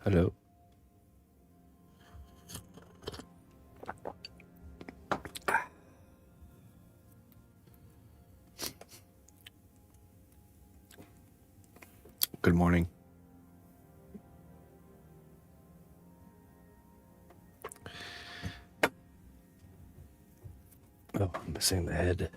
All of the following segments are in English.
Hello. Good morning. Oh, I'm missing the head.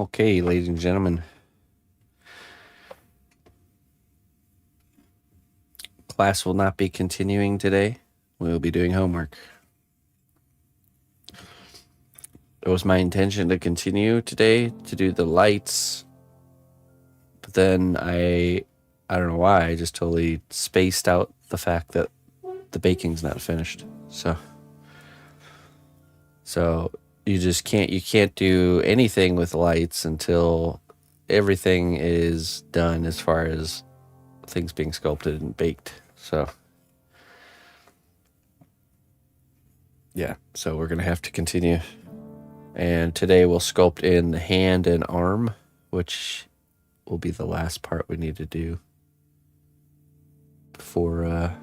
Okay, ladies and gentlemen. Class will not be continuing today. We will be doing homework. It was my intention to continue today to do the lights, but then I don't know why, I just totally spaced out the fact that the baking's not finished. So you can't do anything with lights until everything is done as far as things being sculpted and baked. So yeah, so we're gonna have to continue. And today we'll sculpt in the hand and arm, which will be the last part we need to do before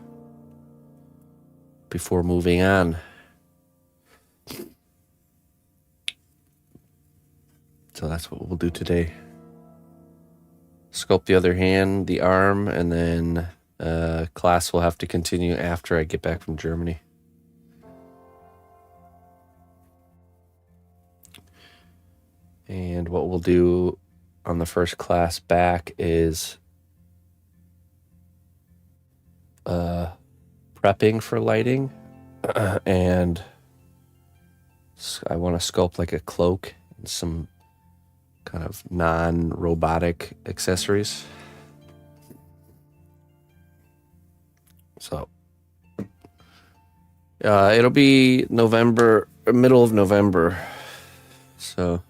moving on. So that's what we'll do today. Sculpt the other hand, the arm, and then class will have to continue after I get back from Germany. And what we'll do on the first class back is prepping for lighting, and I want to sculpt like a cloak and some kind of non-robotic accessories. So it'll be November, middle of November. So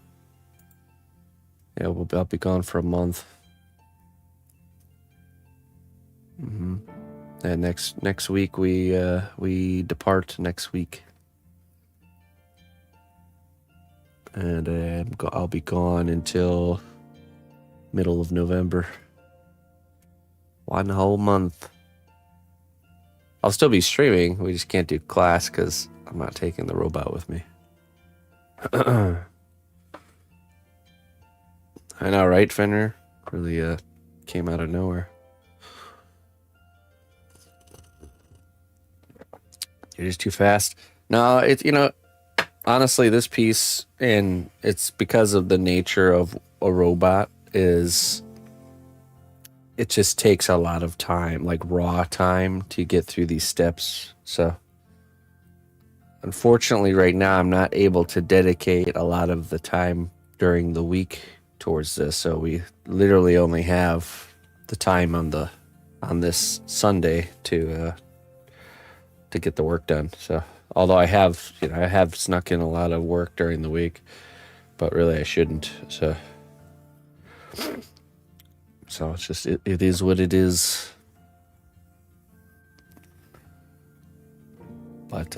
yeah, I'll be gone for a month. Mm-hmm. And next week we depart next week, and I'll be gone until middle of November. 1 whole month. I'll still be streaming. We just can't do class because I'm not taking the robot with me. I know, right, Fenrir? Really came out of nowhere. You're just too fast. No, it's, honestly, this piece, and it's because of the nature of a robot, is it just takes a lot of time, like raw time, to get through these steps. So unfortunately, right now, I'm not able to dedicate a lot of the time during the week towards this. So we literally only have the time on this Sunday to get the work done. So although I have snuck in a lot of work during the week, but really I shouldn't. So it's just it is what it is. But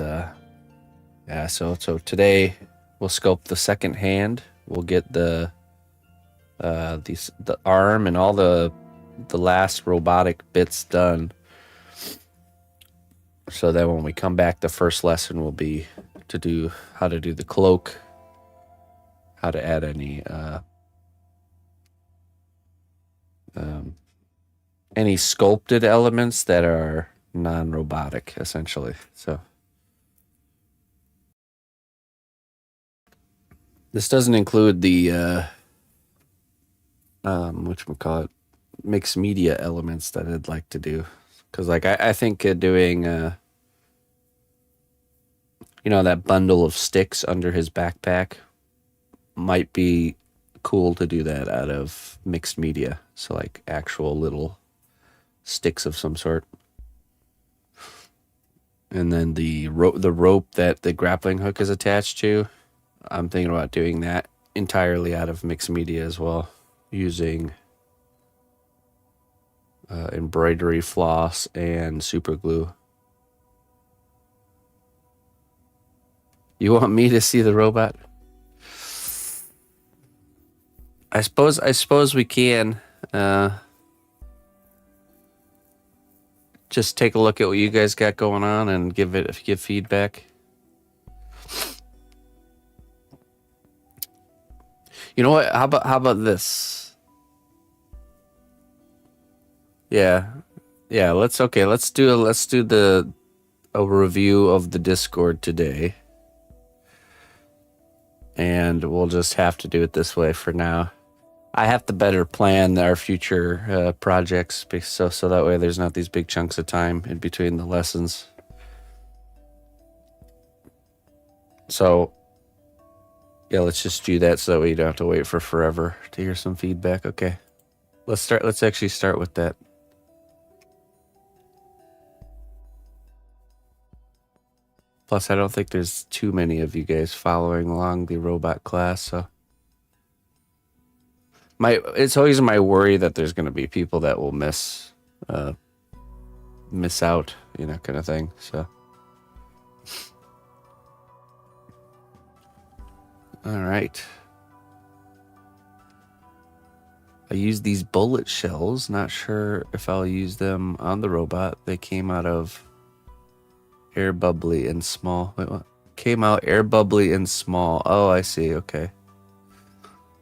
yeah, so today we'll sculpt the second hand. We'll get the arm and all the last robotic bits done. So that when we come back, the first lesson will be how to do the cloak, how to add any sculpted elements that are non-robotic, essentially. So this doesn't include the whatchamacallit, mixed media elements that I'd like to do. Because I think doing that bundle of sticks under his backpack might be cool to do that out of mixed media. So like actual little sticks of some sort. And then the rope that the grappling hook is attached to, I'm thinking about doing that entirely out of mixed media as well, using embroidery floss and super glue. You want me to see the robot? I suppose we can. Just take a look at what you guys got going on and give feedback. You know what? How about this? Yeah. Let's do a review of the Discord today, and we'll just have to do it this way for now. I have to better plan our future projects, so that way there's not these big chunks of time in between the lessons. So yeah, let's just do that so that way you don't have to wait for forever to hear some feedback. Okay, let's actually start with that. Plus, I don't think there's too many of you guys following along the robot class, so it's always my worry that there's going to be people that will miss out, kind of thing. So, all right. I used these bullet shells. Not sure if I'll use them on the robot. They came out of air bubbly and small. Wait, what? Came out air bubbly and small. Oh, I see. Okay.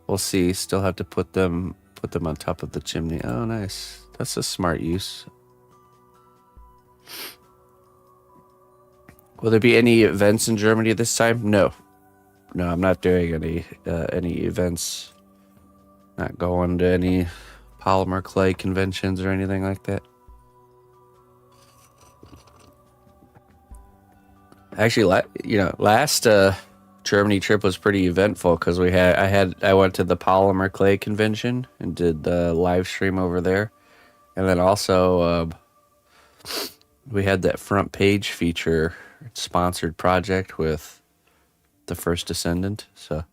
We'll see. Still have to put them on top of the chimney. Oh, nice. That's a smart use. Will there be any events in Germany this time? No, I'm not doing any events. Not going to any polymer clay conventions or anything like that. Actually, last Germany trip was pretty eventful because I went to the polymer clay convention and did the live stream over there, and then also we had that front page feature sponsored project with the First Descendant. So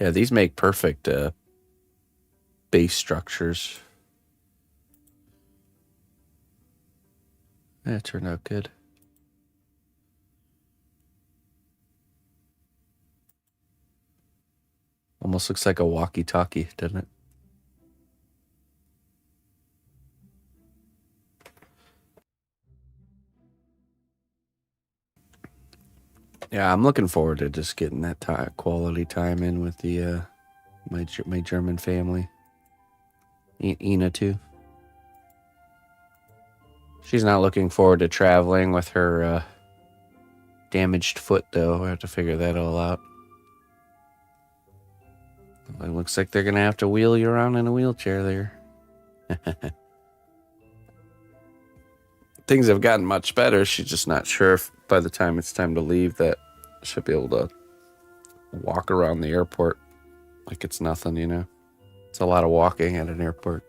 yeah, these make perfect base structures. Yeah, it turned out good. Almost looks like a walkie-talkie, doesn't it? Yeah, I'm looking forward to just getting that quality time in with the my German family. Ina too. She's not looking forward to traveling with her damaged foot, though. I have to figure that all out. It looks like they're gonna have to wheel you around in a wheelchair there. Things have gotten much better. She's just not sure if by the time it's time to leave that she'll be able to walk around the airport like it's nothing, you know? It's a lot of walking at an airport.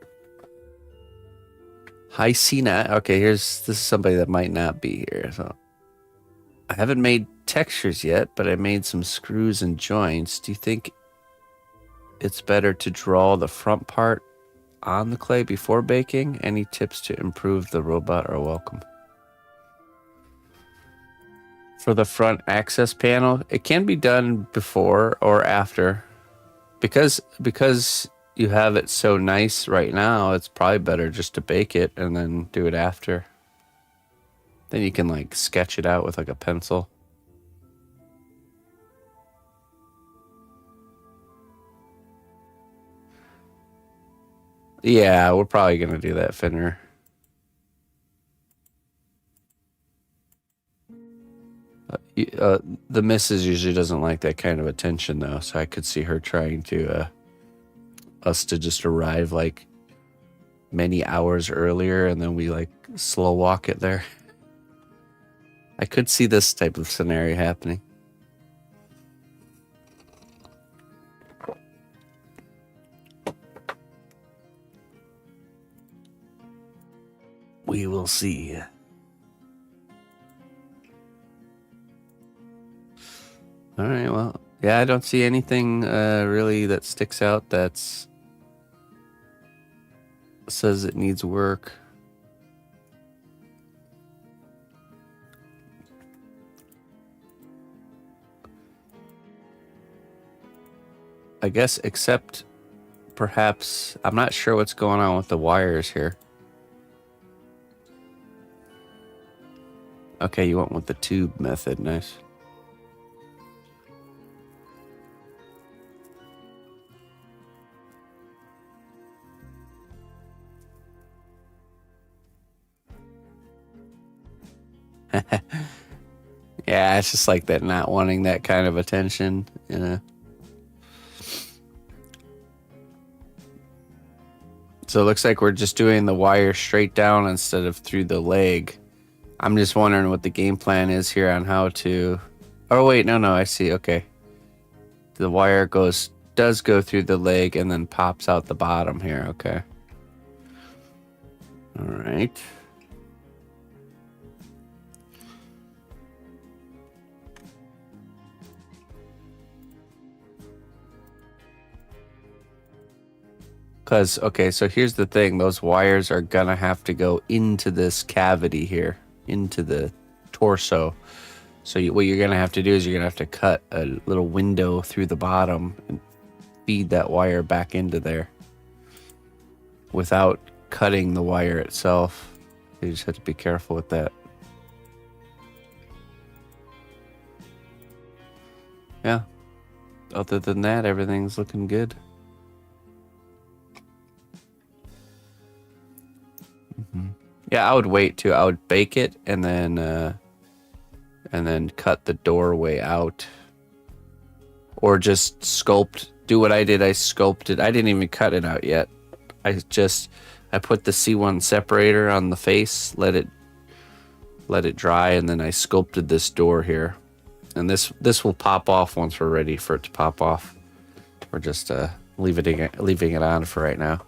Hi, Cena. Okay, this is somebody that might not be here. So I haven't made textures yet, but I made some screws and joints. Do you think it's better to draw the front part on the clay before baking? Any tips to improve the robot are welcome. For the front access panel, it can be done before or after. Because you have it so nice right now, it's probably better just to bake it and then do it after. Then you can like sketch it out with like a pencil. Yeah, we're probably gonna do that, Finner. The missus usually doesn't like that kind of attention, though, so I could see her trying to us to just arrive like many hours earlier, and then we like slow walk it there. I could see this type of scenario happening. We will see. All right, well, yeah, I don't see anything really that sticks out that's says it needs work. I guess except perhaps, I'm not sure what's going on with the wires here. Okay, you went with the tube method, nice. Yeah, it's just like that, not wanting that kind of attention, you know. So it looks like we're just doing the wire straight down instead of through the leg. I'm just wondering what the game plan is here on how to... Oh, wait, no, I see, okay. The wire does go through the leg and then pops out the bottom here, okay. All right. Because, okay, so here's the thing. Those wires are going to have to go into this cavity here, into the torso. So what you're going to have to do is you're going to have to cut a little window through the bottom and feed that wire back into there without cutting the wire itself. You just have to be careful with that. Yeah. Other than that, everything's looking good. Yeah, I would wait too. I would bake it and then cut the doorway out, or just sculpt. Do what I did. I sculpted. I didn't even cut it out yet. I I put the C1 separator on the face, let it dry, and then I sculpted this door here. And this will pop off once we're ready for it to pop off. We're just leaving it on for right now.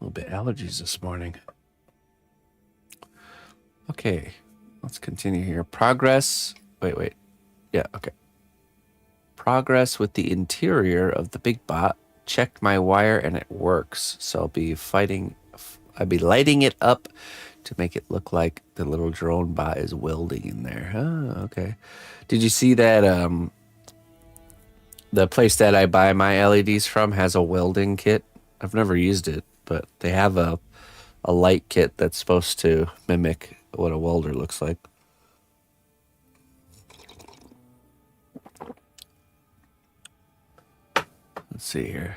A little bit allergies this morning. Okay, let's continue here. Progress. Wait. Yeah, okay. Progress with the interior of the big bot. Checked my wire and it works. So I'll be lighting it up to make it look like the little drone bot is welding in there. Oh, okay. Did you see that the place that I buy my LEDs from has a welding kit? I've never used it, but they have a light kit that's supposed to mimic what a welder looks like. Let's see here.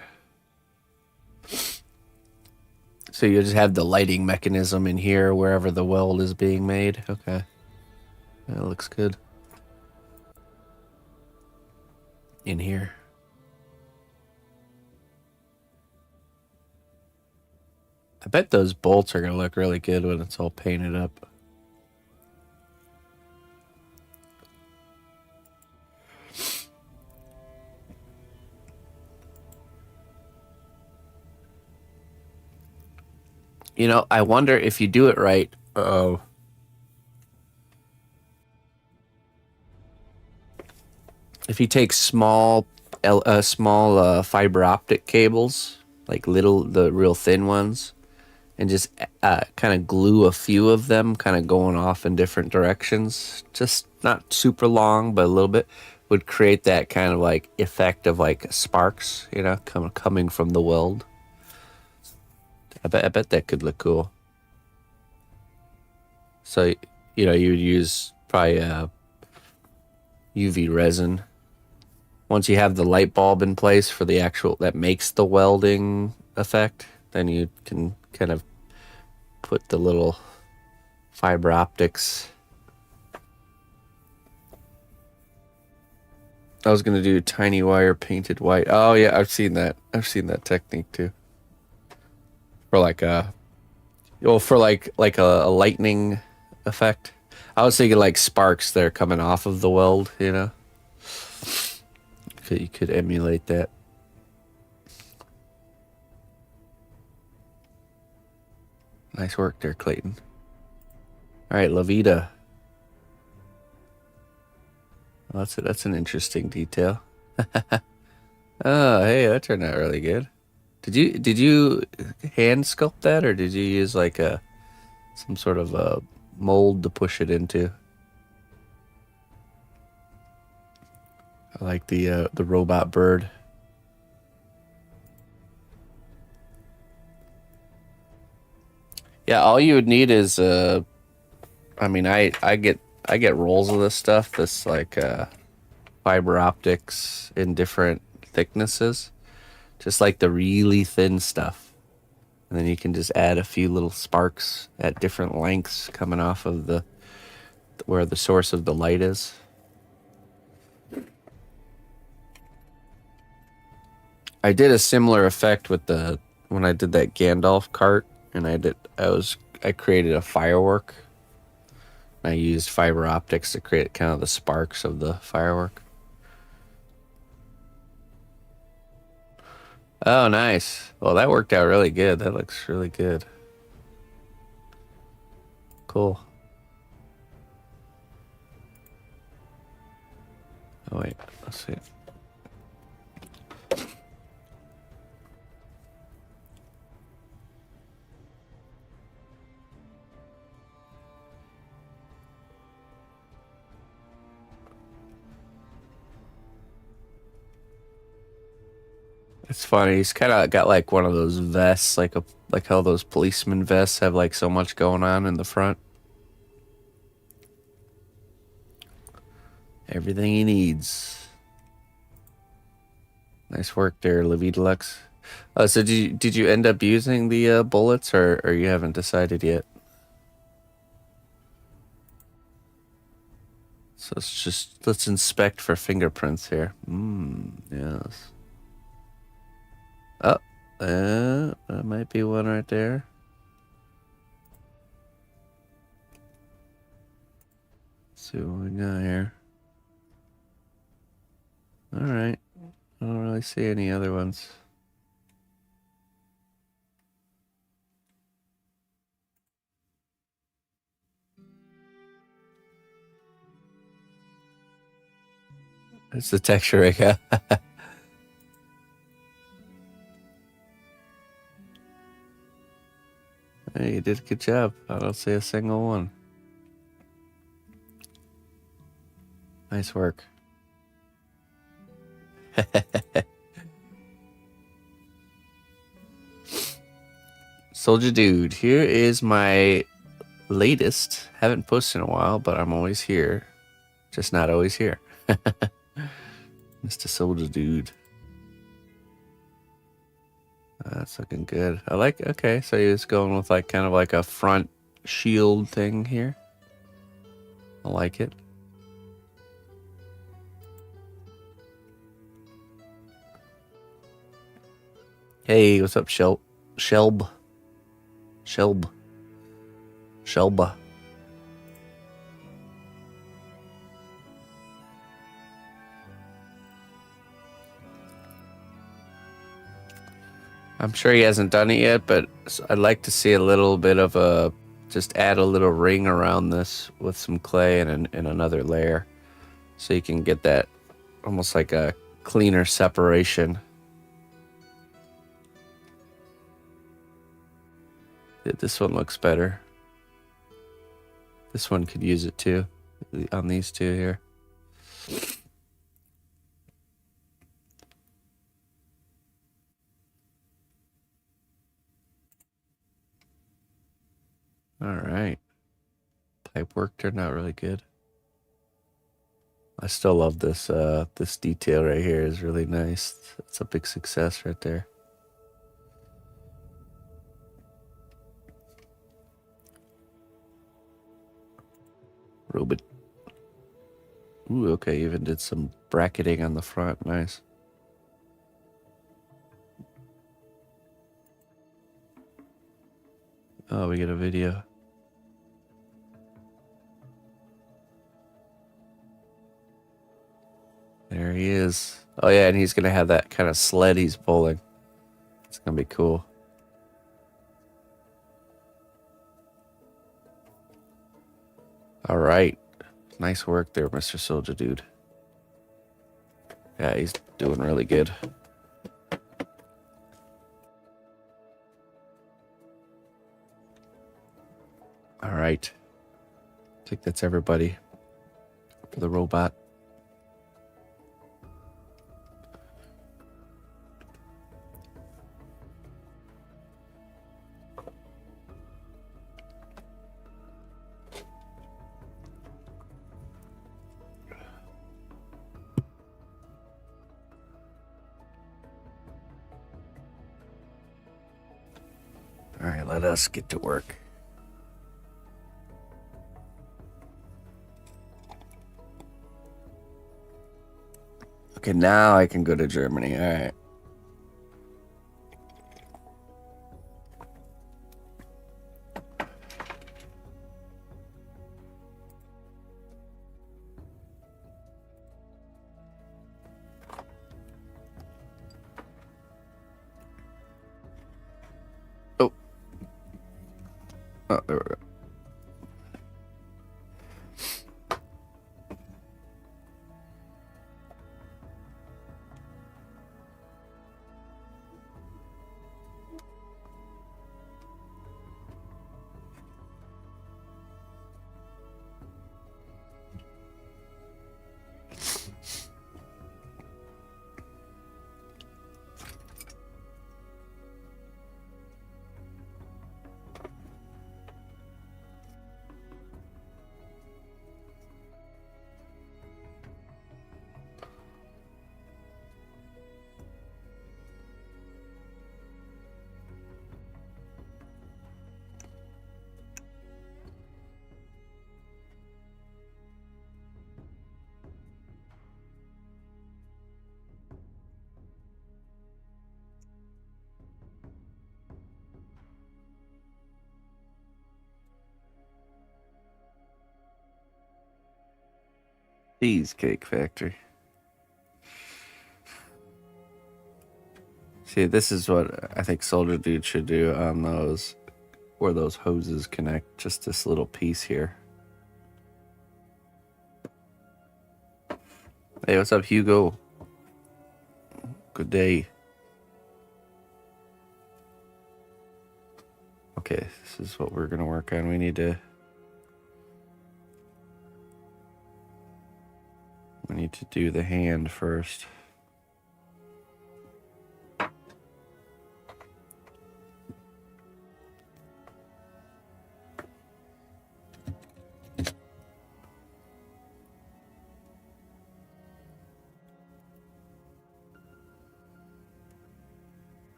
So you just have the lighting mechanism in here wherever the weld is being made. Okay. That looks good. In here. I bet those bolts are going to look really good when it's all painted up. You know, I wonder if you do it right. If you take small fiber optic cables, like the real thin ones, and just kind of glue a few of them, kind of going off in different directions, just not super long, but a little bit, would create that kind of like effect of like sparks, you know, coming from the weld. I bet that could look cool. So, you know, you would use probably UV resin. Once you have the light bulb in place for the actual, that makes the welding effect, then you can kind of put the little fiber optics. I was going to do tiny wire painted white. Oh yeah, I've seen that. I've seen that technique too. For like a lightning effect. I was thinking like sparks that are coming off of the weld, you know. You could emulate that. Nice work there, Clayton. All right, Lavita. Well, that's an interesting detail. Oh, hey, that turned out really good. Did you hand sculpt that, or did you use like some sort of a mold to push it into? I like the robot bird. Yeah, all you would need is I mean, I get rolls of this stuff, this like fiber optics in different thicknesses, just like the really thin stuff. And then you can just add a few little sparks at different lengths coming off of where the source of the light is. I did a similar effect with when I did that Gandalf cart, and I created a firework. I used fiber optics to create kind of the sparks of the firework. Oh, nice. Well, that worked out really good. That looks really good. Cool. Oh, wait. Let's see. It's funny. He's kind of got like one of those vests, like how those policeman vests have like so much going on in the front. Everything he needs. Nice work there, Livy Deluxe. So did you end up using the bullets, or you haven't decided yet? So let's inspect for fingerprints here. Yes. Oh, that might be one right there. Let's see what we got here. All right. I don't really see any other ones. It's the texture rig, huh? Hey, you did a good job. I don't see a single one. Nice work. Soldier Dude, here is my latest. Haven't posted in a while, but I'm always here. Just not always here. Mr. Soldier Dude. That's looking good. Okay, so he was going with like kind of like a front shield thing here. I like it. Hey, what's up, Shelb? Shelba. I'm sure he hasn't done it yet, but I'd like to see a little bit of just add a little ring around this with some clay and another layer, so you can get that almost like a cleaner separation. This one looks better. This one could use it too, on these two here. All right. Pipe work turned out really good. I still love this. This detail right here is really nice. It's a big success right there. Robot. Ooh, okay, even did some bracketing on the front. Nice. Oh, we get a video. There he is. Oh yeah, and he's gonna have that kind of sled he's pulling. It's gonna be cool. All right. Nice work there, Mr. Soldier Dude. Yeah, he's doing really good. All right. I think that's everybody for the robot. All right, let us get to work. Okay, now I can go to Germany. All right. Oh. Oh, there we go. Cheesecake Factory. See, this is what I think Soldier Dude should do on those, where those hoses connect. Just this little piece here. Hey, what's up, Hugo? Good day. Okay, this is what we're gonna work on. We need to do the hand first.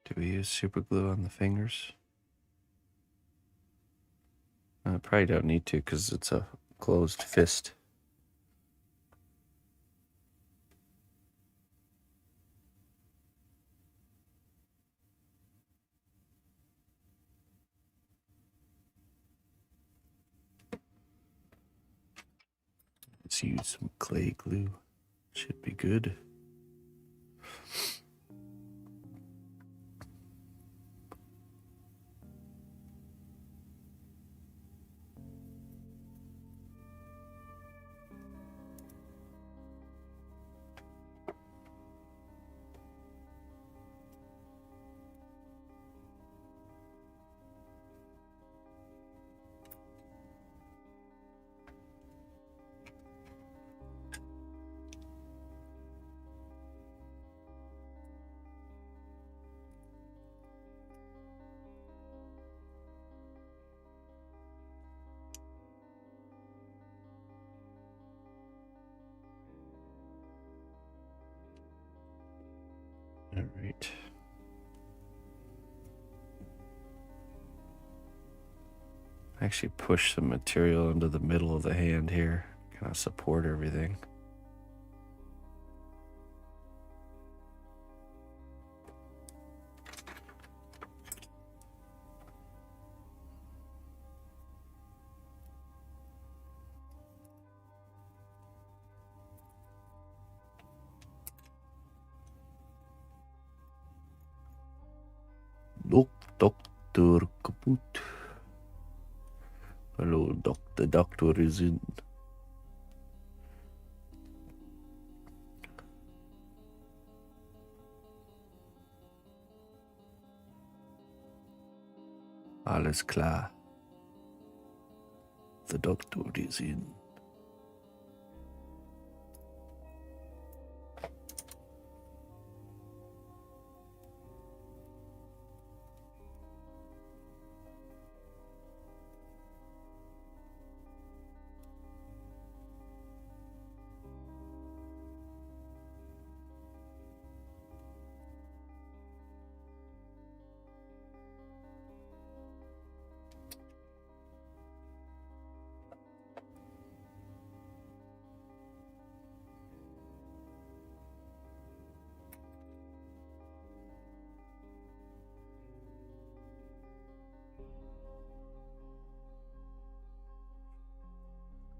Do we use super glue on the fingers? I probably don't need to because it's a closed fist. Let's use some clay glue. Should be good. All right. Actually push some material into the middle of the hand here, kind of support everything. Dr. Kaput. Hello, doctor. Doctor is in. Alles klar. The doctor is in.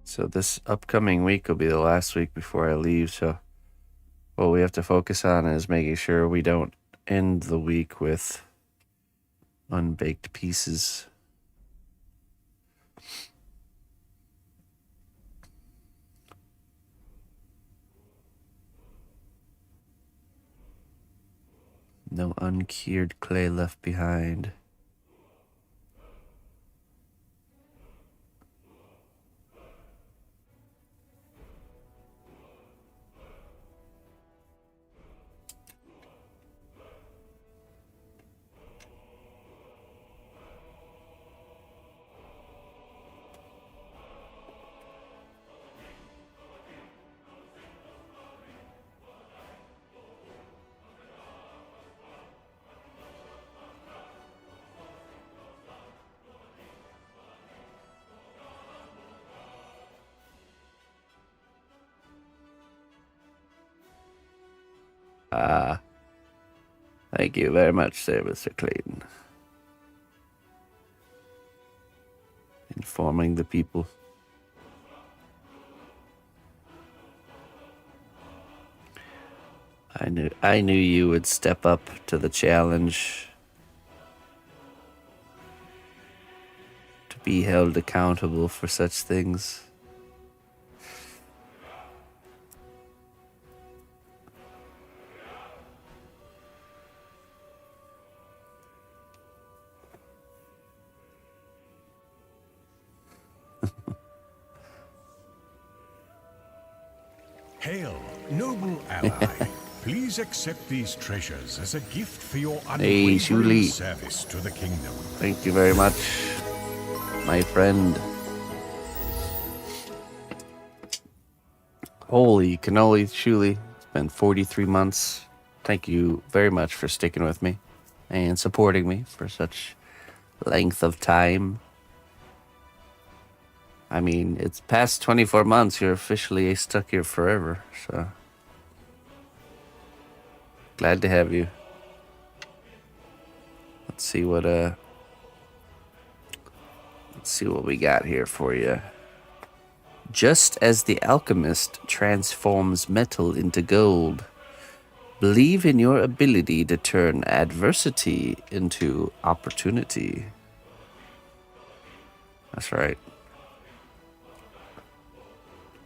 So this upcoming week will be the last week before I leave. So what we have to focus on is making sure we don't end the week with unbaked pieces. No uncured clay left behind. Ah, thank you very much, sir, Mr. Clayton. Informing the people. I knew you would step up to the challenge to be held accountable for such things. Hail, noble ally. Please accept these treasures as a gift for your Hey, unwavering Shuli. service to the kingdom. Thank you very much, my friend. Holy cannoli, Shuli. It's been 43 months. Thank you very much for sticking with me and supporting me for such length of time. I mean, it's past 24 months. You're officially stuck here forever, so glad to have you. Let's see what we got here for you. Just as the alchemist transforms metal into gold, believe in your ability to turn adversity into opportunity. That's right.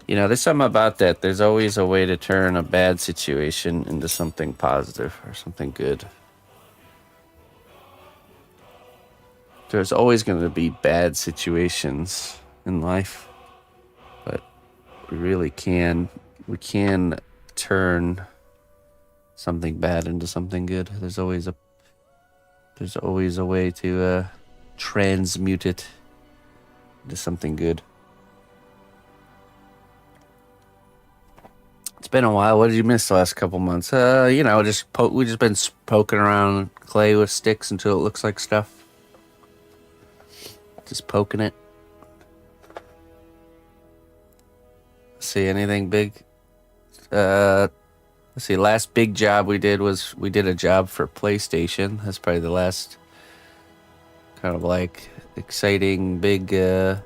You know, there's something about that. There's always a way to turn a bad situation into something positive or something good. There's always going to be bad situations in life, but we can turn something bad into something good. There's always a way to transmute it into something good. It's been a while. What did you miss the last couple months? We just been poking around clay with sticks until it looks like stuff. Just poking it. See anything big? Let's see. Last big job we did was we did a job for PlayStation. That's probably the last kind of like exciting big thing.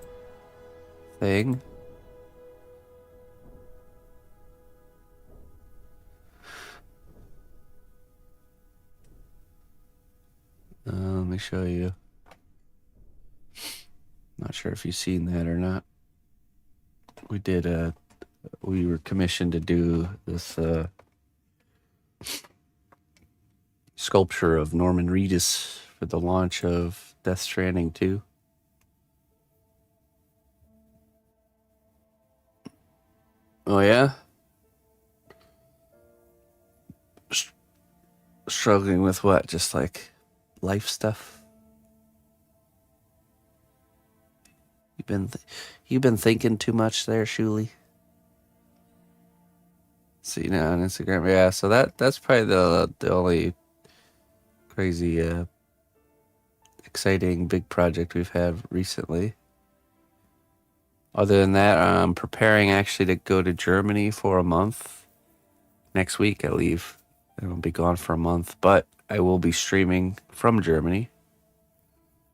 Let me show you. Not sure if you've seen that or not. We were commissioned to do this sculpture of Norman Reedus for the launch of Death Stranding 2. Oh yeah? Struggling with what? Just like life stuff? You've been thinking too much there, Shuli. See now on Instagram, yeah. So that's probably the only crazy, exciting big project we've had recently. Other than that, I'm preparing actually to go to Germany for a month. Next week I leave. I'll be gone for a month, but I will be streaming from Germany.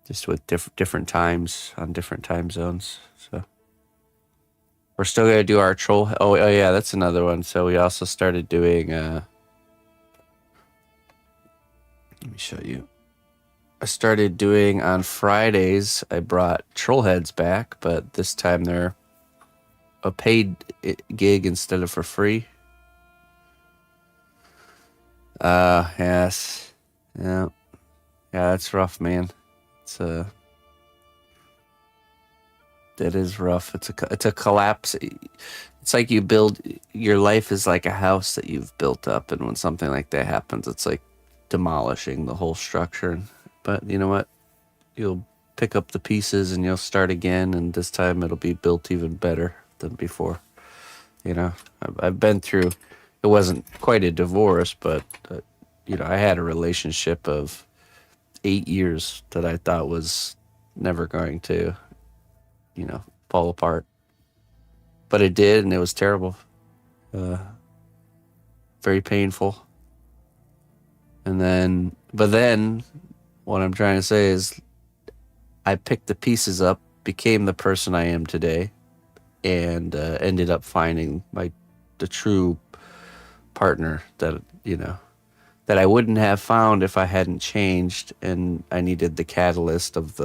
Just with different times on different time zones. So we're still gonna do our troll. Oh yeah, that's another one. So we also started doing. Let me show you. I started doing on Fridays. I brought troll heads back, but this time they're a paid gig instead of for free. Yes, yeah, that's rough, man. That is rough. It's a collapse. It's like you build your life is like a house that you've built up, and when something like that happens, it's like demolishing the whole structure. But you know what? You'll pick up the pieces and you'll start again, and this time it'll be built even better than before. You know, I've been through. It wasn't quite a divorce, but I had a relationship of 8 years that I thought was never going to, fall apart. But it did, and it was terrible. Very painful. But then what I'm trying to say is I picked the pieces up, became the person I am today, and ended up finding the true partner that, that I wouldn't have found if I hadn't changed, and I needed the catalyst of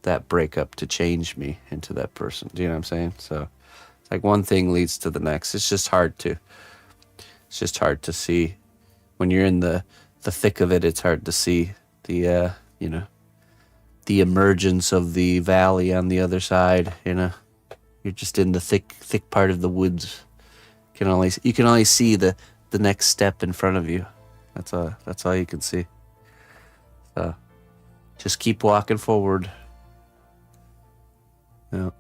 that breakup to change me into that person. Do you know what I'm saying? So it's like one thing leads to the next. It's just hard to see when you're in the thick of it. It's hard to see the the emergence of the valley on the other side. You're just in the thick part of the woods. You can only see the next step in front of you. That's all you can see. So just keep walking forward. Yeah.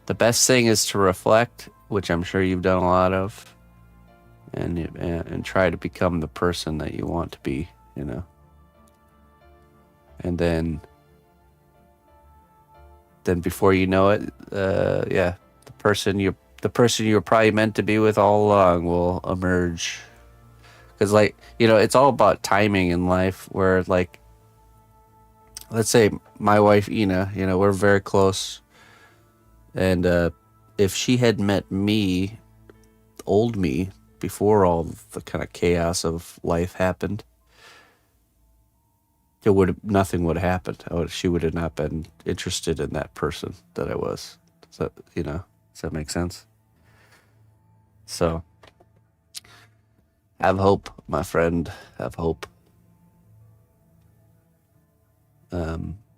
The best thing is to reflect, which I'm sure you've done a lot of, and try to become the person that you want to be. And then before you know it, the person you were probably meant to be with all along will emerge. Because it's all about timing in life. Where let's say my wife Ina, we're very close, and if she had met me, old me, before all the kind of chaos of life happened, nothing would have happened. She would have not been interested in that person that I was. Does that make sense? So have hope, my friend. Have hope.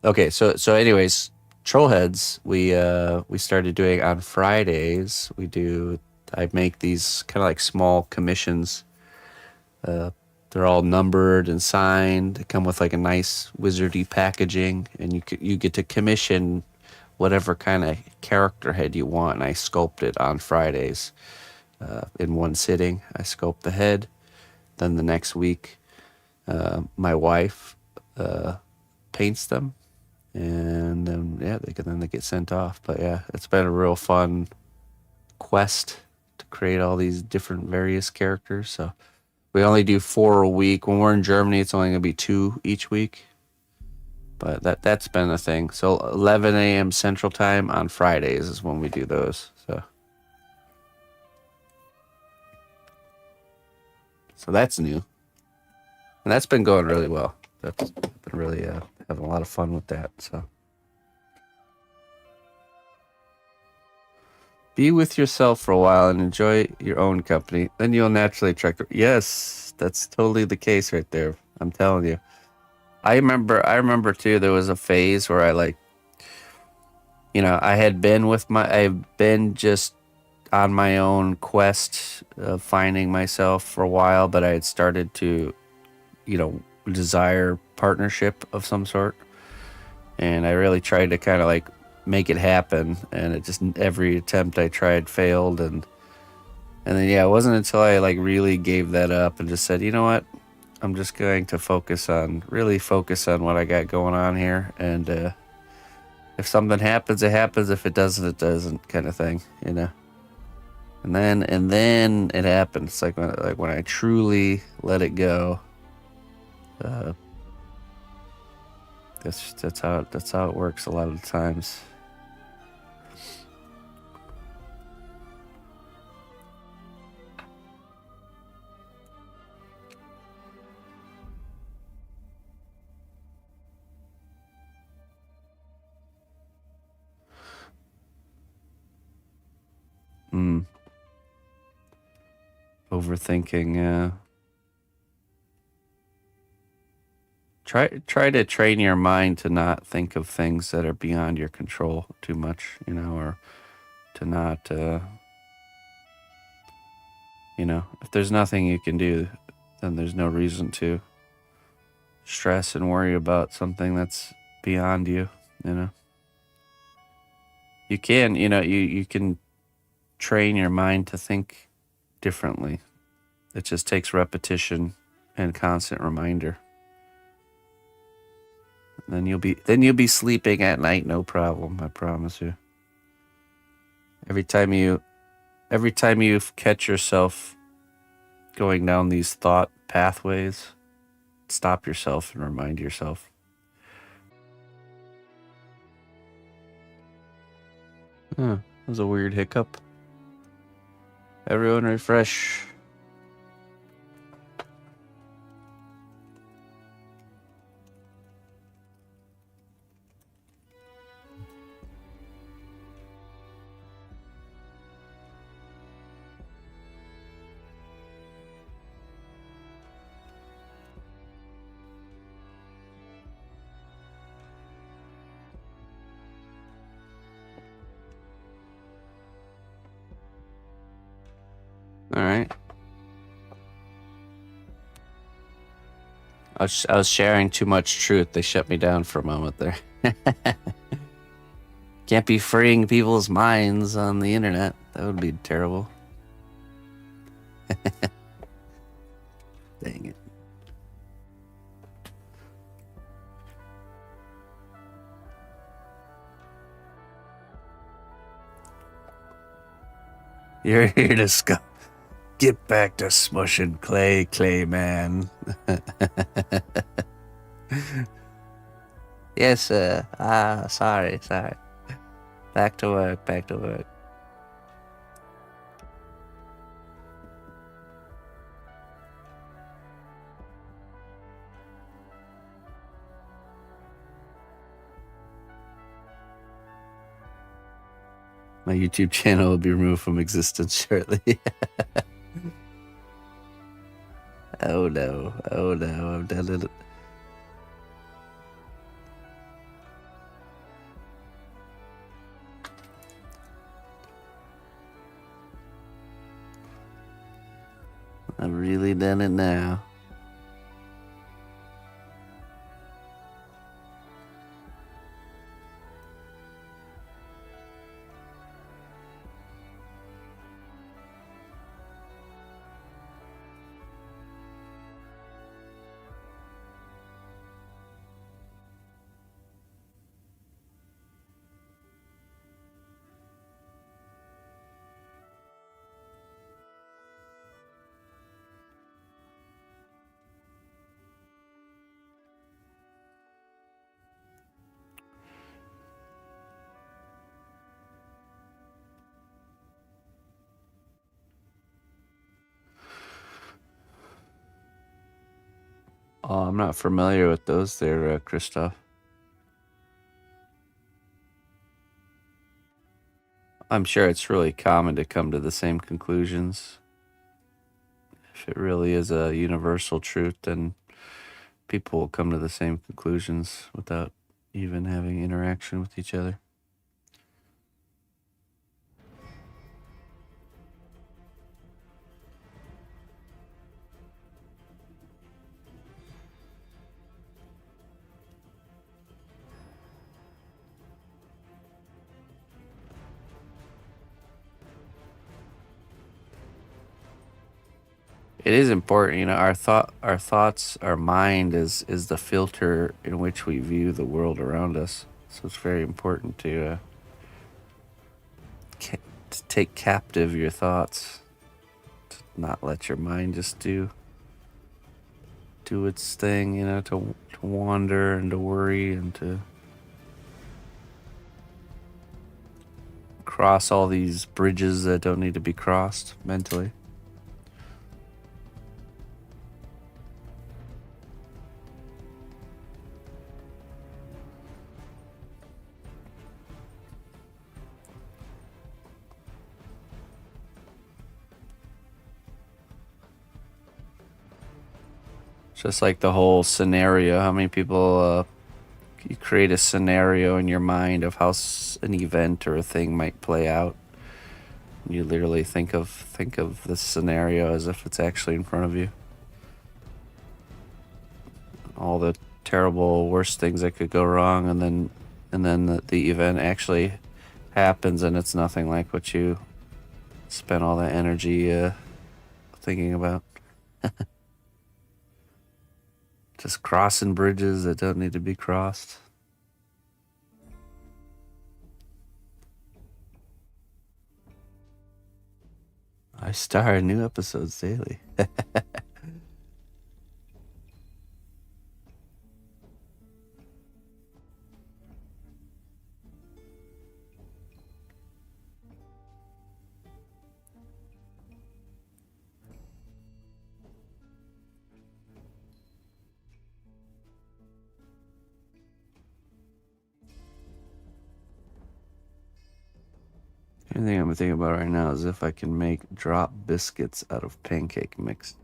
Okay, so anyways, Trollheads, we started doing on Fridays. I make these kind of like small commissions. They're all numbered and signed. They come with like a nice wizardy packaging, and you get to commission whatever kind of character head you want. And I sculpt it on Fridays in one sitting. I sculpt the head. Then the next week, my wife paints them, and then they get sent off. But yeah, it's been a real fun quest to create all these different various characters. So we only do 4 a week. When we're in Germany, it's only gonna be 2 each week. But that's been a thing. So 11 a.m. Central Time on Fridays is when we do those. So that's new, and that's been going really well. That's been really having a lot of fun with that. So be with yourself for a while and enjoy your own company. Then you'll naturally attract. Yes, that's totally the case right there. I'm telling you. I remember too. There was a phase where I've been just on my own quest of finding myself for a while, but I had started to, desire partnership of some sort. And I really tried to kind of like make it happen. And it just, every attempt I tried failed. And then, it wasn't until I like really gave that up and just said, you know what? I'm just going to focus on what I got going on here. And if something happens, it happens. If it doesn't, it doesn't, kind of thing, And then it happens. It's like when I truly let it go. That's how it works a lot of the times. Overthinking, yeah. Try to train your mind to not think of things that are beyond your control too much, or to not, if there's nothing you can do, then there's no reason to stress and worry about something that's beyond you, You can, you can train your mind to think differently. It just takes repetition and constant reminder. Then you'll be sleeping at night, no problem. I promise you. Every time you catch yourself going down these thought pathways, stop yourself and remind yourself. That was a weird hiccup. Everyone refresh. All right. I was sharing too much truth. They shut me down for a moment there. Can't be freeing people's minds on the internet. That would be terrible. Dang it. You're here to get back to smushing clay man. Yes, sir. Sorry. Back to work. My YouTube channel will be removed from existence shortly. Oh no, I've done it. I've really done it now. Oh, I'm not familiar with those there, Christoph. I'm sure it's really common to come to the same conclusions. If it really is a universal truth, then people will come to the same conclusions without even having interaction with each other. It is important, our thoughts, our mind is the filter in which we view the world around us. So it's very important to take captive your thoughts, to not let your mind just do its thing, to wander and to worry and to cross all these bridges that don't need to be crossed mentally. Just like the whole scenario, how many people you create a scenario in your mind of how an event or a thing might play out. You literally think of the scenario as if it's actually in front of you. All the terrible, worst things that could go wrong, and then the event actually happens, and it's nothing like what you spent all that energy thinking about. Just crossing bridges that don't need to be crossed. I star new episodes daily. The only thing I'm thinking about right now is if I can make drop biscuits out of pancake mix.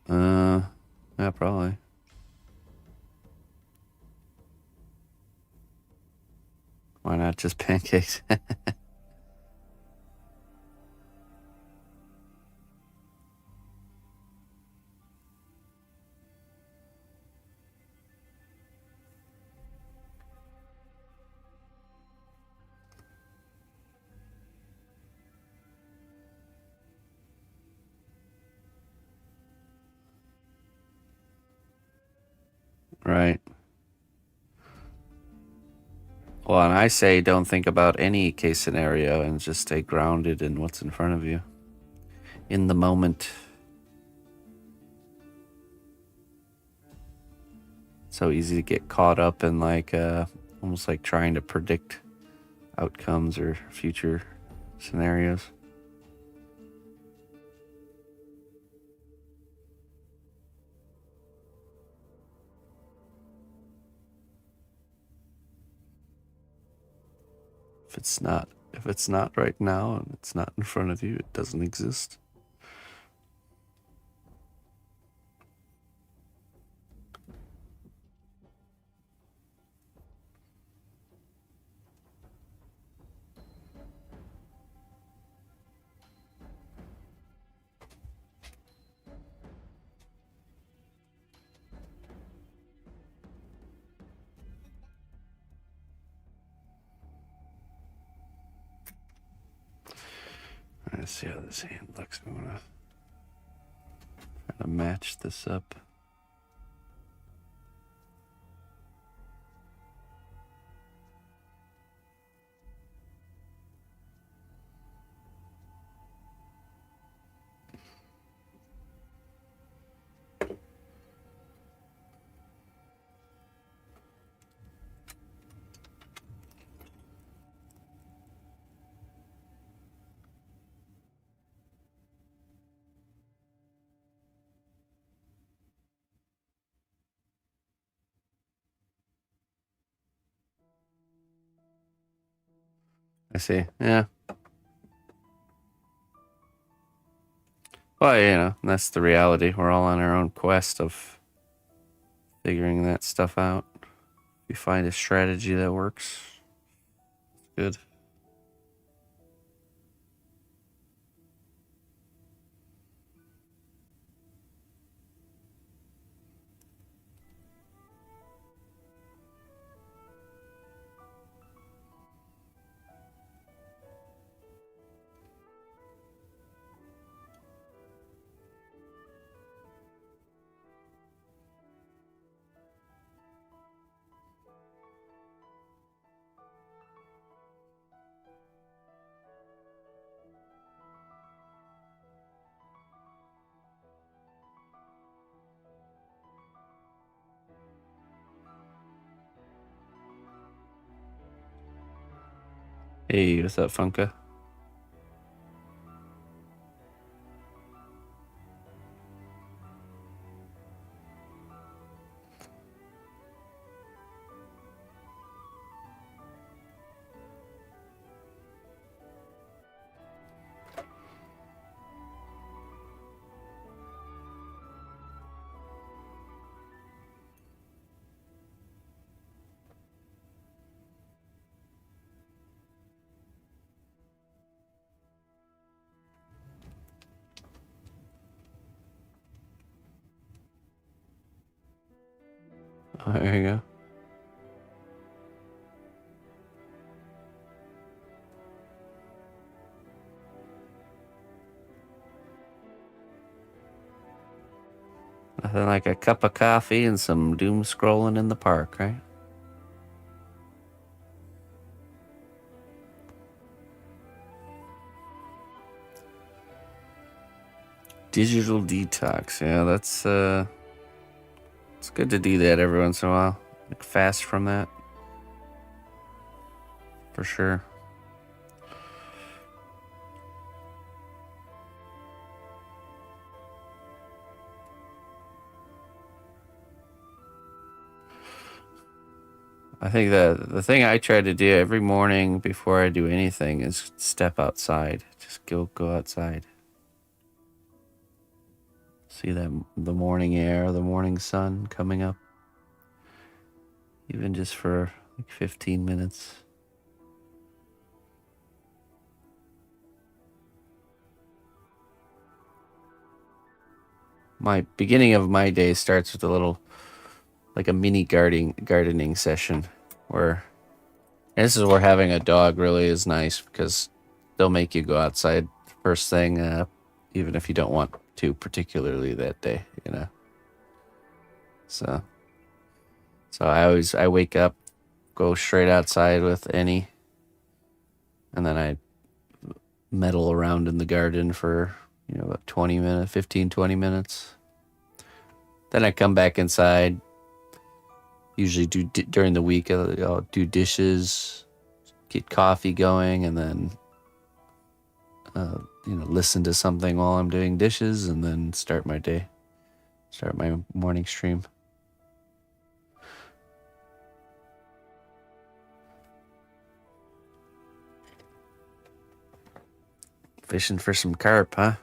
Yeah, probably. Why not just pancakes? Right. Well, and I say don't think about any case scenario and just stay grounded in what's in front of you. In the moment. So easy to get caught up in like almost like trying to predict outcomes or future scenarios. If it's not right now and it's not in front of you, it doesn't exist. Let's see how this hand looks. I'm gonna try to match this up. I see. Yeah. Well, that's the reality. We're all on our own quest of figuring that stuff out. If you find a strategy that works, good. Hey, what's up, Funka? Oh, there you go. Nothing like a cup of coffee and some doom scrolling in the park, right? Digital detox. Yeah, that's it's good to do that every once in a while. Like fast from that. For sure. I think the thing I try to do every morning before I do anything is step outside. Just go outside. See that the morning air, the morning sun coming up. Even just for like 15 minutes. My beginning of my day starts with a little, like a mini gardening session where, and this is where having a dog really is nice because they'll make you go outside first thing, even if you don't want to particularly that day, you know. So I wake up, go straight outside with Annie, and then I meddle around in the garden for, about 20 minutes, 15, 20 minutes. Then I come back inside, usually during the week, I'll do dishes, get coffee going, and then, listen to something while I'm doing dishes, and then start my day, start my morning stream. Fishing for some carp, huh?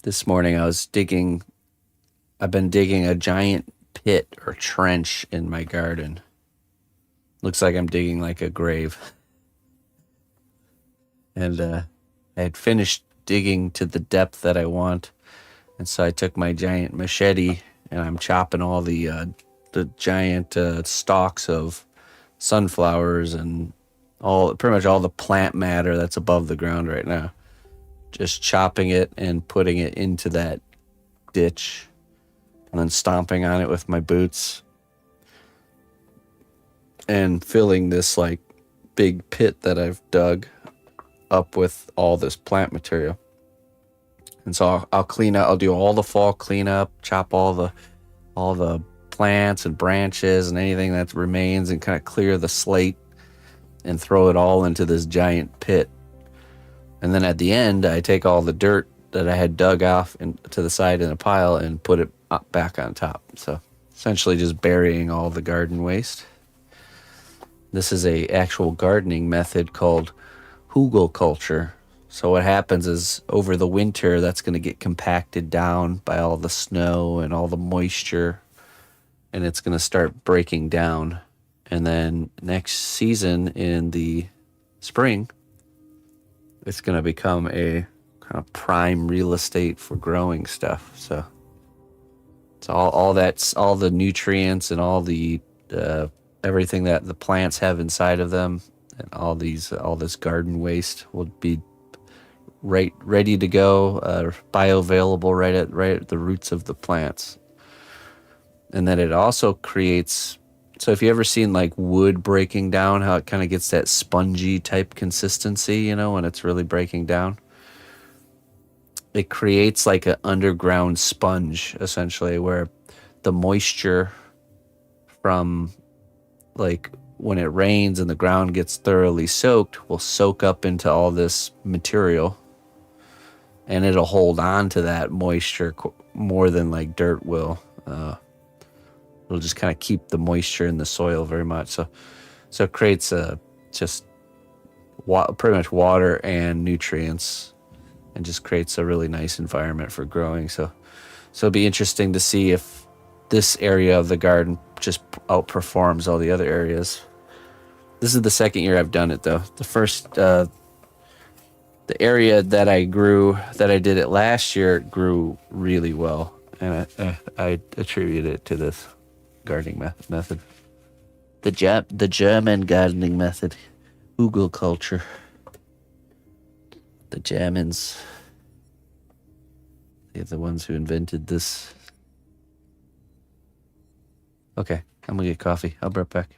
This morning I've been digging a giant pit or trench in my garden. Looks like I'm digging like a grave. And I had finished digging to the depth that I want. And so I took my giant machete and I'm chopping all the giant stalks of sunflowers and pretty much all the plant matter that's above the ground right now. Just chopping it and putting it into that ditch and then stomping on it with my boots and filling this like big pit that I've dug up with all this plant material. And so I'll clean up, I'll do all the fall cleanup, chop all the plants and branches and anything that remains and kind of clear the slate and throw it all into this giant pit. And then at the end, I take all the dirt that I had dug off to the side in a pile and put it back on top. So essentially just burying all the garden waste. This is a actual gardening method called hugelkultur. So what happens is over the winter, that's going to get compacted down by all the snow and all the moisture, and it's going to start breaking down. And then next season in the spring, it's going to become a kind of prime real estate for growing stuff. So it's all the nutrients and all the everything that the plants have inside of them, and all this garden waste will be ready to go, bioavailable right at the roots of the plants. And then it also creates, so if you ever seen like wood breaking down, how it kind of gets that spongy type consistency, when it's really breaking down, it creates like an underground sponge essentially, where the moisture from, like, when it rains and the ground gets thoroughly soaked, will soak up into all this material, and it'll hold on to that moisture more than like dirt will. It'll just kind of keep the moisture in the soil very much. So it creates pretty much water and nutrients, and just creates a really nice environment for growing. So it'll be interesting to see if this area of the garden just outperforms all the other areas. This is the second year I've done it, though. The first, the area that I did it last year grew really well, and I attribute it to this gardening method. The German gardening method, hugelkultur. The Jammins. They're the ones who invented this. Okay, I'm gonna get coffee. I'll be right back.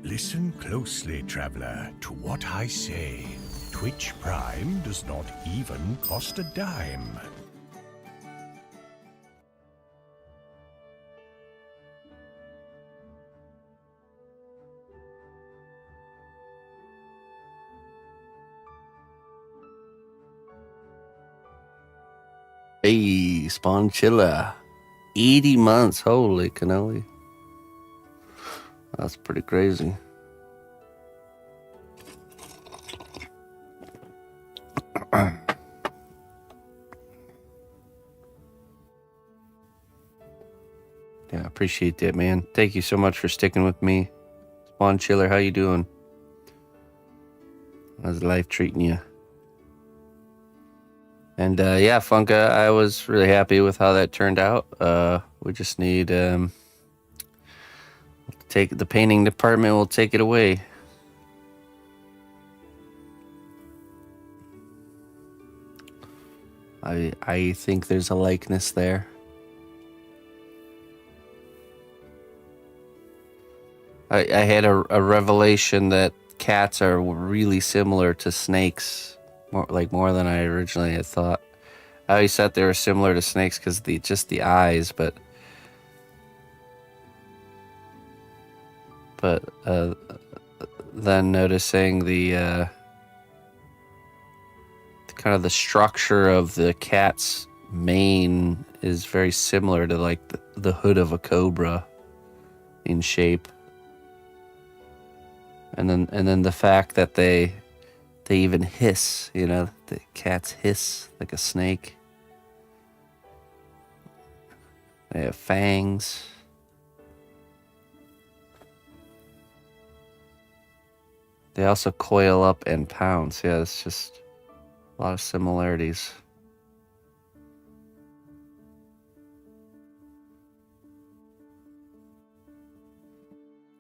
Listen closely, traveler, to what I say. Twitch Prime does not even cost a dime. Hey, Spawnchilla. 80 months. Holy cannoli. That's pretty crazy. Yeah, appreciate that, man. Thank you so much for sticking with me. Spawn Chiller, how you doing? How's life treating you? And yeah, Funka, I was really happy with how that turned out. We just need take the painting department will take it away. I think there's a likeness there. I had a revelation that cats are really similar to snakes, more than I originally had thought. I always thought they were similar to snakes because just the eyes, but then noticing the kind of the structure of the cat's mane is very similar to like the hood of a cobra in shape. And then the fact that they even hiss, the cats hiss like a snake. They have fangs. They also coil up and pounce. Yeah, it's just a lot of similarities.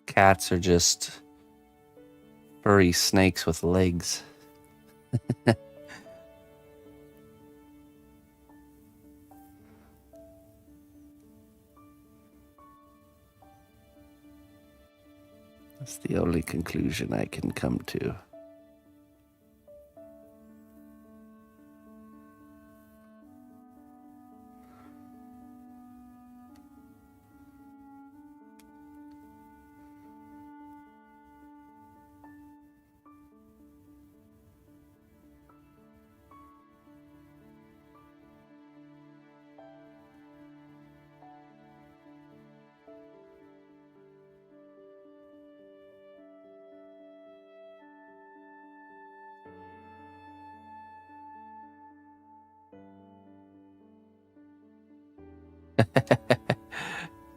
Cats are just furry snakes with legs. That's the only conclusion I can come to.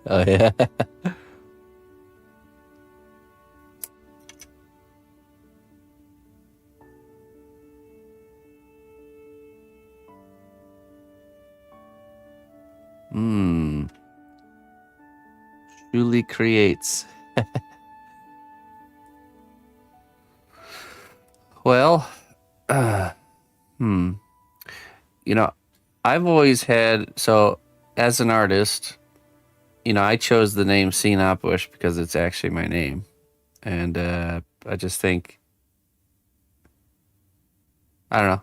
Oh yeah. Truly creates. Well, I've always had, so as an artist, I chose the name cnotbusch because it's actually my name. And I just think, I don't know,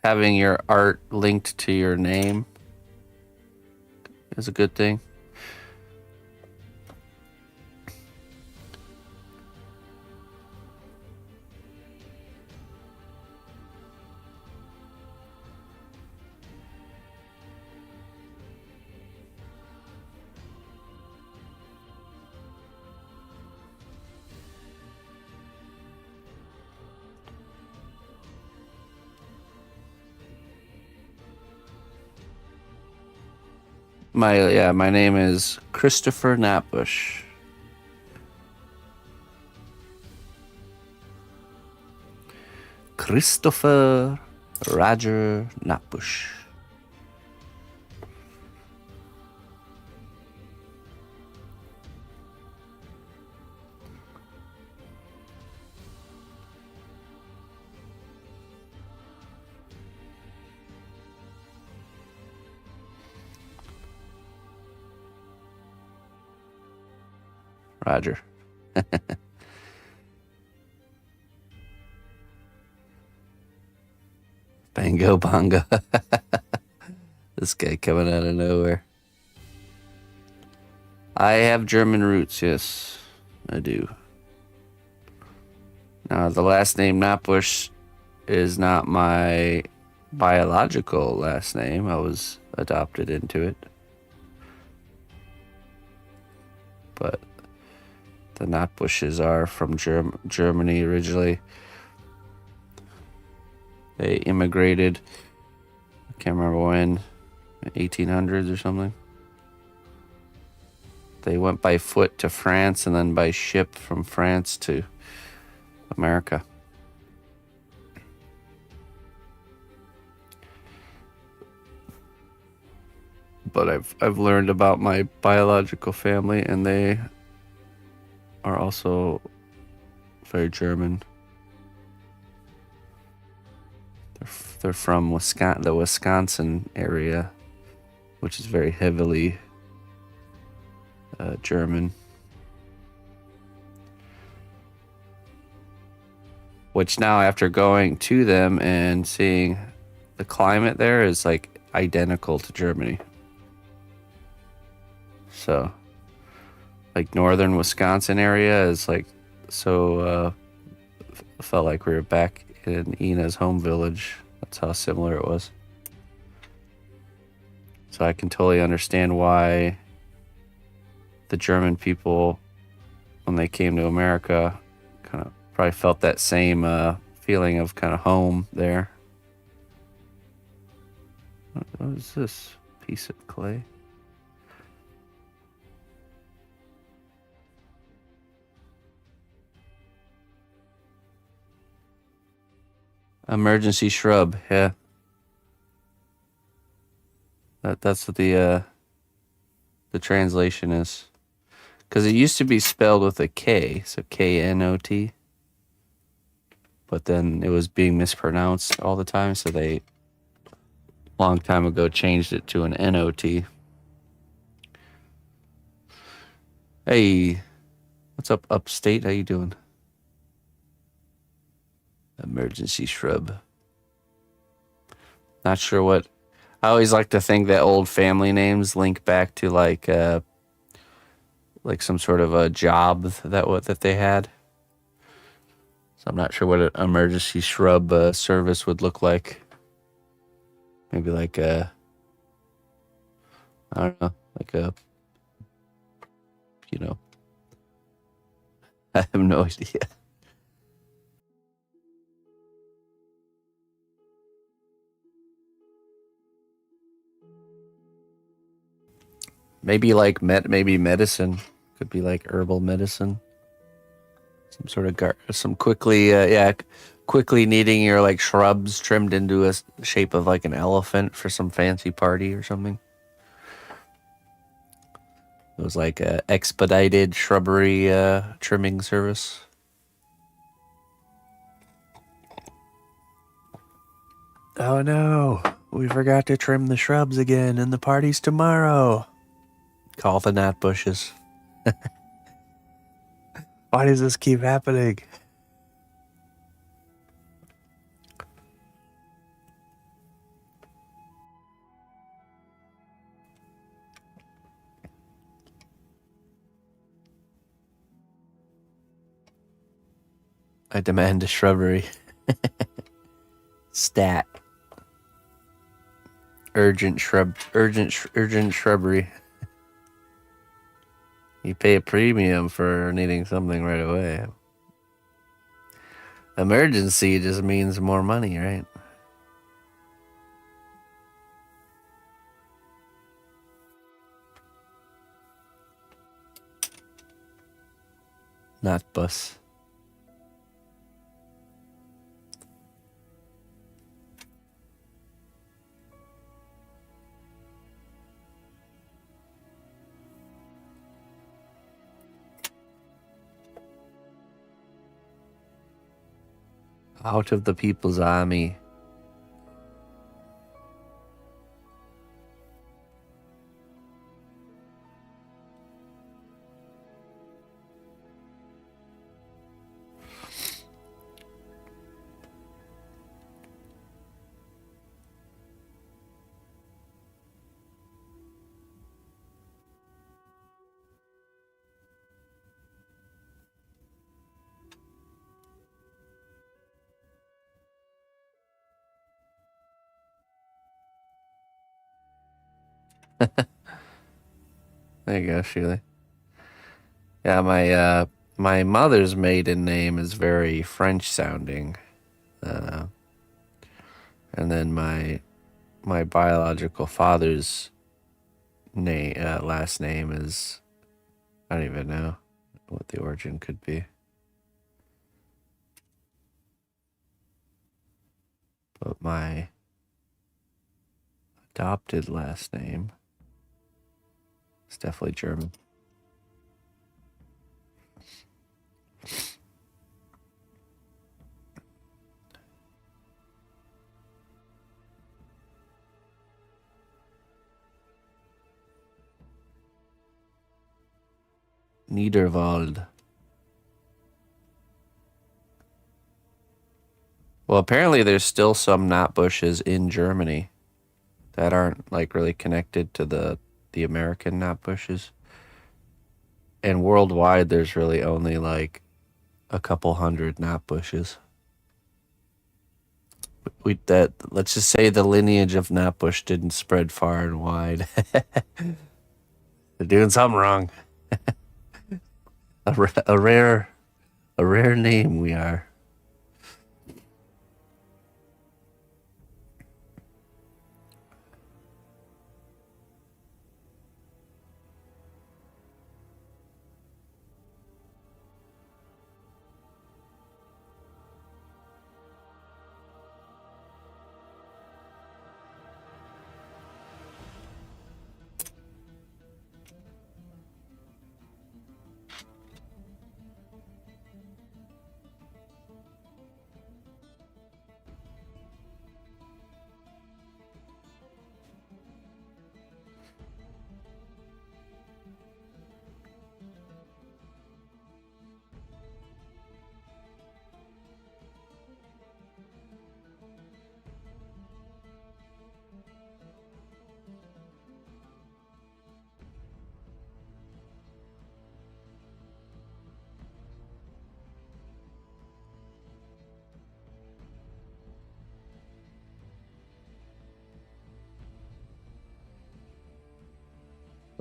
having your art linked to your name is a good thing. My name is Christopher Knapbush. Christopher Roger Knapbush. Roger. Bango bongo. This guy coming out of nowhere. I have German roots, yes, I do. Now, the last name Knapbusch is not my biological last name. I was adopted into it. But the Knapbusches are from Germany originally. They immigrated, I can't remember when, 1800s or something. They went by foot to France and then by ship from France to America. But I've learned about my biological family, and they are also very German. They're from the Wisconsin area, which is very heavily German. Which now, after going to them and seeing the climate there, is like identical to Germany. So, like northern Wisconsin area is like so. Felt like we were back in Ina's home village. That's how similar it was. So I can totally understand why the German people, when they came to America, kind of probably felt that same feeling of kind of home there. What is this piece of clay? Emergency shrub, yeah. That's what the translation is. Because it used to be spelled with a K, so Knot. But then it was being mispronounced all the time, so they, long time ago, changed it to an Not. Hey, what's up, upstate? How you doing? Emergency shrub. Not sure what. I always like to think that old family names link back to like some sort of a job that they had. So I'm not sure what an emergency shrub service would look like. Maybe like I don't know, like I have no idea. Maybe like maybe medicine. Could be like herbal medicine. Some sort of some quickly quickly needing your like shrubs trimmed into a shape of like an elephant for some fancy party or something. It was like a expedited shrubbery trimming service. Oh no, we forgot to trim the shrubs again, and the party's tomorrow. Call the cnotbusches. Why does this keep happening? I demand a shrubbery. Stat. Urgent shrubbery. You pay a premium for needing something right away. Emergency just means more money, right? Not bus. Out of the people's army. There you go, Sheila. Yeah, my mother's maiden name is very French sounding, and then my biological father's name last name is I don't even know what the origin could be. But my adopted last name is definitely German. Niederwald. Well, apparently there's still some cnotbusches in Germany that aren't like really connected to the American cnotbushes. And worldwide there's really only like a couple hundred cnotbushes. Let's just say the lineage of cnotbusch didn't spread far and wide. They're doing something wrong. A rare name we are.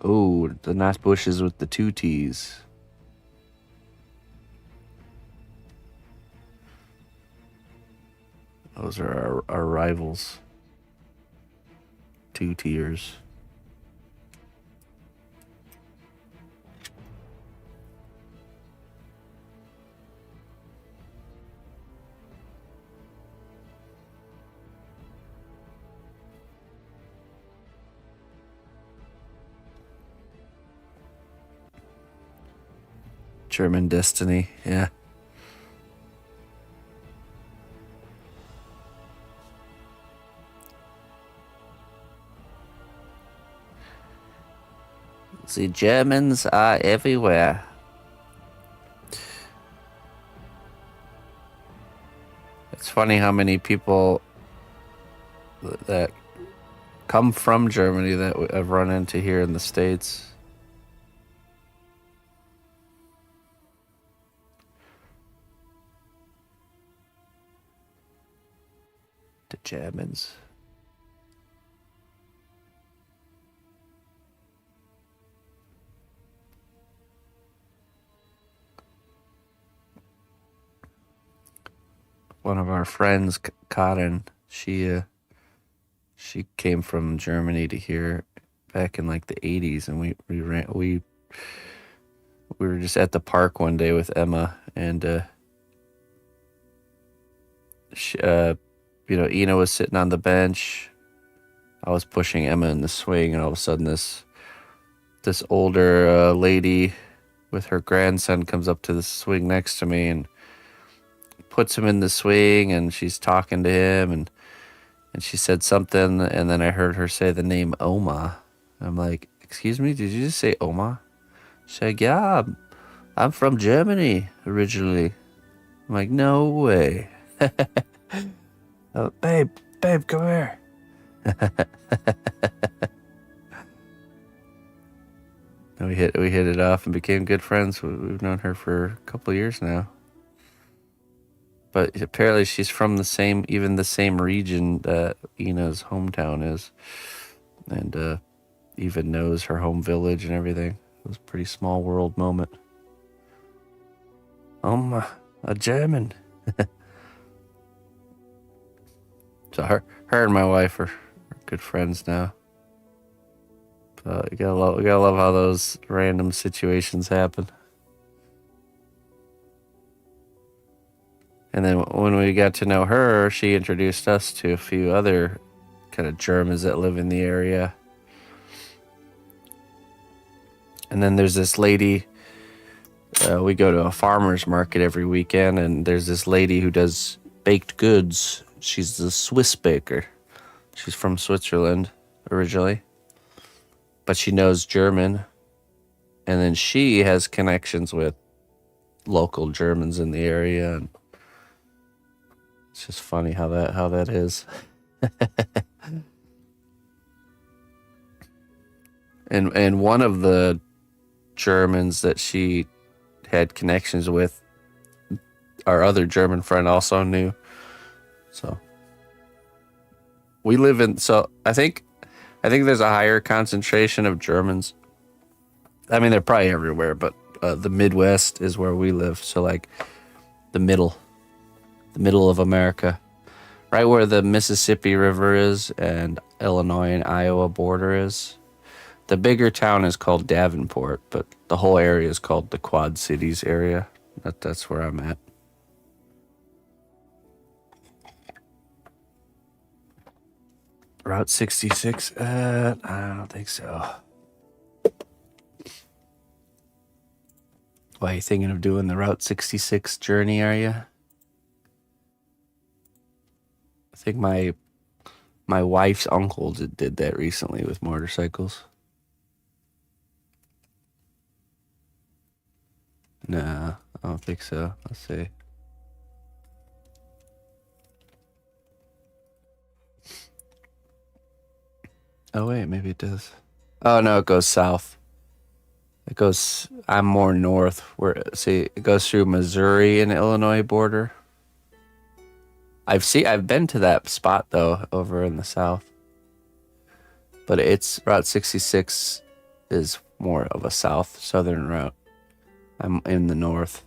Oh, the cnotbushes with the two T's. Those are our rivals. 2 tiers. German destiny, yeah. The Germans are everywhere. It's funny how many people that come from Germany that I've run into here in the States. The Germans. One of our friends, Karen, she came from Germany to here back in like the 80s, and we were just at the park one day with Emma, and Ina was sitting on the bench. I was pushing Emma in the swing, and all of a sudden this older lady with her grandson comes up to the swing next to me and puts him in the swing, and she's talking to him, and she said something, and then I heard her say the name Oma. I'm like, excuse me, did you just say Oma? She's like, yeah, I'm from Germany originally. I'm like, no way. Oh, babe, come here. And we hit it off and became good friends. We've known her for a couple of years now. But apparently she's from the same region that Ina's hometown is. And even knows her home village and everything. It was a pretty small world moment. A German. So her and my wife are good friends now. You gotta love how those random situations happen. And then when we got to know her, she introduced us to a few other kind of Germans that live in the area. And then there's this lady. We go to a farmer's market every weekend, and there's this lady who does baked goods. She's the Swiss baker. She's from Switzerland originally, but she knows German. And then she has connections with local Germans in the area, and it's just funny how that is. And one of the Germans that she had connections with, our other German friend also knew. So we live in. So I think there's a higher concentration of Germans. I mean, they're probably everywhere, but the Midwest is where we live. So like the middle of America, right where the Mississippi River is and Illinois and Iowa border is. The bigger town is called Davenport, but the whole area is called the Quad Cities area. That's where I'm at. Route 66? I don't think so. Why are you thinking of doing the Route 66 journey, are you? I think my wife's uncle did that recently with motorcycles. Nah, I don't think so. Let's see. Oh wait, maybe it does. Oh no, it goes south. I'm more north. It goes through Missouri and Illinois border. I've been to that spot though, over in the south. But it's Route 66 is more of a southern route. I'm in the north.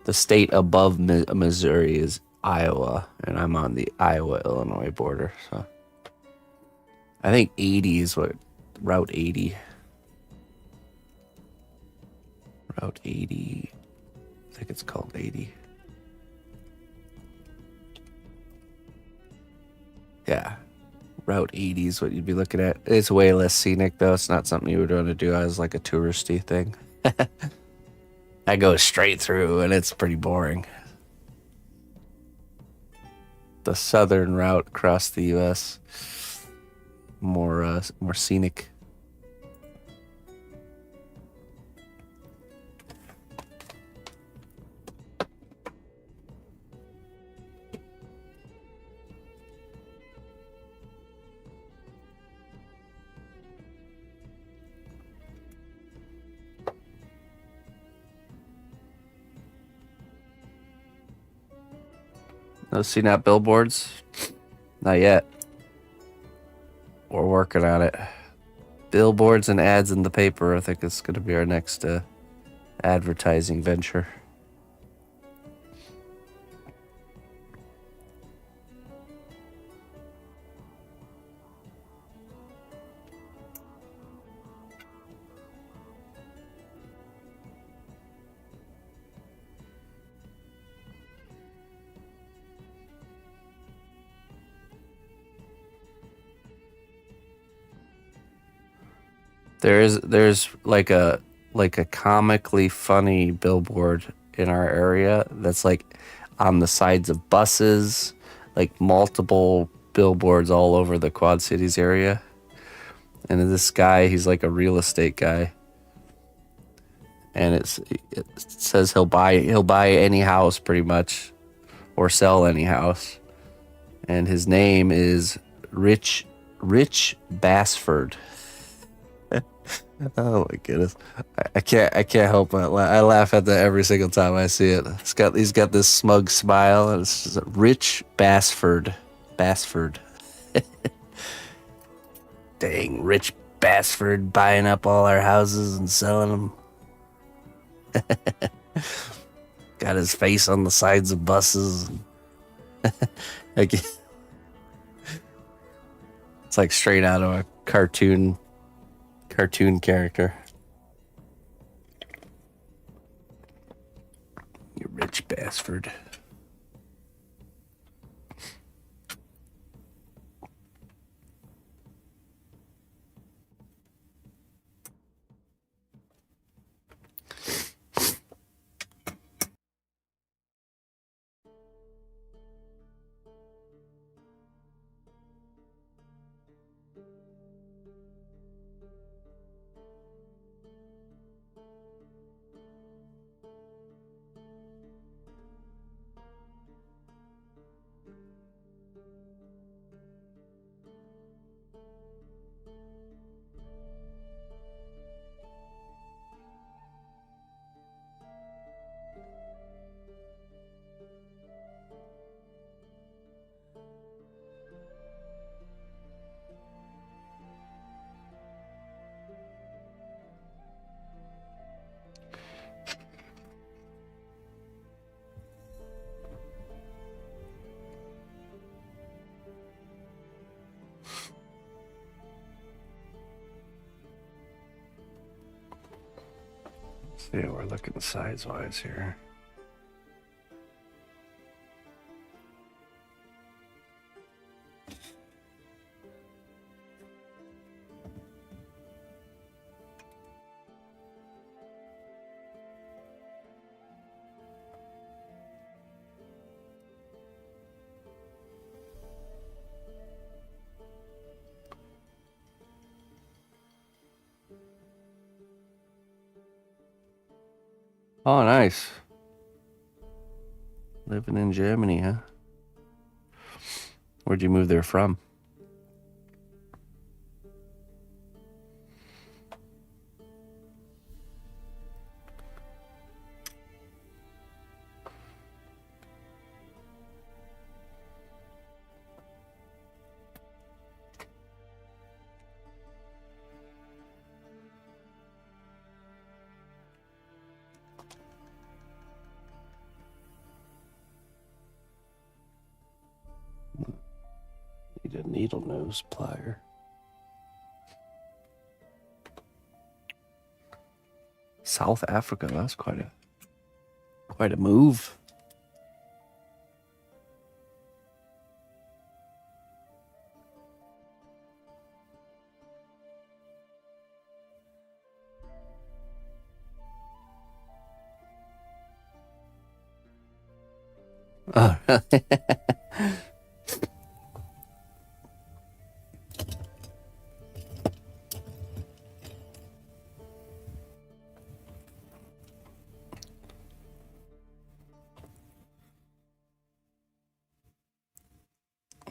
The state above Missouri is Iowa, and I'm on the Iowa-Illinois border. So I think 80 is what Route 80. Route 80. I think it's called 80. Yeah. Route 80 is what you'd be looking at. It's way less scenic, though. It's not something you would want to do as like a touristy thing. I go straight through, and it's pretty boring. The southern route across the U.S. more scenic. No CNOT billboards? Not yet. We're working on it. Billboards and ads in the paper, I think it's going to be our next advertising venture. There's like a comically funny billboard in our area that's like on the sides of buses, like multiple billboards all over the Quad Cities area. And this guy, he's like a real estate guy. And it says he'll buy any house pretty much, or sell any house. And his name is Rich Bassford. Oh my goodness, I can't help but I laugh at that every single time I see it. He's got this smug smile, and it's just Rich Bassford. Dang, Rich Bassford buying up all our houses and selling them. Got his face on the sides of buses. It's like straight out of a cartoon cartoon character. You rich bastard. See, we're looking size-wise here. Oh, nice. Living in Germany, huh? Where'd you move there from? Need a needle nose plier. South Africa, that's quite a move. Oh, really?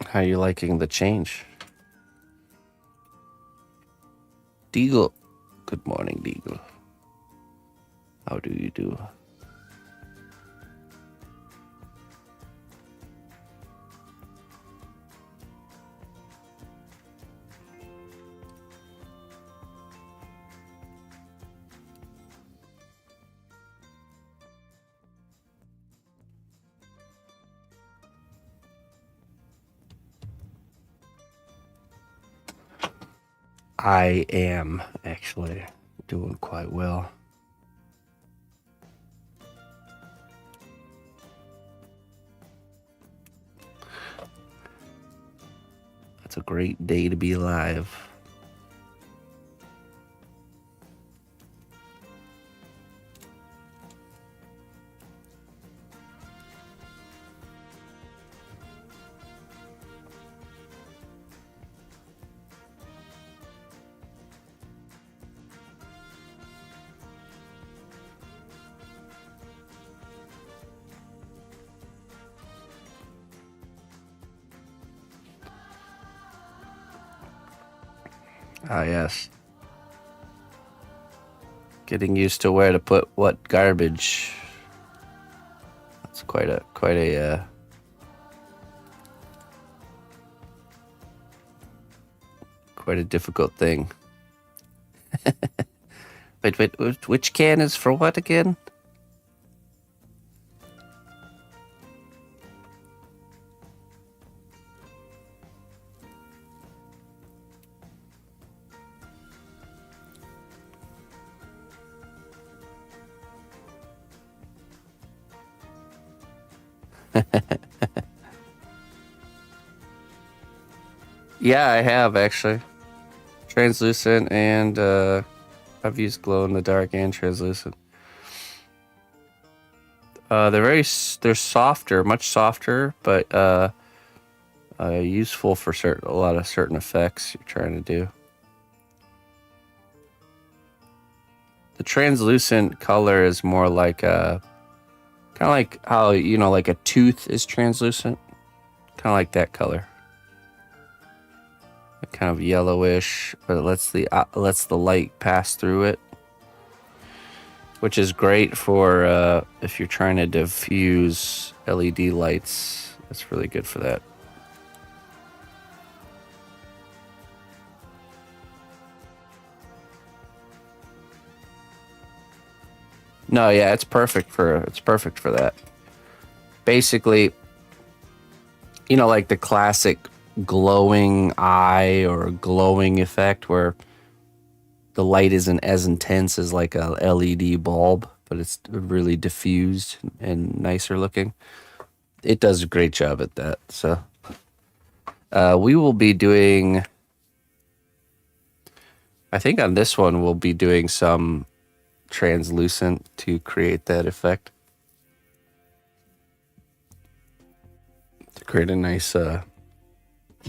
How are you liking the change? Deagle. Good morning, Deagle. How do you do? I am actually doing quite well. It's a great day to be alive. Ah, yes. Getting used to where to put what garbage. That's quite a quite a difficult thing. Wait, which can is for what again? Yeah, I have actually. Translucent and I've used glow in the dark and translucent. They're softer, much softer, but useful for a lot of certain effects you're trying to do. The translucent color is more like kind of like how like a tooth is translucent, kind of like that color. Kind of yellowish, but it lets the light pass through it, which is great for if you're trying to diffuse LED lights. That's really good for that. No, yeah, it's perfect for that. Basically, like the classic glowing eye or glowing effect where the light isn't as intense as like a LED bulb, but it's really diffused and nicer looking. It does a great job at that. So we will be doing, I think on this one we'll be doing some translucent to create that effect, to create a nice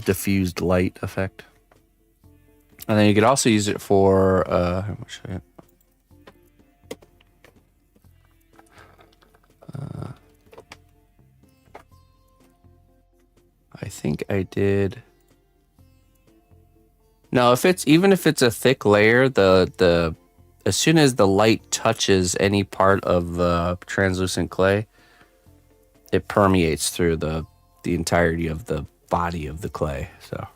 diffused light effect. And then you could also use it for I think I did. No, if it's a thick layer, the as soon as the light touches any part of the translucent clay, it permeates through the entirety of the body of the clay. So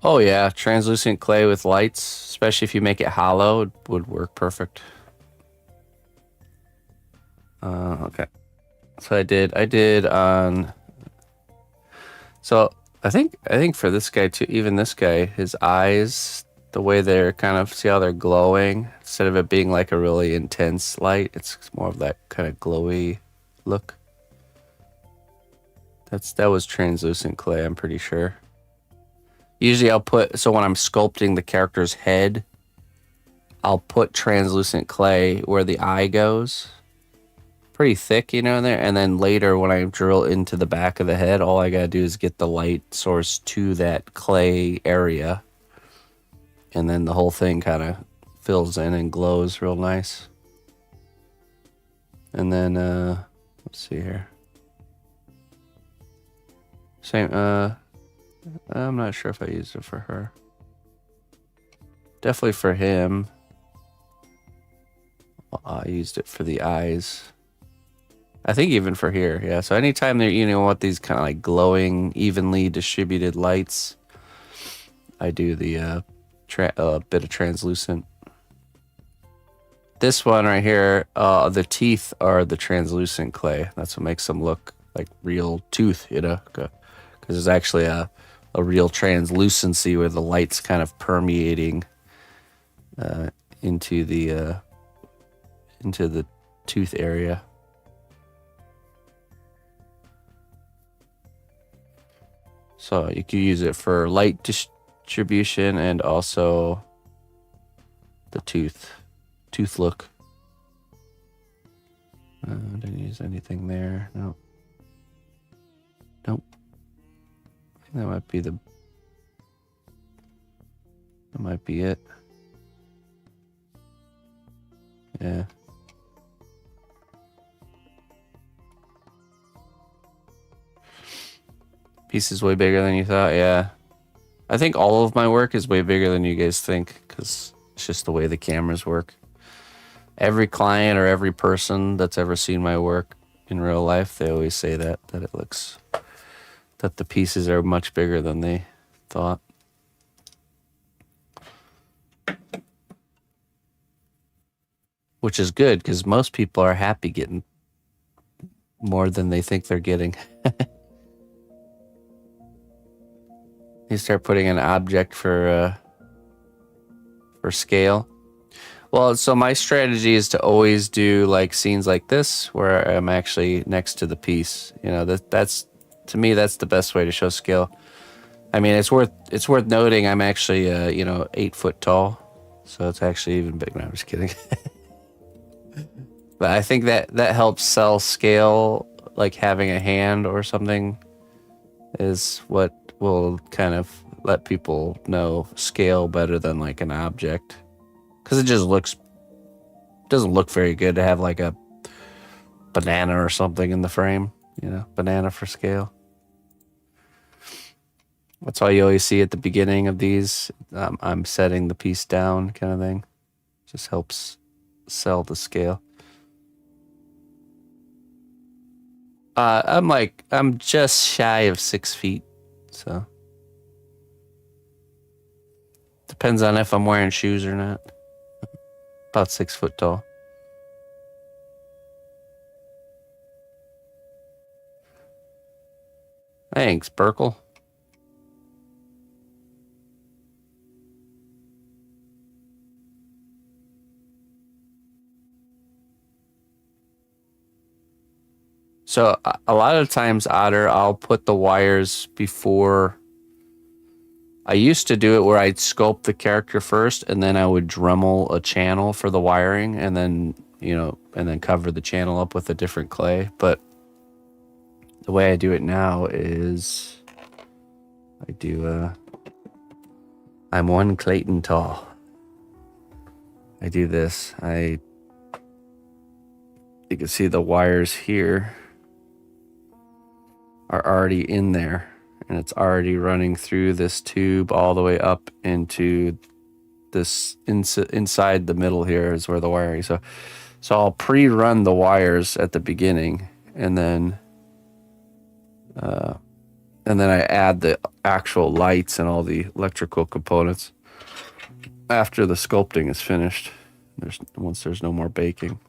oh yeah, translucent clay with lights, especially if you make it hollow, would work perfect. Okay. So I did on. So I think for this guy too, even this guy, his eyes, the way they're kind of, see how they're glowing, instead of it being like a really intense light, it's more of that kind of glowy look. That was translucent clay, I'm pretty sure. Usually I'll put, so when I'm sculpting the character's head, I'll put translucent clay where the eye goes. Pretty thick, in there. And then later when I drill into the back of the head, all I gotta do is get the light source to that clay area. And then the whole thing kind of fills in and glows real nice. And then, let's see here. Same, I'm not sure if I used it for her. Definitely for him. I used it for the eyes. I think even for here, yeah. So anytime there, want these kind of like glowing, evenly distributed lights, I do the bit of translucent. This one right here, the teeth are the translucent clay. That's what makes them look like real tooth, because there's actually a real translucency where the light's kind of permeating into the tooth area. So you can use it for light distribution and also the tooth look. Didn't use anything there. Nope. I think that might be it. Yeah. Piece is way bigger than you thought, yeah. I think all of my work is way bigger than you guys think, because it's just the way the cameras work. Every client or every person that's ever seen my work in real life, they always say that it looks, that the pieces are much bigger than they thought. Which is good, because most people are happy getting more than they think they're getting. You start putting an object for scale. Well, so my strategy is to always do like scenes like this where I'm actually next to the piece. You know, that's to me that's the best way to show scale. I mean, it's worth noting I'm actually 8 foot tall, so it's actually even big. No, I'm just kidding. But I think that helps sell scale, like having a hand or something is what will kind of let people know scale better than like an object, because it just doesn't look very good to have like a banana or something in the frame, banana for scale. That's why you always see at the beginning of these, I'm setting the piece down kind of thing. Just helps sell the scale. I'm just shy of 6 feet, so depends on if I'm wearing shoes or not. About 6 foot tall. Thanks, Burkle. So a lot of times, Otter, I'll put the wires before. I used to do it where I'd sculpt the character first, and then I would Dremel a channel for the wiring, and then cover the channel up with a different clay. But the way I do it now is I'm 1 Clayton tall. I do this. You can see the wires here are already in there, and it's already running through this tube all the way up into this inside the middle here is where the wiring. So I'll pre-run the wires at the beginning, and then I add the actual lights and all the electrical components after the sculpting is finished. Once there's no more baking.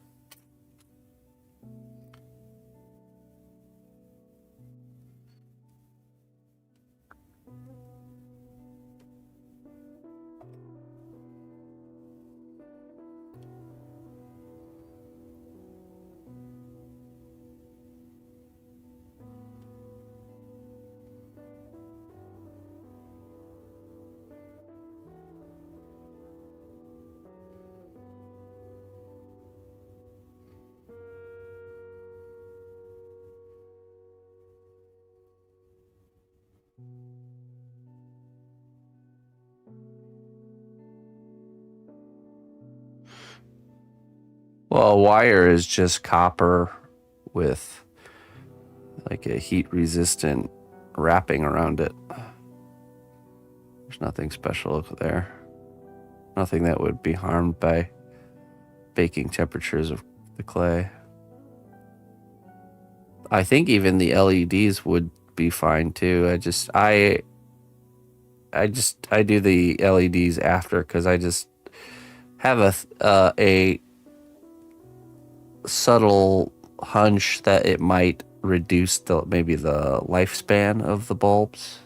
Well, a wire is just copper with like a heat resistant wrapping around it. There's nothing special there. Nothing that would be harmed by baking temperatures of the clay. I think even the LEDs would be fine too. I do the LEDs after, because I just have a subtle hunch that it might reduce maybe the lifespan of the bulbs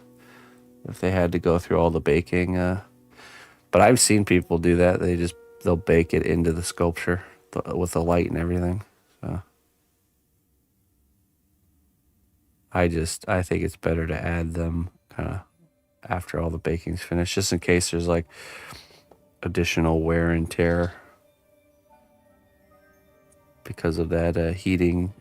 if they had to go through all the baking. But I've seen people do that. They'll bake it into the sculpture with the light and everything. So I think it's better to add them kind of after all the baking's finished, just in case there's like additional wear and tear because of that heating.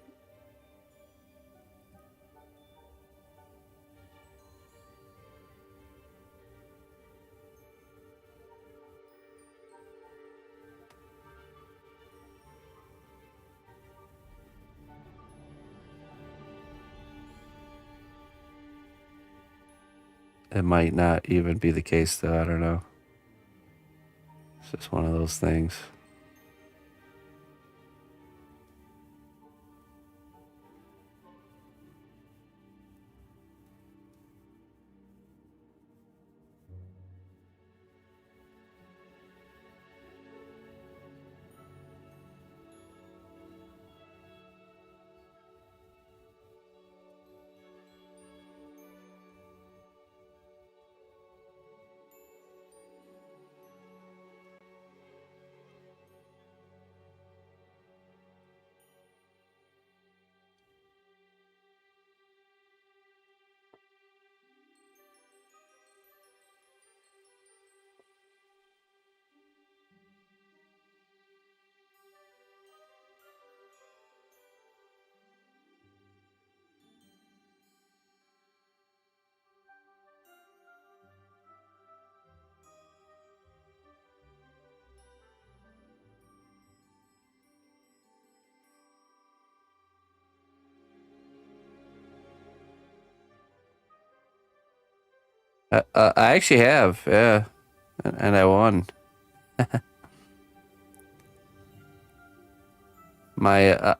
It might not even be the case, though. I don't know. It's just one of those things. I actually have, yeah, and I won. A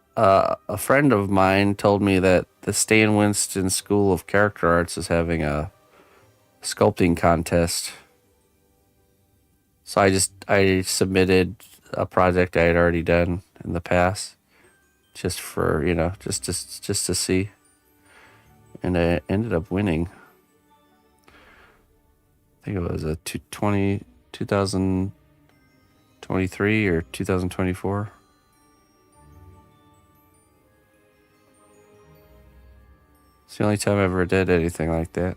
friend of mine told me that the Stan Winston School of Character Arts is having a sculpting contest. So I submitted a project I had already done in the past, just for just to see, and I ended up winning. I think it was a 2023 or 2024. It's the only time I ever did anything like that.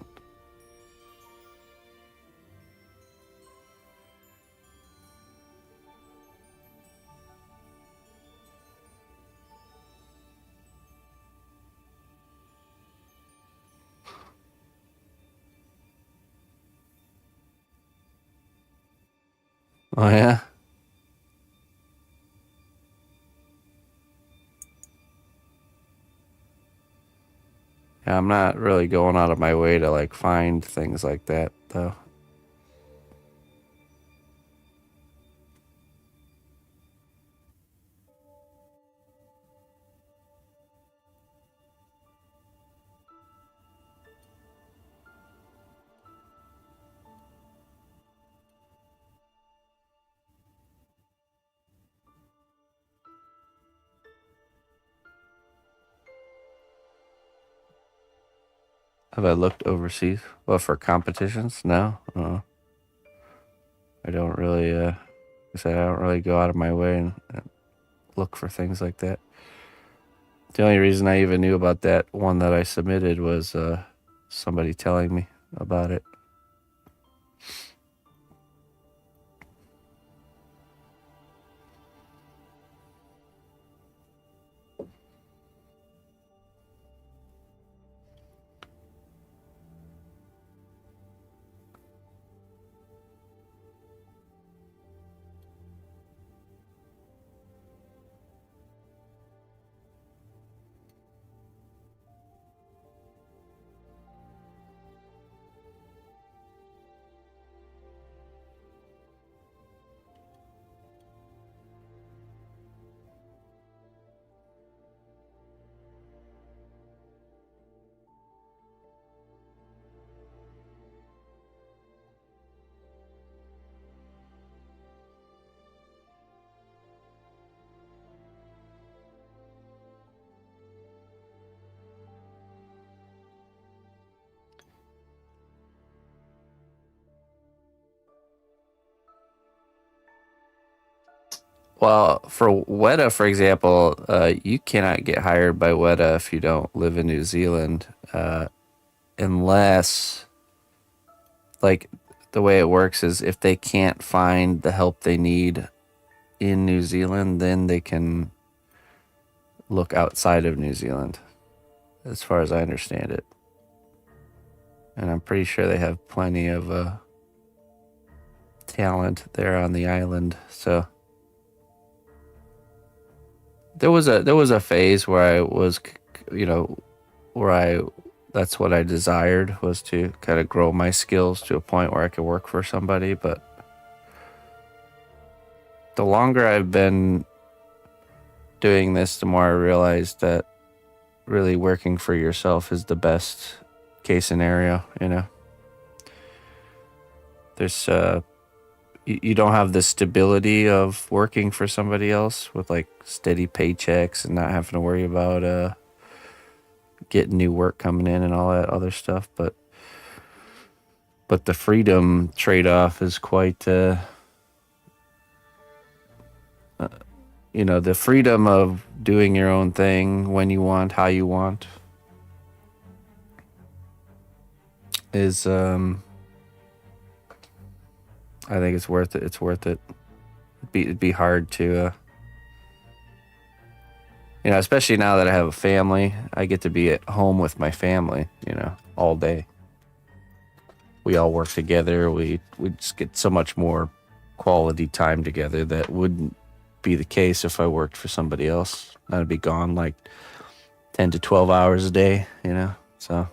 Oh yeah. Yeah, I'm not really going out of my way to like find things like that though. Have I looked overseas? Well, for competitions? No. I don't really. Like I said, I don't really go out of my way and look for things like that. The only reason I even knew about that one that I submitted was somebody telling me about it. Well, for Weta, for example, you cannot get hired by Weta if you don't live in New Zealand, unless, like, the way it works is if they can't find the help they need in New Zealand, then they can look outside of New Zealand, as far as I understand it. And I'm pretty sure they have plenty of talent there on the island. So there was a phase where I was, where I that's what I desired, was to kind of grow my skills to a point where I could work for somebody. But the longer I've been doing this, the more I realized that really working for yourself is the best case scenario. There's you don't have the stability of working for somebody else with like steady paychecks and not having to worry about getting new work coming in and all that other stuff. But the freedom trade-off is quite the freedom of doing your own thing when you want, how you want, is I think it's worth it. It's worth it. It'd be hard to especially now that I have a family. I get to be at home with my family, all day. We all work together. We just get so much more quality time together that wouldn't be the case if I worked for somebody else. I'd be gone like 10 to 12 hours a day, so.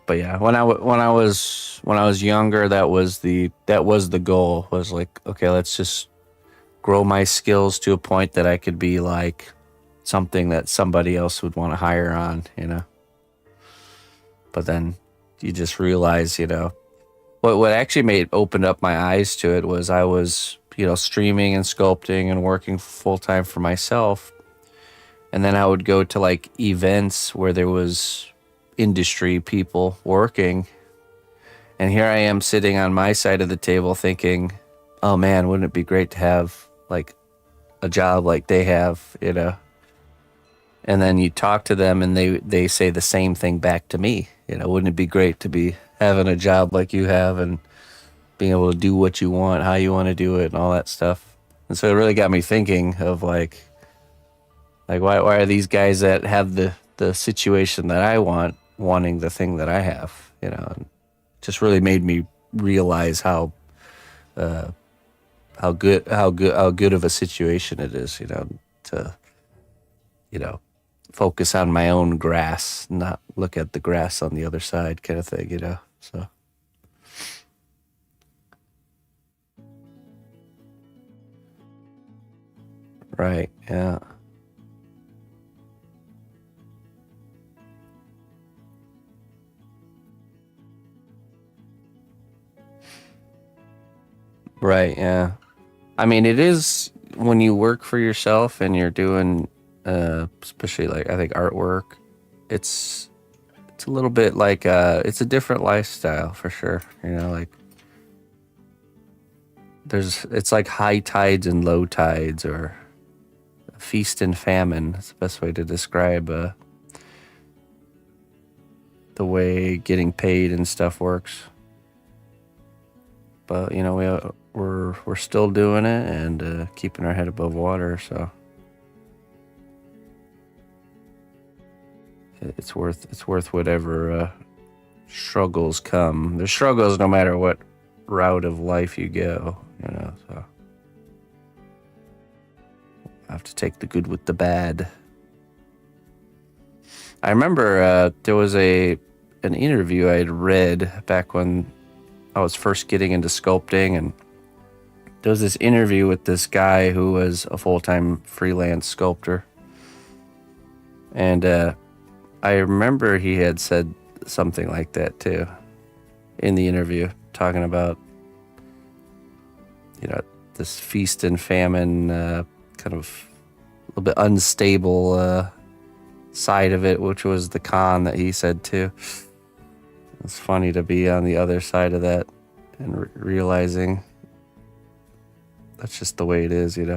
But yeah, when I was younger, that was the goal. Was like, okay, let's just grow my skills to a point that I could be like something that somebody else would want to hire on. But then you just realize, what actually made opened up my eyes to it was I was, streaming and sculpting and working full time for myself. And then I would go to like events where there was industry people working. And here I am sitting on my side of the table thinking, oh man, wouldn't it be great to have like a job like they have. And then you talk to them and they say the same thing back to me. Wouldn't it be great to be having a job like you have and being able to do what you want, how you want to do it, and all that stuff. And so it really got me thinking of like why are these guys that have the situation that I want wanting the thing that I have. And just really made me realize how good of a situation it is. To you know focus on my own grass, not look at the grass on the other side, kind of thing. So right, yeah, right, yeah. I mean, it is when you work for yourself and you're doing, especially like I think artwork. It's a little bit like it's a different lifestyle for sure. Like it's like high tides and low tides, or feast and famine. That's the best way to describe the way getting paid and stuff works. But we're still doing it and keeping our head above water. So it's worth whatever struggles come. There's struggles no matter what route of life you go. So I have to take the good with the bad. I remember there was an interview I had read back when I was first getting into sculpting, and there was this interview with this guy who was a full-time freelance sculptor. And I remember he had said something like that too in the interview, talking about, this feast and famine, kind of a little bit unstable side of it, which was the con that he said too. It's funny to be on the other side of that and realizing that's just the way it is. There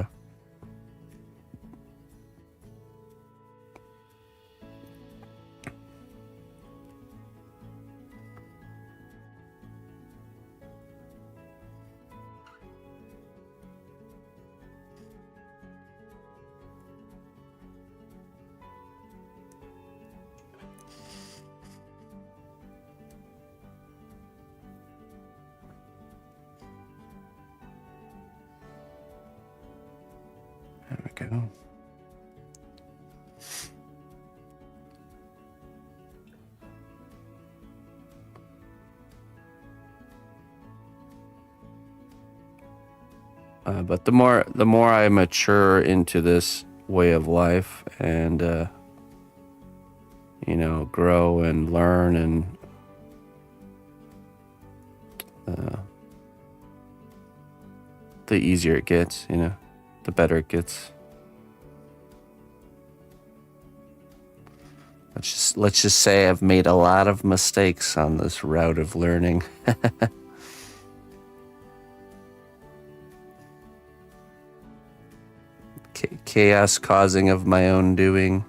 we go. But the more I mature into this way of life and grow and learn, and uh, the easier it gets, the better it gets. Let's just say I've made a lot of mistakes on this route of learning. Chaos causing of my own doing.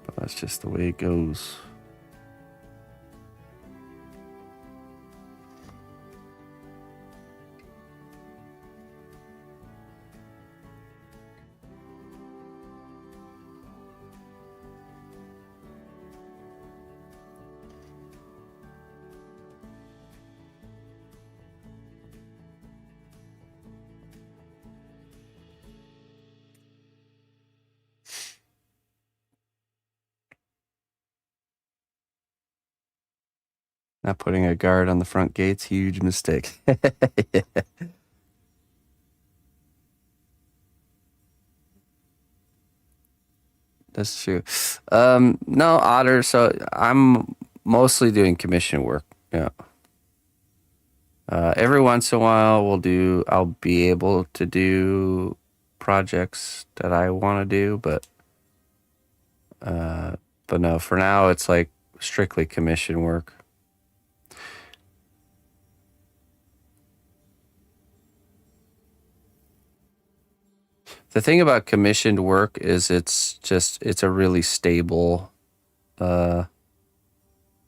But that's just the way it goes. Not putting a guard on the front gate's huge mistake. That's true. No, Otter. So I'm mostly doing commission work. Yeah. Every once in a while, I'll be able to do projects that I want to do, but no, for now, it's like strictly commission work. The thing about commissioned work is it's a really stable uh,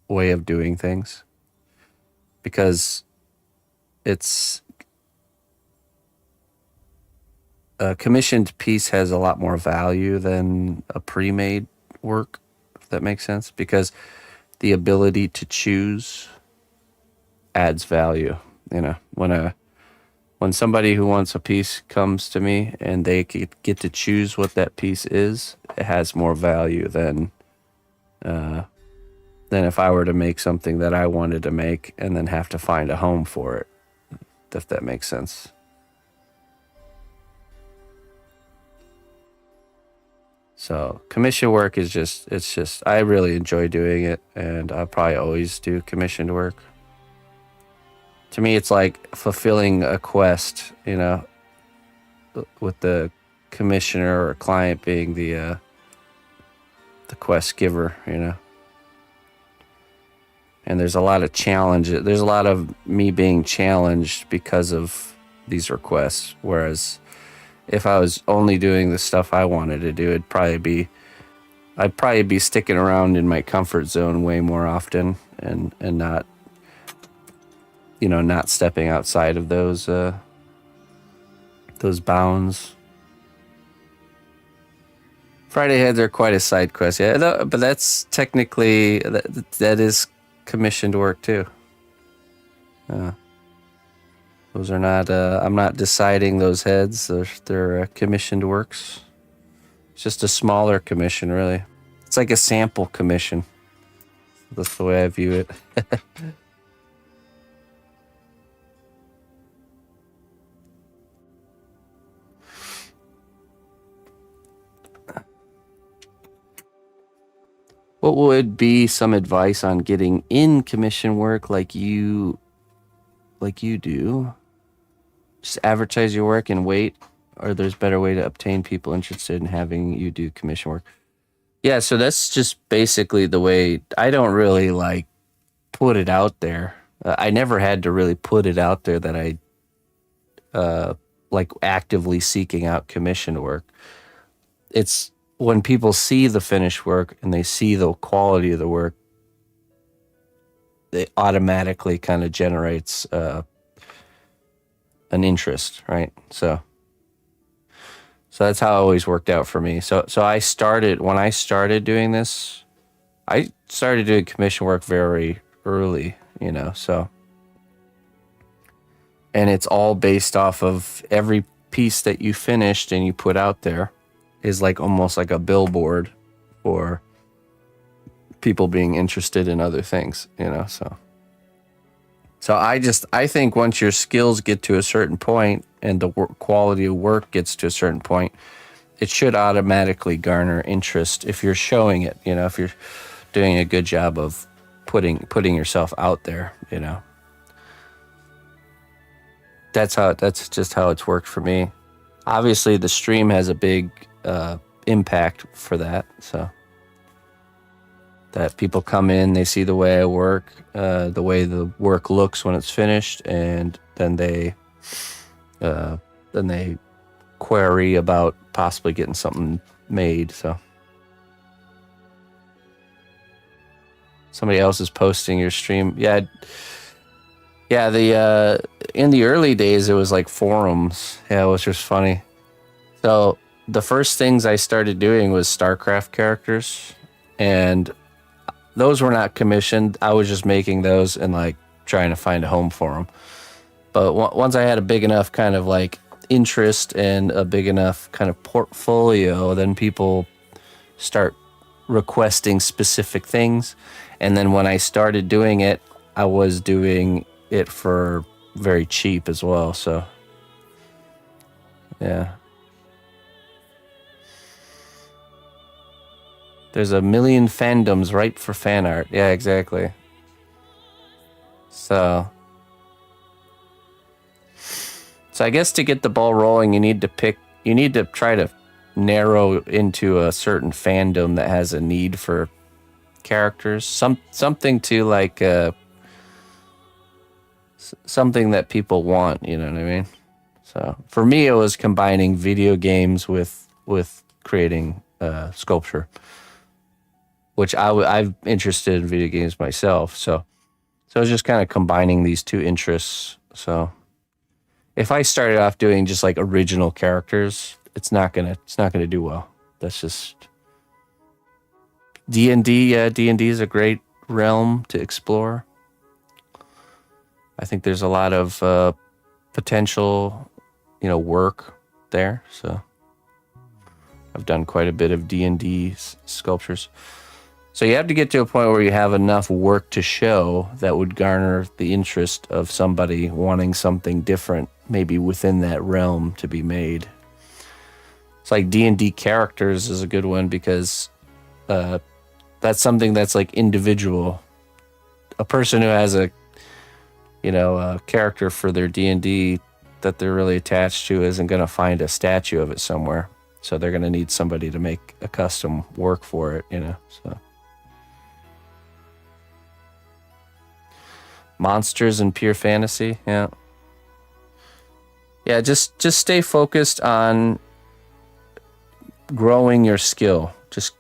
way of doing things because it's a commissioned piece has a lot more value than a pre-made work, if that makes sense, because the ability to choose adds value. You know, when somebody who wants a piece comes to me and they get to choose what that piece is, it has more value than if I were to make something that I wanted to make and then have to find a home for it, if that makes sense. So commission work is just I really enjoy doing it, and I'll probably always do commissioned work. To me, it's like fulfilling a quest, you know, with the commissioner or client being the quest giver, you know. And there's a lot of challenge. There's a lot of me being challenged because of these requests. Whereas if I was only doing the stuff I wanted to do, I'd probably be sticking around in my comfort zone way more often and not, you know, not stepping outside of those bounds. Friday heads are quite a side quest, yeah, but that's technically that is commissioned work too. Those are not. I'm not deciding those heads. They're commissioned works. It's just a smaller commission, really. It's like a sample commission. That's the way I view it. What would be some advice on getting in commission work like you do? Just advertise your work and wait, or there's better way to obtain people interested in having you do commission work. Yeah, so that's just basically the way. I don't really like put it out there. I never had to really put it out there that I like actively seeking out commission work. It's when people see the finished work and they see the quality of the work, it automatically kind of generates an interest, right? So that's how it always worked out for me. So when I started doing this, I started doing commission work very early, you know, so. And it's all based off of every piece that you finished and you put out there is like almost like a billboard for people being interested in other things, you know, so. So I think once your skills get to a certain point and the quality of work gets to a certain point, it should automatically garner interest if you're showing it, you know, if you're doing a good job of putting yourself out there, you know. That's just how it's worked for me. Obviously the stream has a big impact for that, so that people come in, they see the way I work, the way the work looks when it's finished, and then they query about possibly getting something made. So somebody else is posting your stream. Yeah. The in the early days it was like forums. Yeah, it was just funny. So the first things I started doing was StarCraft characters, and those were not commissioned. I was just making those and like trying to find a home for them. But once I had a big enough kind of like interest and a big enough kind of portfolio, then people start requesting specific things. And then when I started doing it, I was doing it for very cheap as well. So yeah. There's a million fandoms ripe for fan art. Yeah, exactly. So I guess to get the ball rolling, you need to try to narrow into a certain fandom that has a need for characters. Something to like something that people want, you know what I mean? So for me, it was combining video games with creating sculpture, which I'm interested in video games myself. So I was just kind of combining these two interests. So if I started off doing just like original characters, it's not gonna do well. That's just D&D. Yeah, D&D is a great realm to explore. I think there's a lot of potential, work there. So I've done quite a bit of D&D sculptures. So you have to get to a point where you have enough work to show that would garner the interest of somebody wanting something different, maybe within that realm to be made. It's like D&D characters is a good one because that's something that's like individual. A person who has a character for their D&D that they're really attached to isn't going to find a statue of it somewhere. So they're going to need somebody to make a custom work for it, so. Monsters and pure fantasy, yeah. Yeah, just stay focused on growing your skill. Just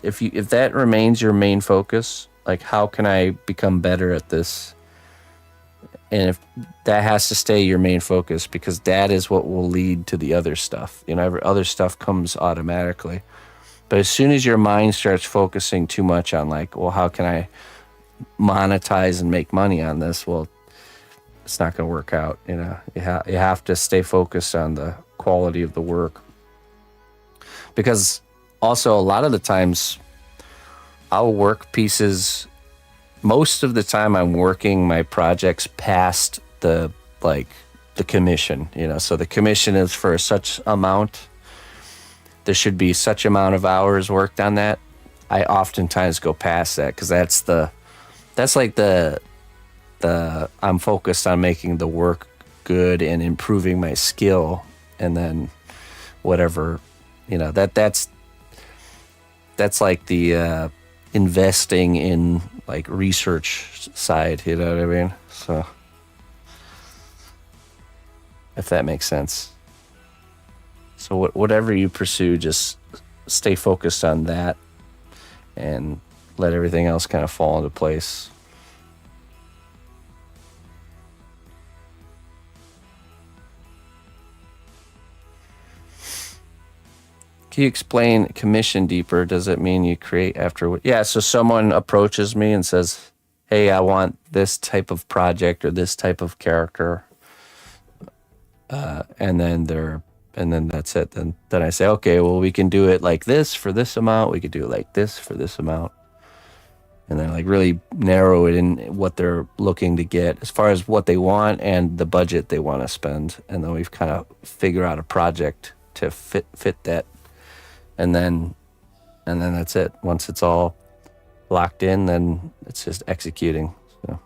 if that remains your main focus, like how can I become better at this? And if that has to stay your main focus, because that is what will lead to the other stuff. Other stuff comes automatically. But as soon as your mind starts focusing too much on like, well, how can I monetize and make money on this? Well, it's not going to work out. You have to stay focused on the quality of the work. Because also a lot of the times I'll work pieces. Most of the time I'm working my projects past the commission, so the commission is for such amount. There should be such amount of hours worked on that. I oftentimes go past that because that's like the I'm focused on making the work good and improving my skill, and then whatever, that's like the investing in like research side, you know what I mean? So if that makes sense. So whatever you pursue, just stay focused on that and let everything else kind of fall into place. Can you explain commission deeper? Does it mean you create after? Yeah, so someone approaches me and says, hey, I want this type of project or this type of character. And then that's it. Then I say, okay, well, we can do it like this for this amount. We could do it like this for this amount. And then like really narrow it in what they're looking to get as far as what they want and the budget they want to spend. And then we've kind of figure out a project to fit that. And then that's it. Once it's all locked in, then it's just executing. So.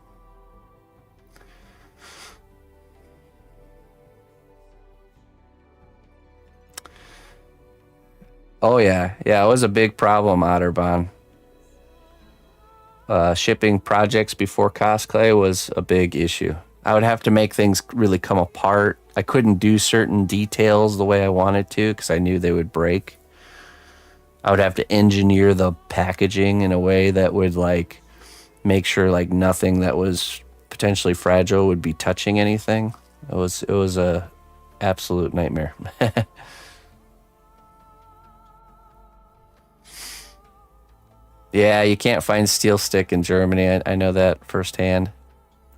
Oh yeah, it was a big problem, Otterbahn. Shipping projects before cosplay was a big issue. I would have to make things really come apart. I couldn't do certain details the way I wanted to because I knew they would break. I would have to engineer the packaging in a way that would like make sure like nothing that was potentially fragile would be touching anything. It was a absolute nightmare. Yeah, you can't find steel stick in Germany. I know that firsthand.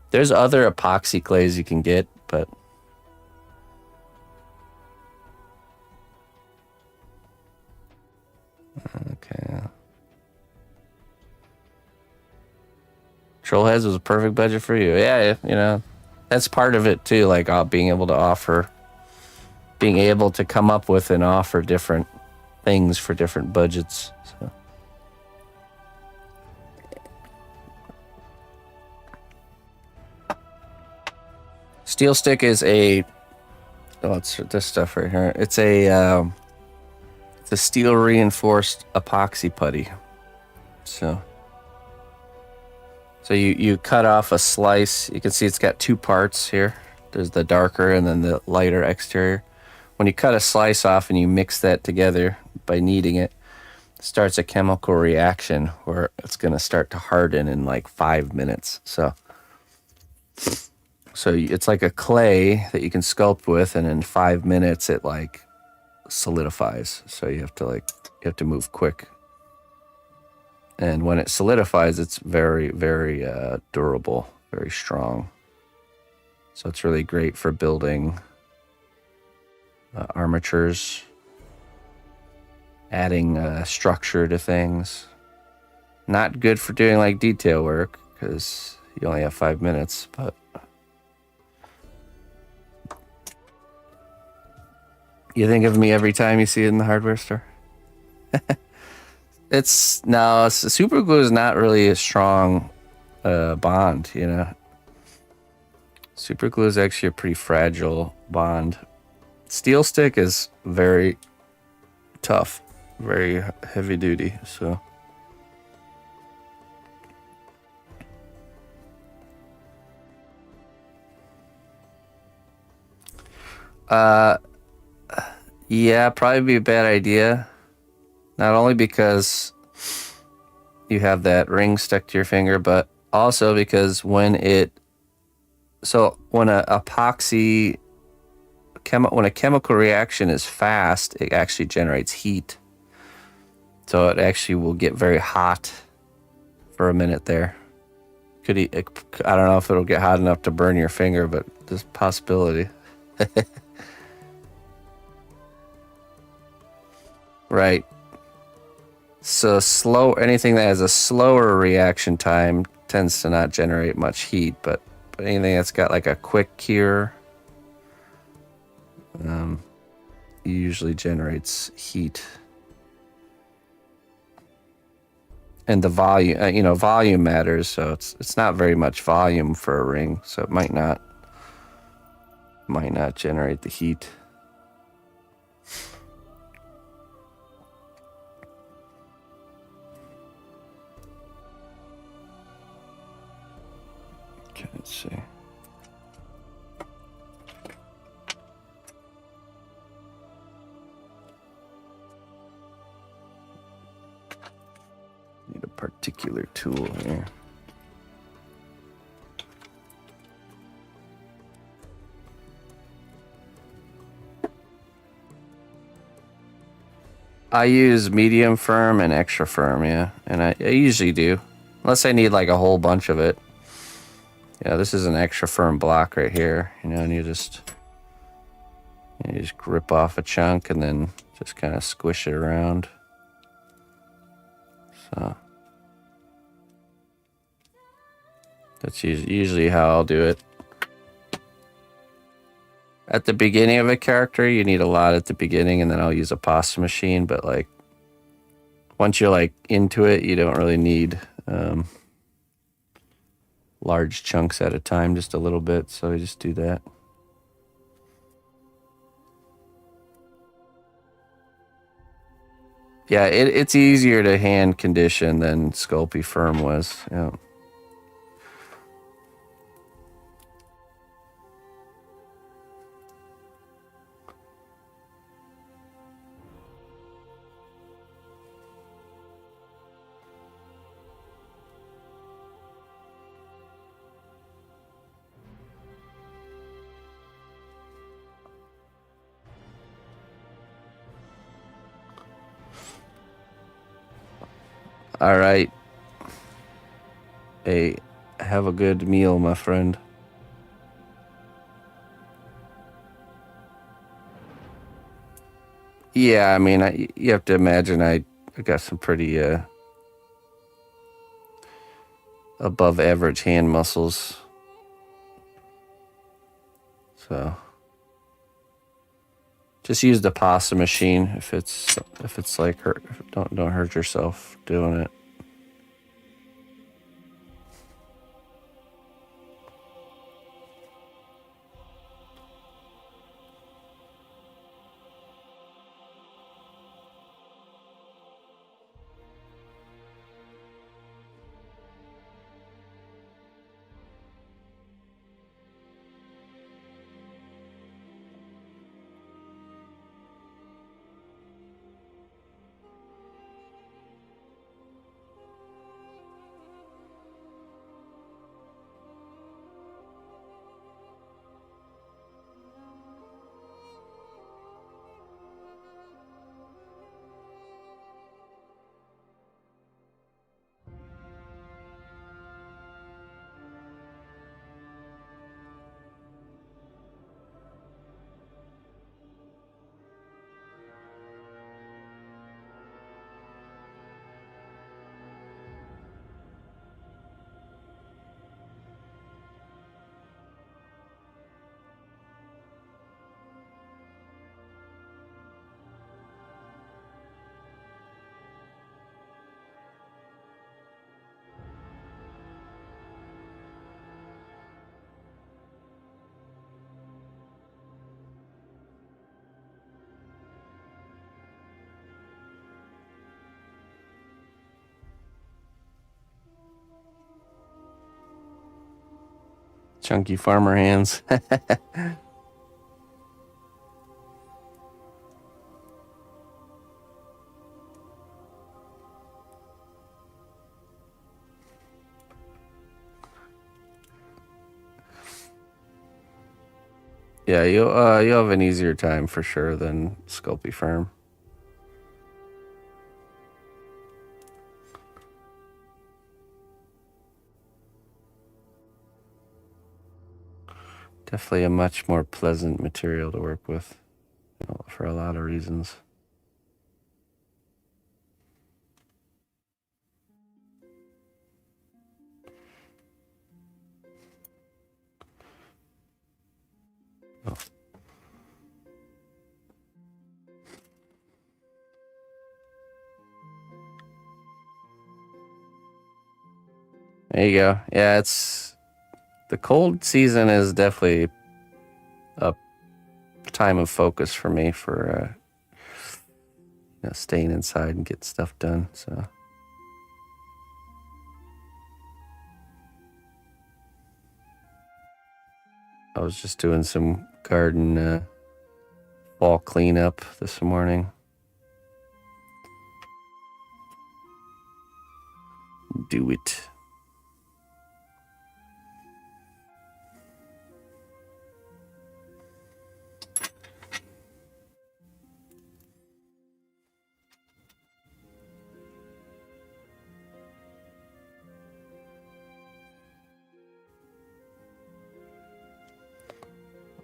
There's other epoxy clays you can get, but okay. Trollheads was a perfect budget for you. Yeah, you know, that's part of it too. Like being able to come up with and offer different things for different budgets. So. Steel stick is it's this stuff right here. It's a steel reinforced epoxy putty. So you cut off a slice. You can see it's got two parts here. There's the darker and then the lighter exterior. When you cut a slice off and you mix that together by kneading it, it starts a chemical reaction where it's going to start to harden in like 5 minutes. So it's like a clay that you can sculpt with, and in 5 minutes it like solidifies. So you have to move quick. And when it solidifies, it's very, very durable, very strong. So it's really great for building armatures, adding structure to things. Not good for doing like detail work because you only have 5 minutes, but you think of me every time you see it in the hardware store? Super glue is not really a strong bond, you know. Super glue is actually a pretty fragile bond. Steel stick is very tough, very heavy duty, so. Yeah, probably be a bad idea. Not only because you have that ring stuck to your finger, but also because when a chemical reaction is fast, it actually generates heat. So it actually will get very hot for a minute there. I don't know if it'll get hot enough to burn your finger, but there's a possibility. Right. So anything that has a slower reaction time tends to not generate much heat, but anything that's got like a quick cure usually generates heat. And the volume, volume matters, so it's not very much volume for a ring, so it might not generate the heat. Okay, let's see. Need a particular tool here. I use medium firm and extra firm, yeah. And I usually do. Unless I need like a whole bunch of it. Yeah, this is an extra firm block right here, and you just rip off a chunk and then just kind of squish it around. So that's usually how I'll do it. At the beginning of a character, you need a lot at the beginning, and then I'll use a pasta machine, but like once you're like into it, you don't really need large chunks at a time, just a little bit, so I just do that. Yeah, it's easier to hand condition than Sculpey Firm was. Yeah. All right. Hey, have a good meal, my friend. Yeah, I mean, you have to imagine I got some pretty above average hand muscles. So just use the pasta machine if it's like don't hurt yourself doing it. Chunky farmer hands. Yeah, you'll have an easier time for sure than Sculpey Firm. Definitely a much more pleasant material to work with, for a lot of reasons. Oh. There you go. Yeah, the cold season is definitely a time of focus for me for staying inside and get stuff done. So I was just doing some garden fall cleanup this morning. Do it.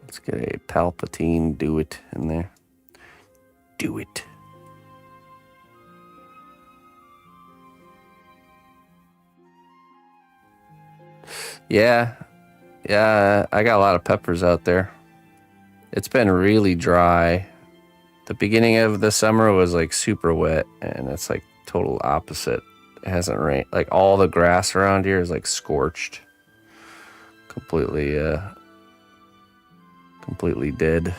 Let's get a Palpatine do it in there. Do it. Yeah, I got a lot of peppers out there. It's been really dry. The beginning of the summer was like super wet, and it's like total opposite. It hasn't rained. Like all the grass around here is like scorched. Completely dead.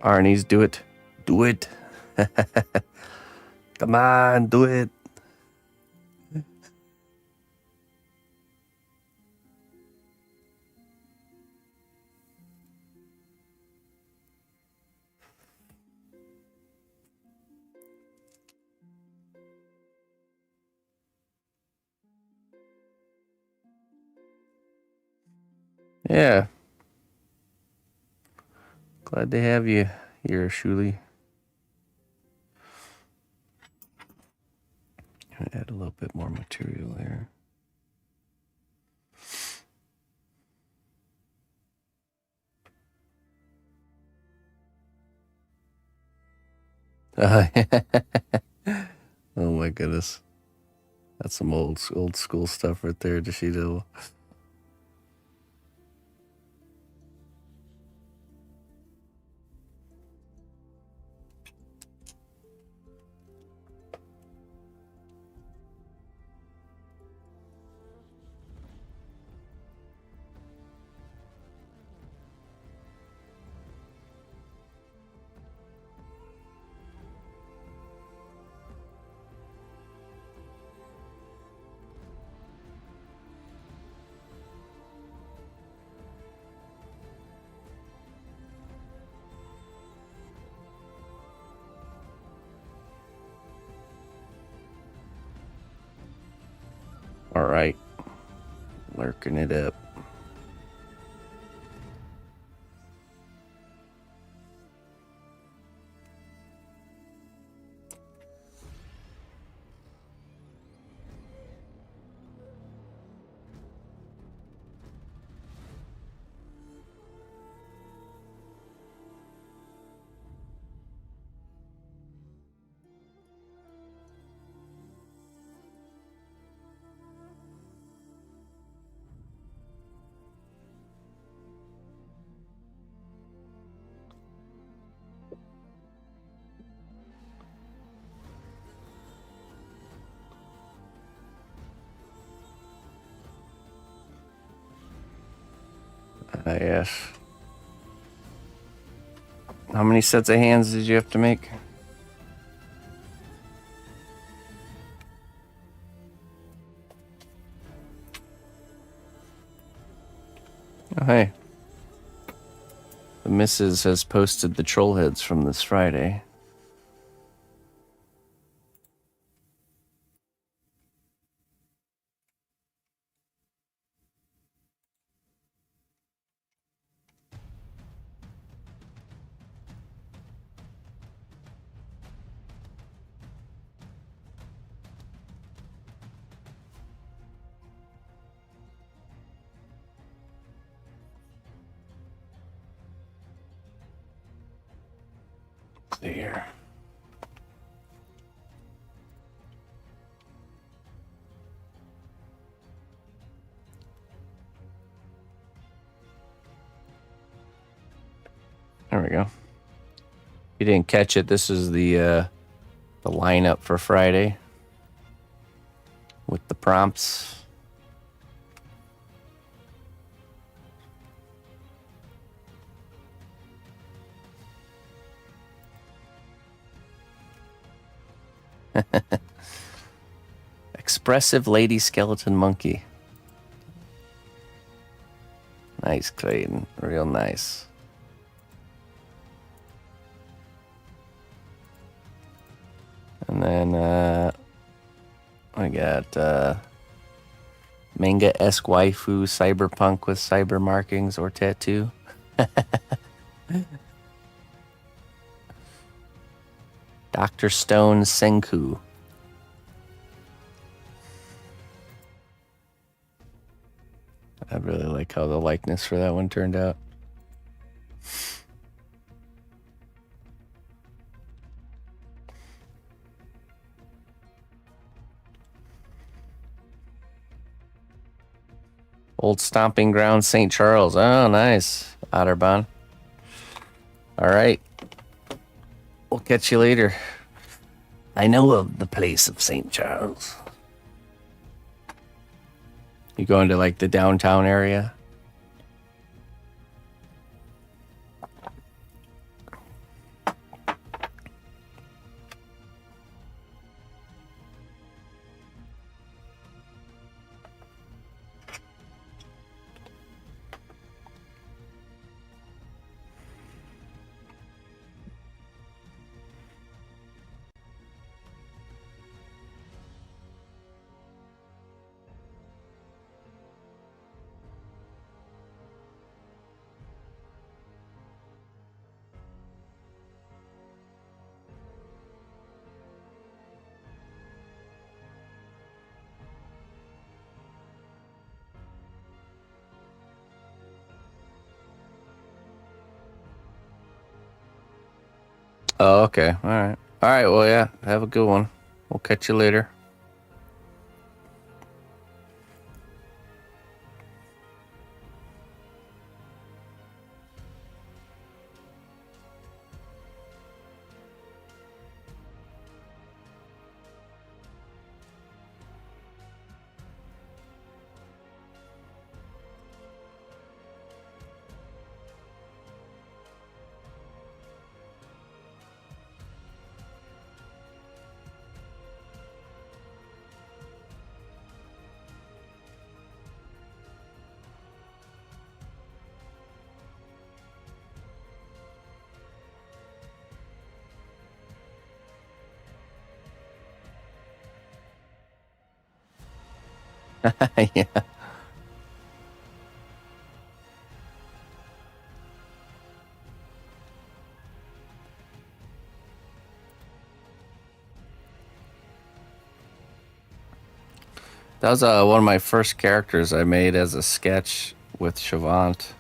Arnie's do it. Do it. Come on, do it. Yeah. Glad to have you here, Shuli. Gonna add a little bit more material here. Oh my goodness. That's some old school stuff right there, Dashido. All right. Lurking it up. Yes. How many sets of hands did you have to make? Oh, hey. The missus has posted the troll heads from this Friday. There. There we go. If you didn't catch it, this is the lineup for Friday with the prompts. Expressive lady skeleton monkey. Nice, Clayton. Real nice. And then I got manga-esque waifu cyberpunk with cyber markings or tattoo. Dr. Stone Senku. I really like how the likeness for that one turned out. Old stomping ground, St. Charles. Oh, nice. Otterbahn. All right. We'll catch you later. I know of the place of St. Charles. You going to like the downtown area? Oh, okay. All right. All right. Well, yeah. Have a good one. We'll catch you later. Yeah. That was one of my first characters I made as a sketch with Shavant.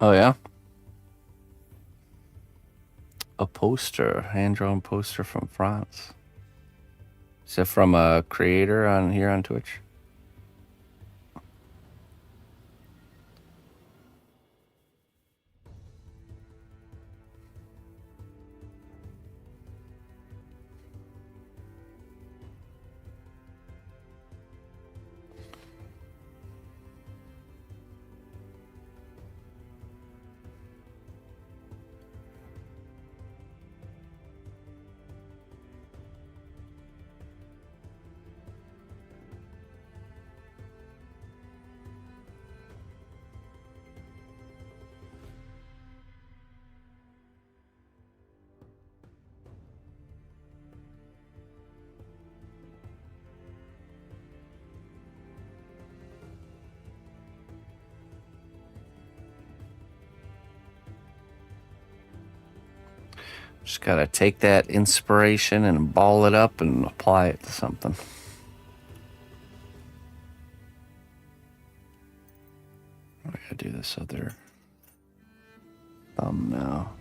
Oh yeah, a poster, hand-drawn poster from France. Is it from a creator on here on Twitch? Just gotta take that inspiration and ball it up and apply it to something. I gotta do this other thumb now.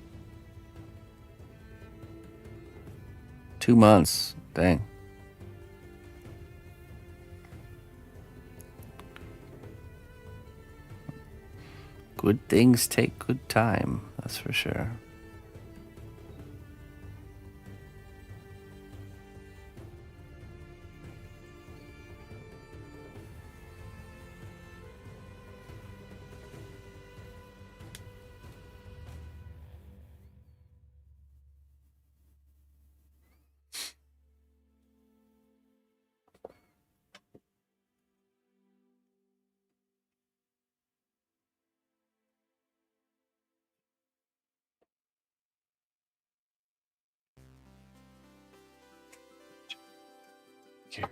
2 months. Dang. Good things take good time, that's for sure. Here.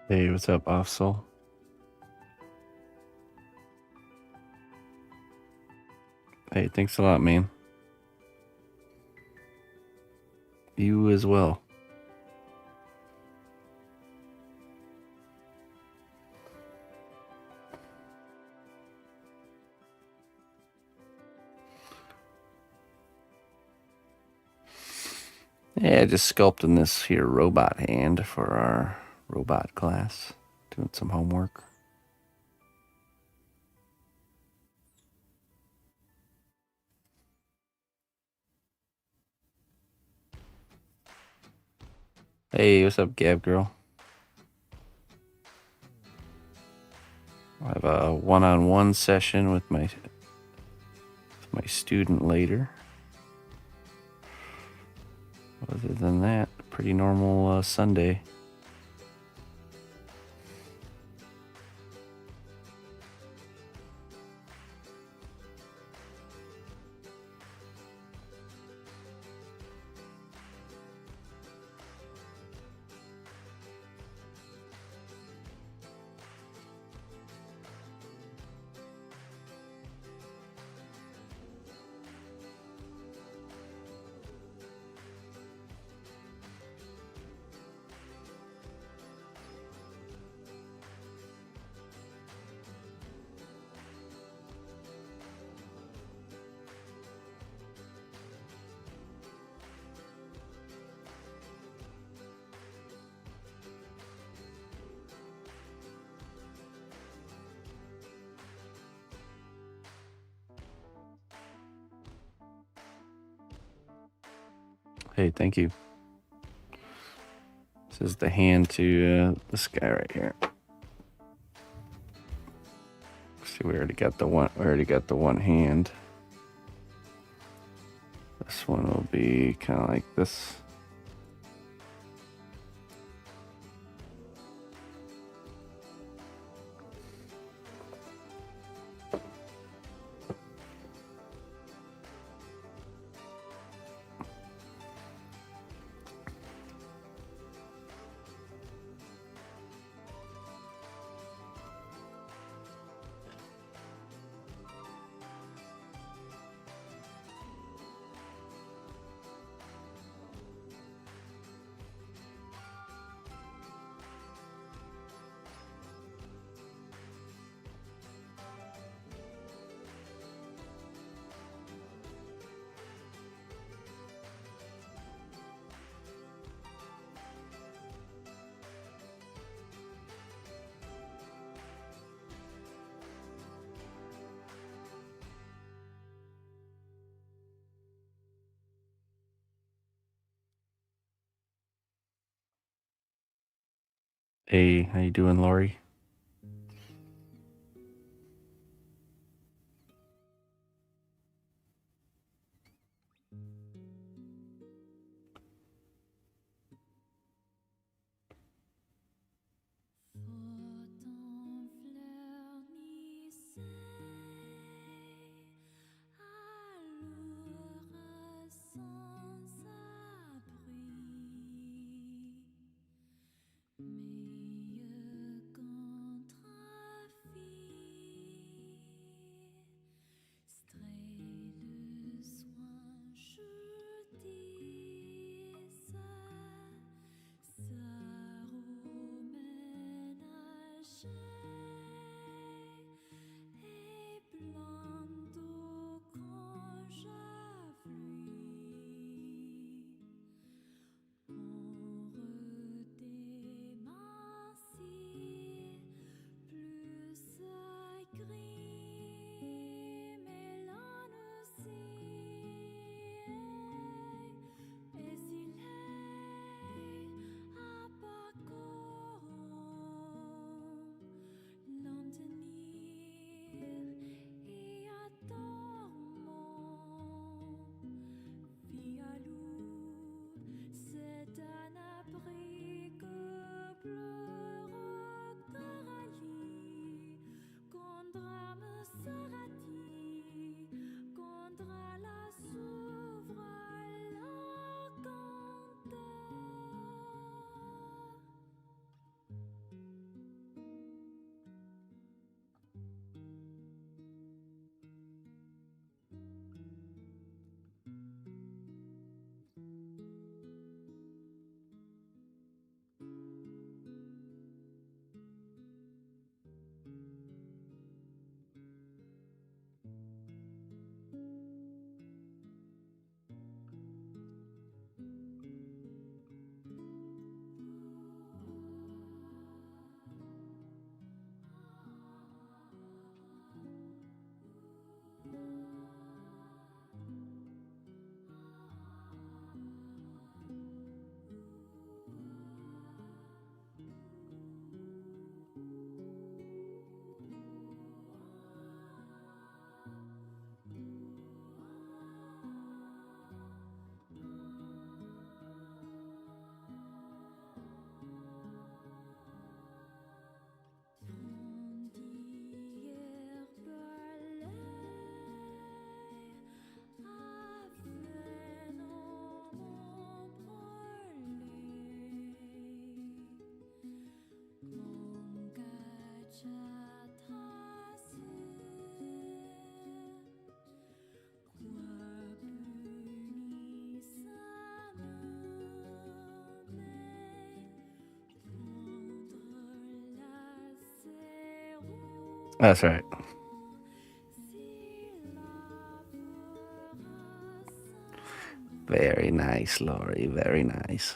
Hey, what's up, Offsol? Hey, thanks a lot, man. You as well. Yeah, just sculpting this here robot hand for our robot class. Doing some homework. Hey, what's up, Gab girl? I have a one-on-one session with my student later. Other than that, pretty normal Sunday. Hey, thank you. This is the hand to this guy right here. See, we already got the one. We already got the one hand. This one will be kind of like this. Hey, how you doing, Lori? That's right. Very nice, Lori. Very nice.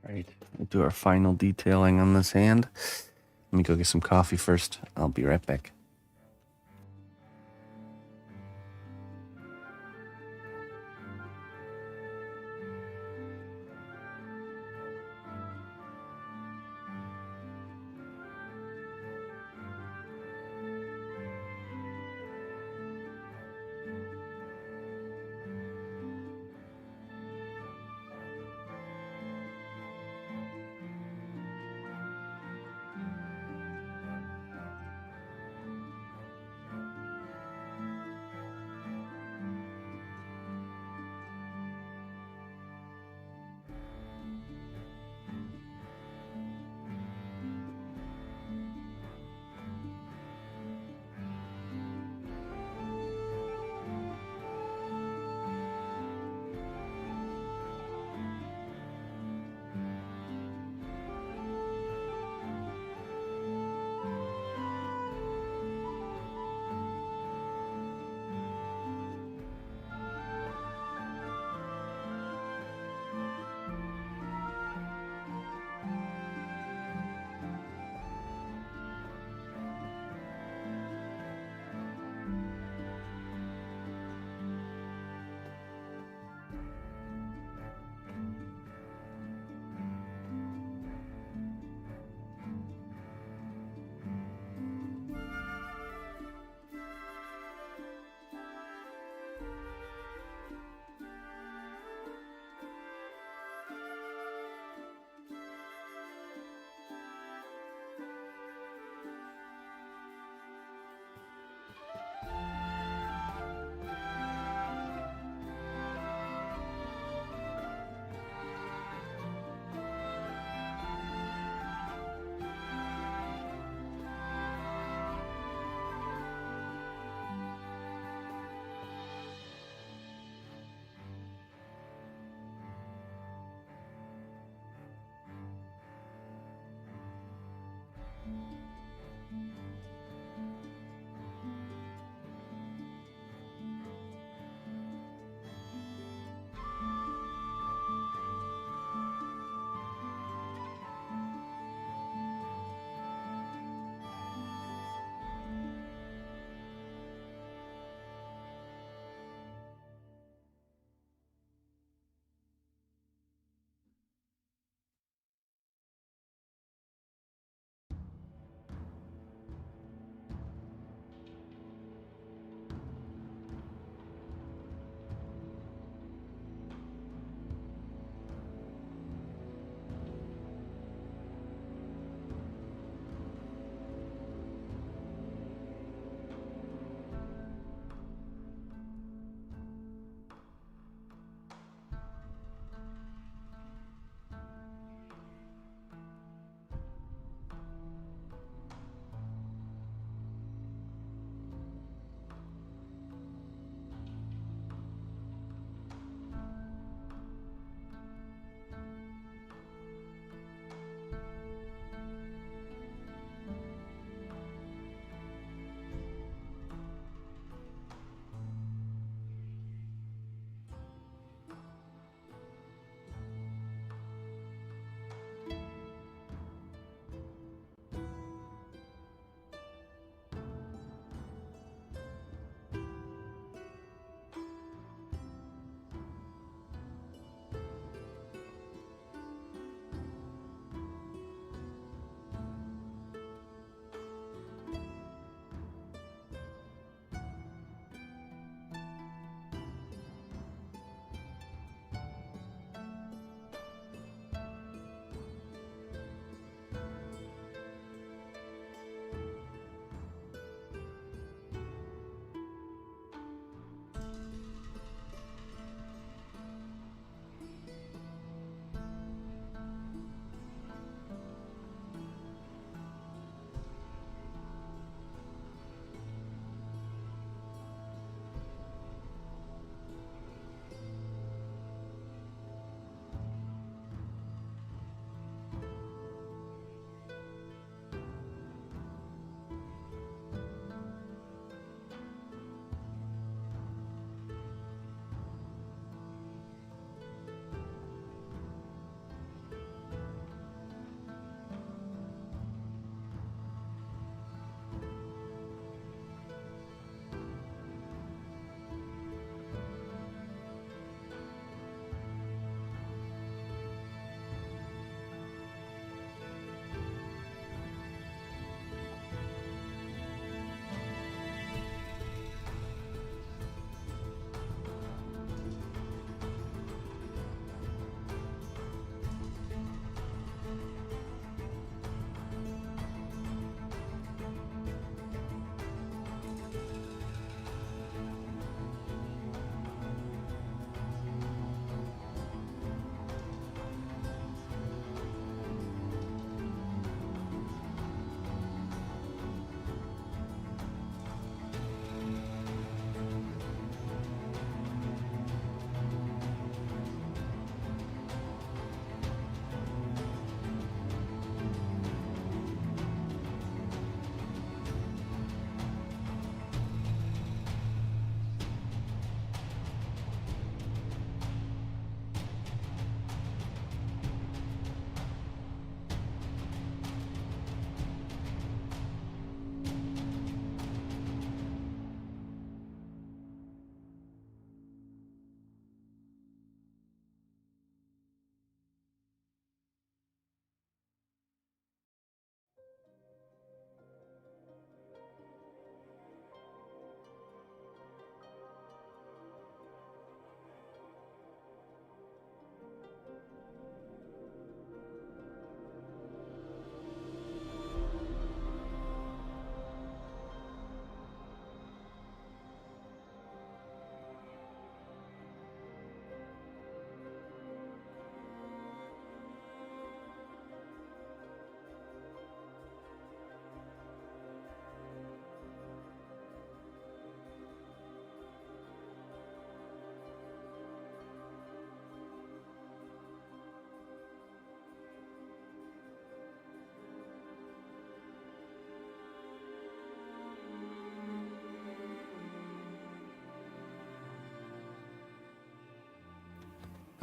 Right. We'll do our final detailing on this hand. Let me go get some coffee first. I'll be right back.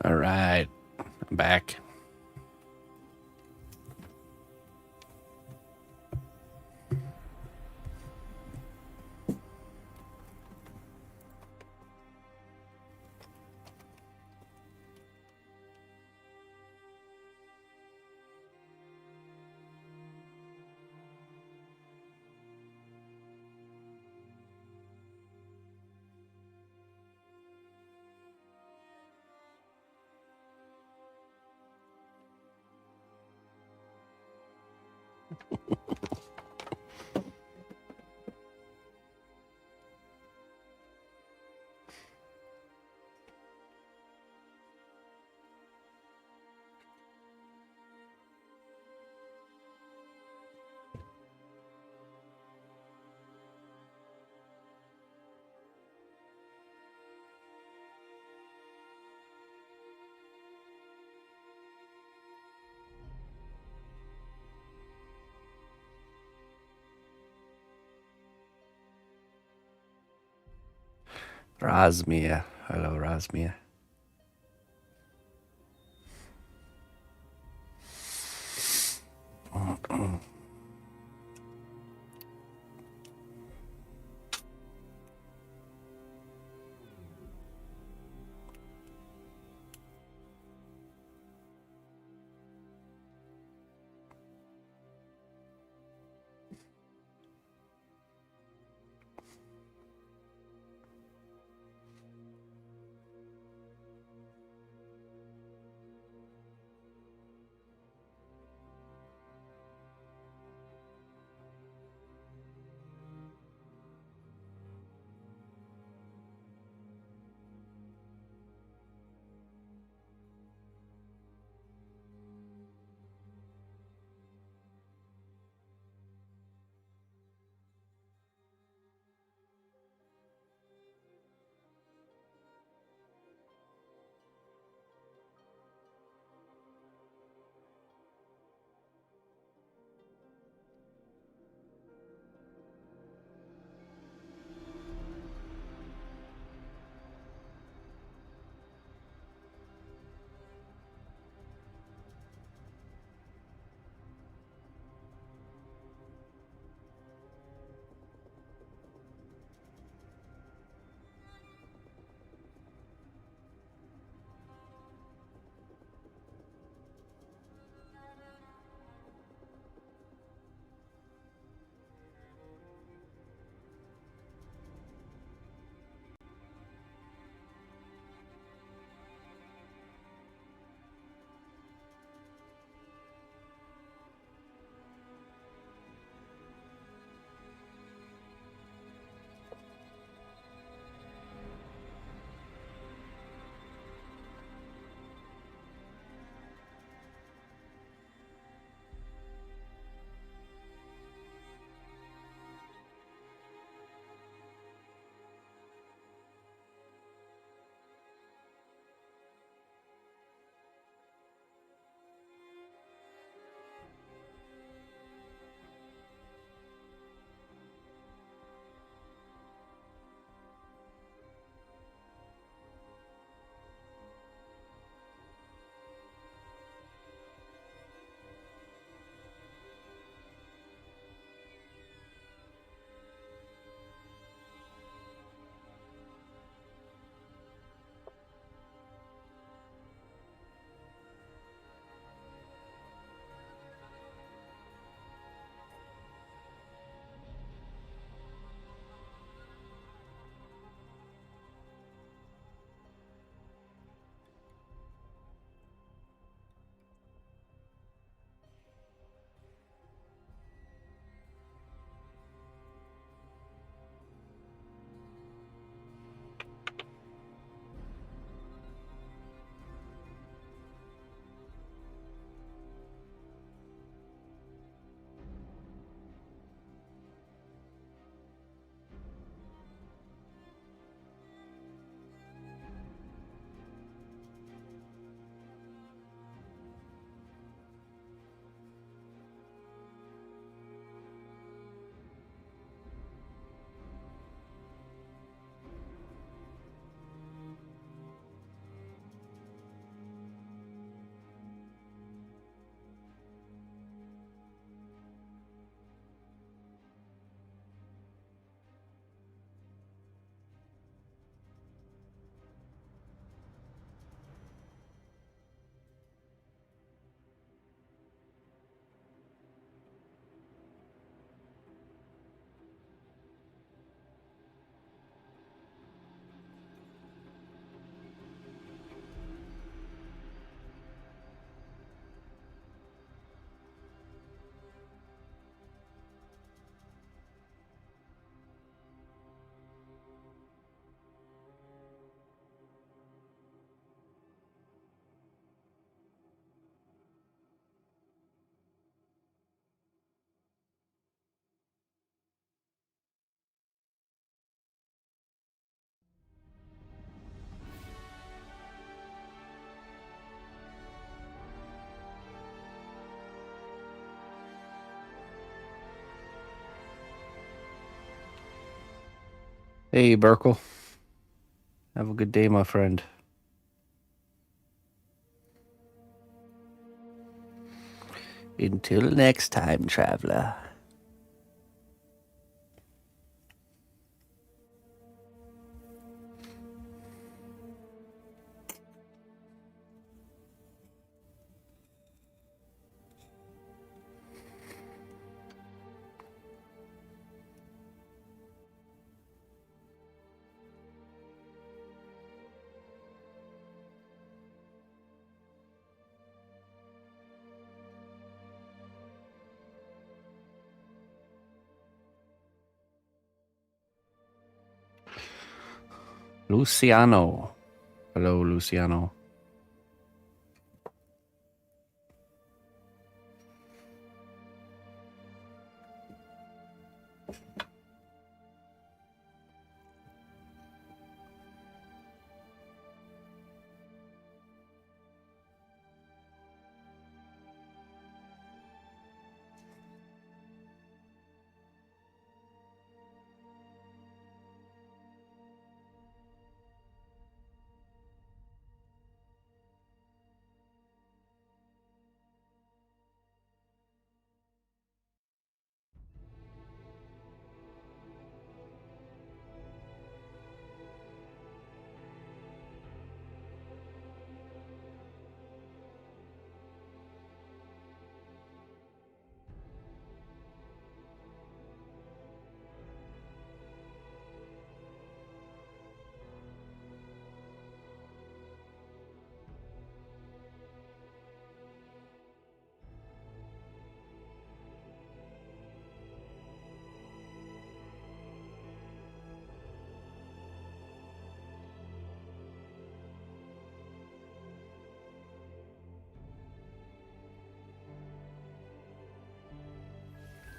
All right, I'm back. Rosmia. Hello, Rosmia. Hey, Burkle. Have a good day, my friend. Until next time, traveler. Luciano. Hello, Luciano.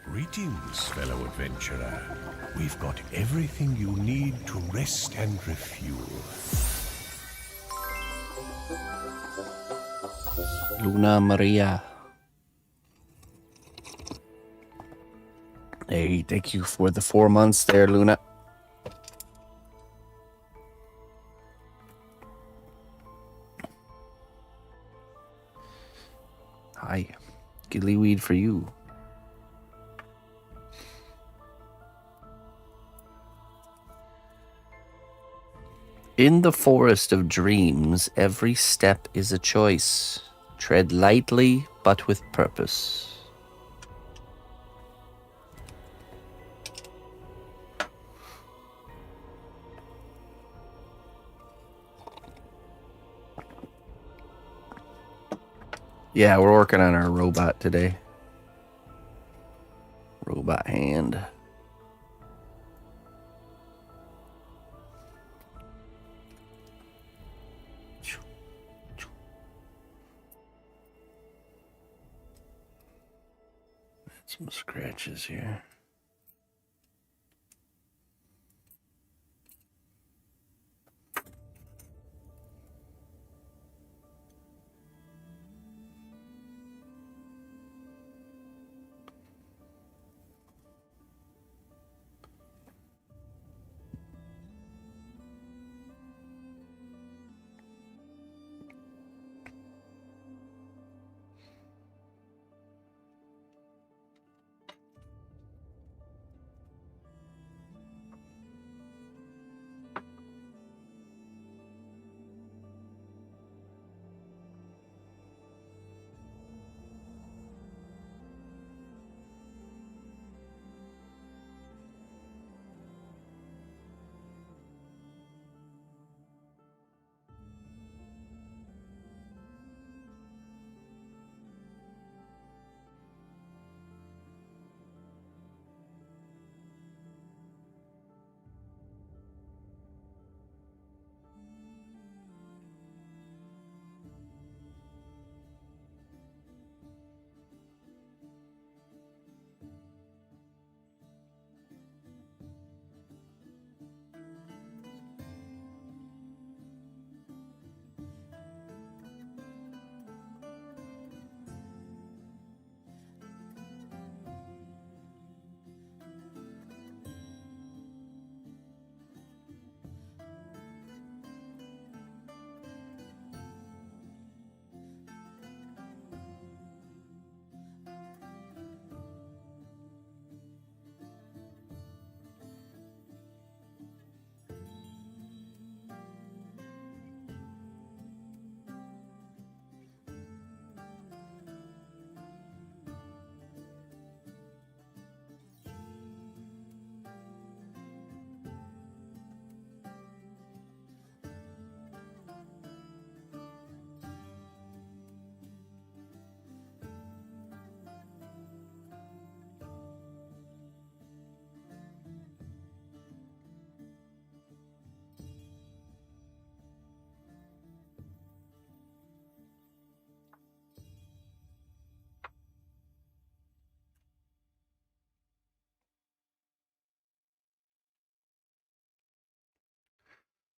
Greetings, fellow adventurer. We've got everything you need to rest and refuel. Luna Maria. Hey, thank you for the 4 months there, Luna. Hi. Gillyweed for you. In the forest of dreams, every step is a choice. Tread lightly, but with purpose. Yeah, we're working on our robot today. Robot hand. Some scratches here.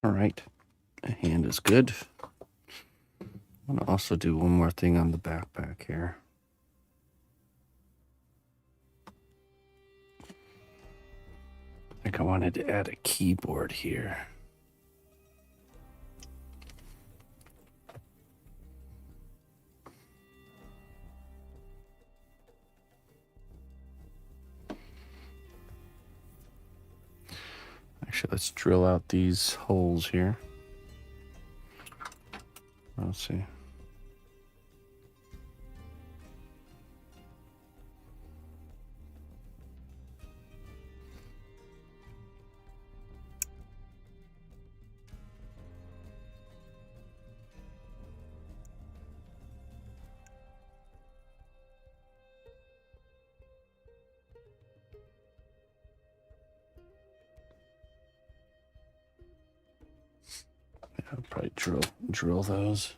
All right. The hand is good. I'm going to also do one more thing on the backpack here. I think I wanted to add a keyboard here. Actually, let's drill out these holes here. Let's see. I'll probably drill those.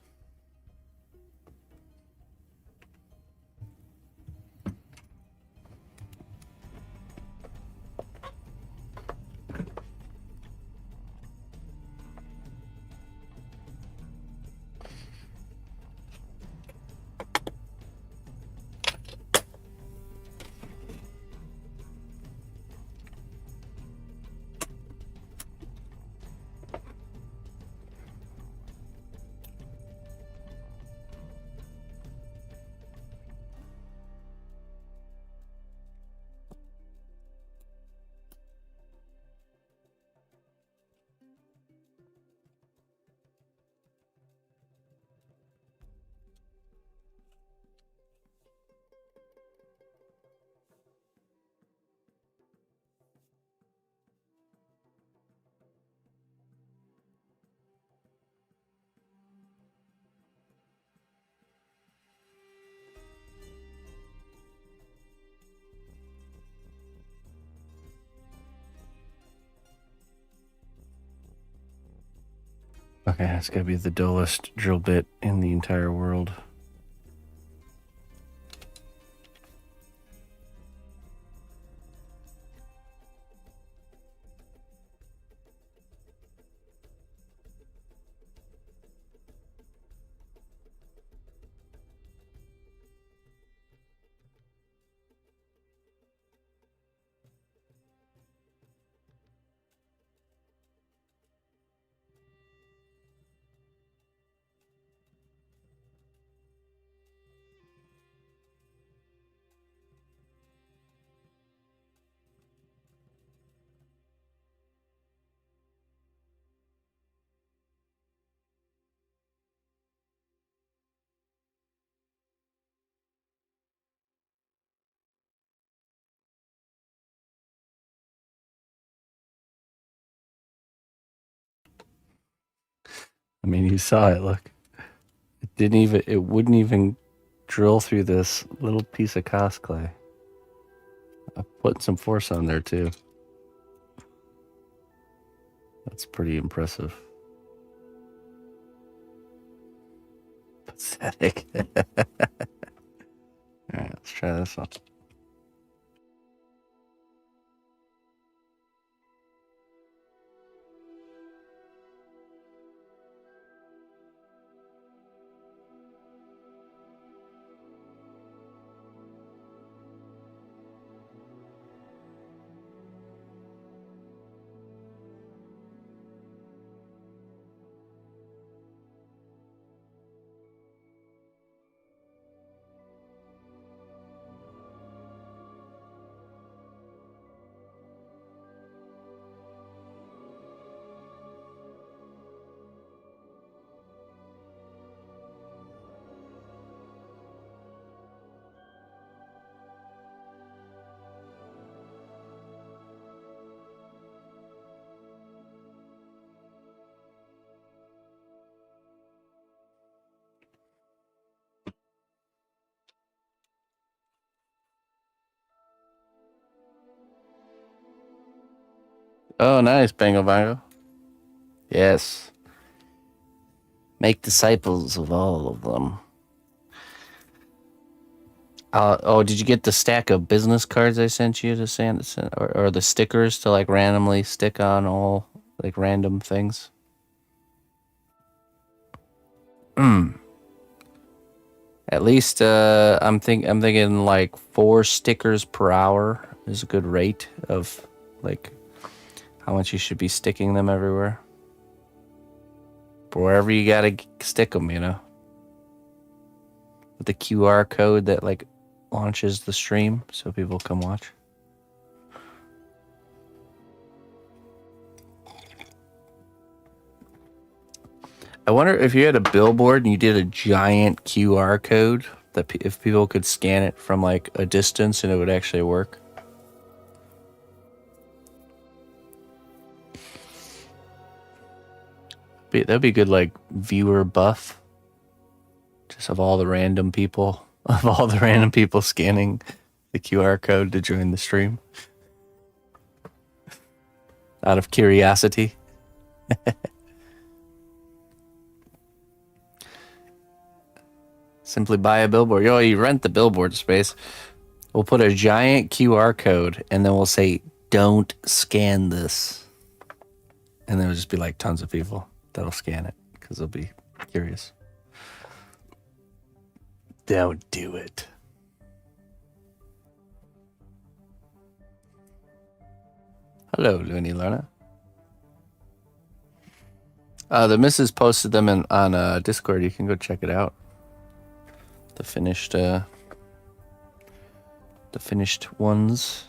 Okay, that's gotta be the dullest drill bit in the entire world. I mean, you saw it, look. It wouldn't even drill through this little piece of cast clay. I put some force on there too. That's pretty impressive. Pathetic. All right, let's try this one. Oh, nice, Bango Bango. Yes. Make disciples of all of them. Oh, did you get the stack of business cards I sent you to send, or the stickers to like randomly stick on all like random things? At least I'm thinking like 4 stickers per hour is a good rate of like how much you should be sticking them everywhere. Wherever you gotta stick them, you know. With the QR code that like launches the stream so people come watch. I wonder if you had a billboard and you did a giant QR code that if people could scan it from like a distance and it would actually work. That'd be good, like viewer buff. Just of all the random people, scanning the QR code to join the stream. Out of curiosity. Simply buy a billboard. Yo, you rent the billboard space. We'll put a giant QR code and then we'll say, don't scan this. And then it'll just be like tons of people that'll scan it because they'll be curious. Don't do it. Hello, Looney Luna. The missus posted them on Discord. You can go check it out. The finished ones.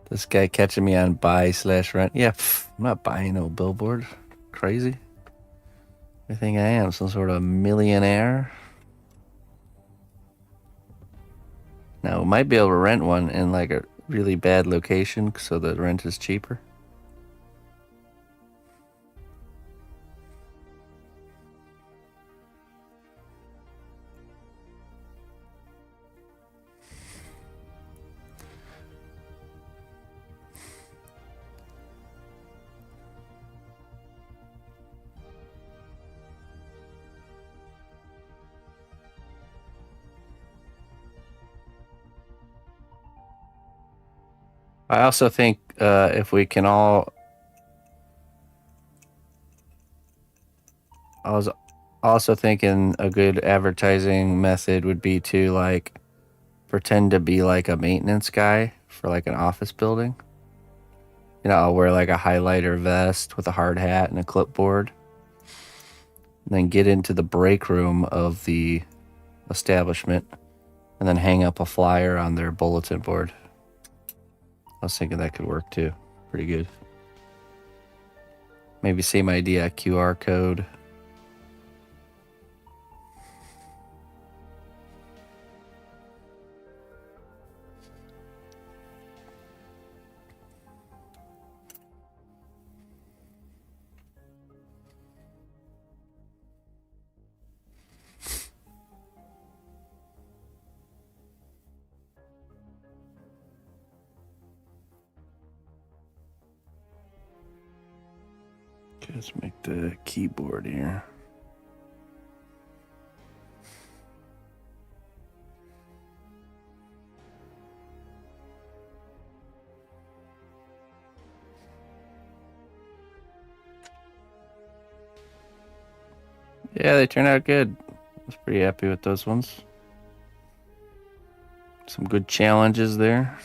This guy catching me on buy/rent. Yeah, I'm not buying no billboard. Crazy. I think I am some sort of millionaire. Now, we might be able to rent one in like a really bad location so the rent is cheaper. I also think if we can all... I was also thinking a good advertising method would be to like pretend to be like a maintenance guy for like an office building. You know, I'll wear like a highlighter vest with a hard hat and a clipboard. And then get into the break room of the establishment and then hang up a flyer on their bulletin board. I was thinking that could work too. Pretty good. Maybe same idea, QR code. Let's make the keyboard here. Yeah, they turned out good. I was pretty happy with those ones. Some good challenges there.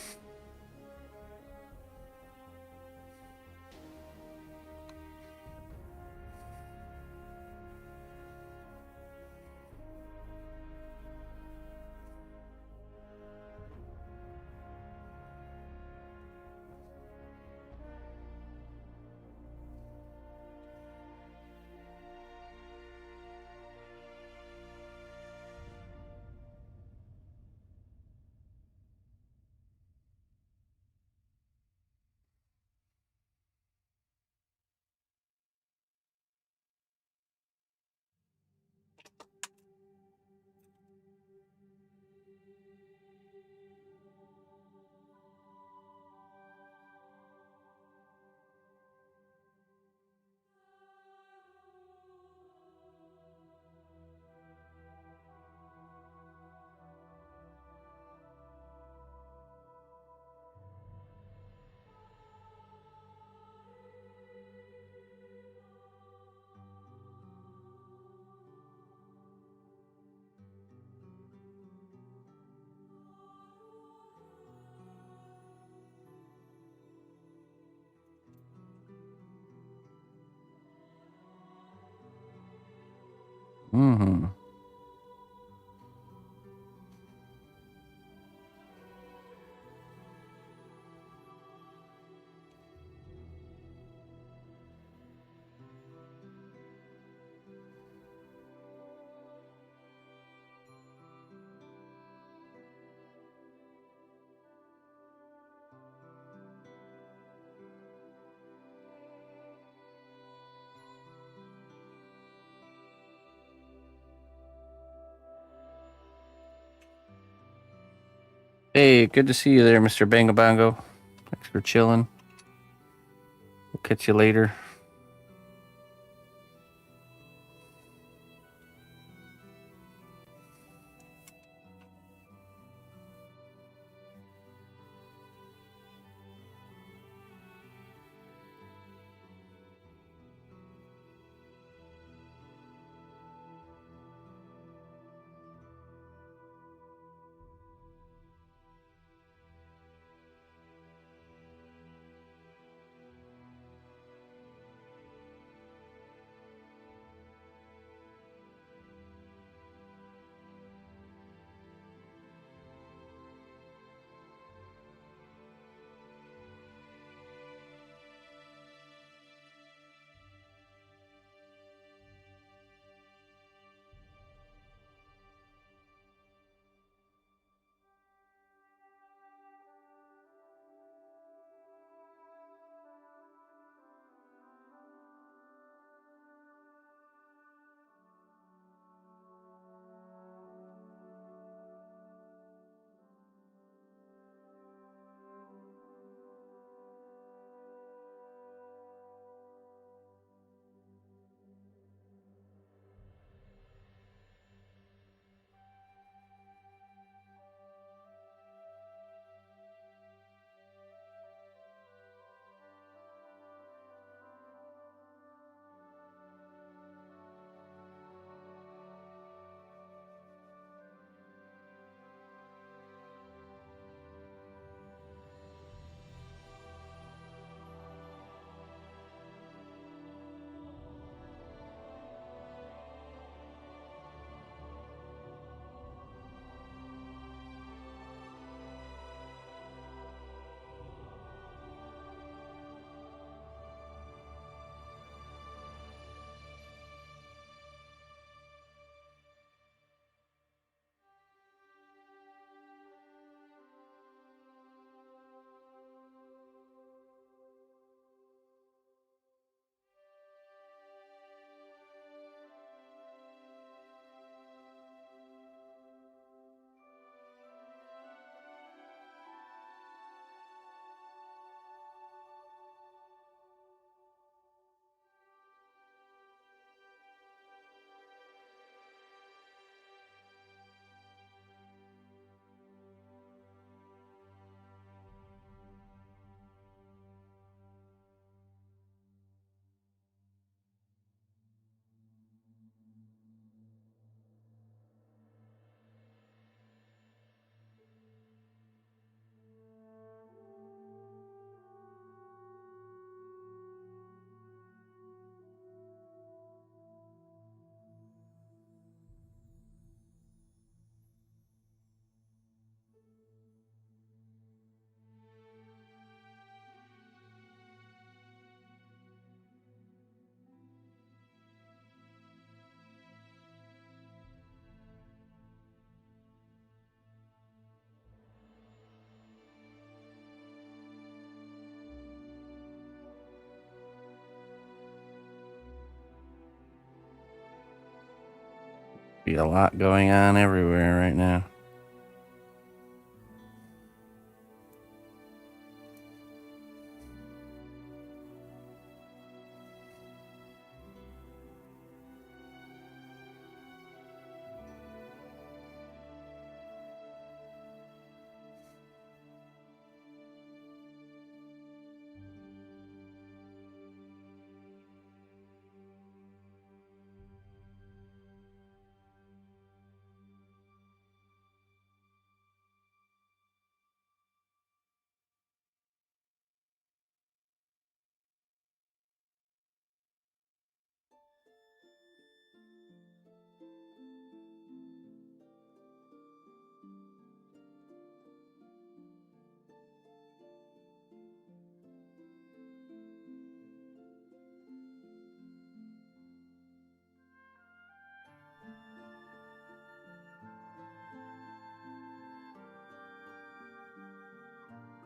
Mm-hmm. Hey, good to see you there, Mr. Bango. Thanks for chilling. We'll catch you later. Be a lot going on everywhere right now.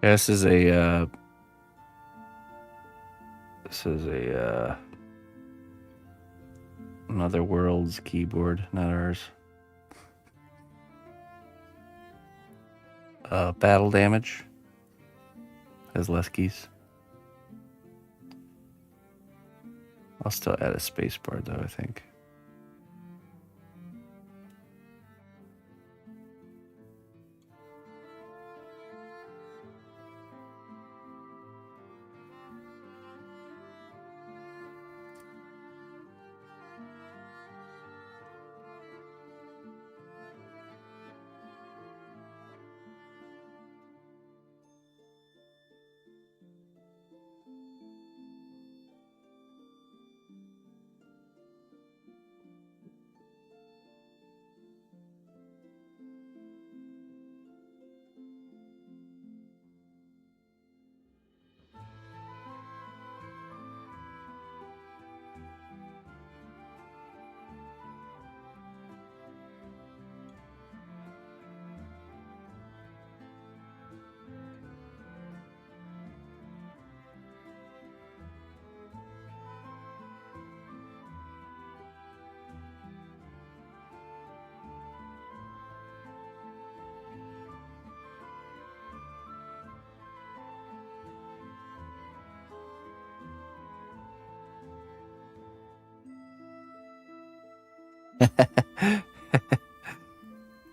This is a another world's keyboard, not ours. Battle damage has less keys. I'll still add a spacebar though, I think.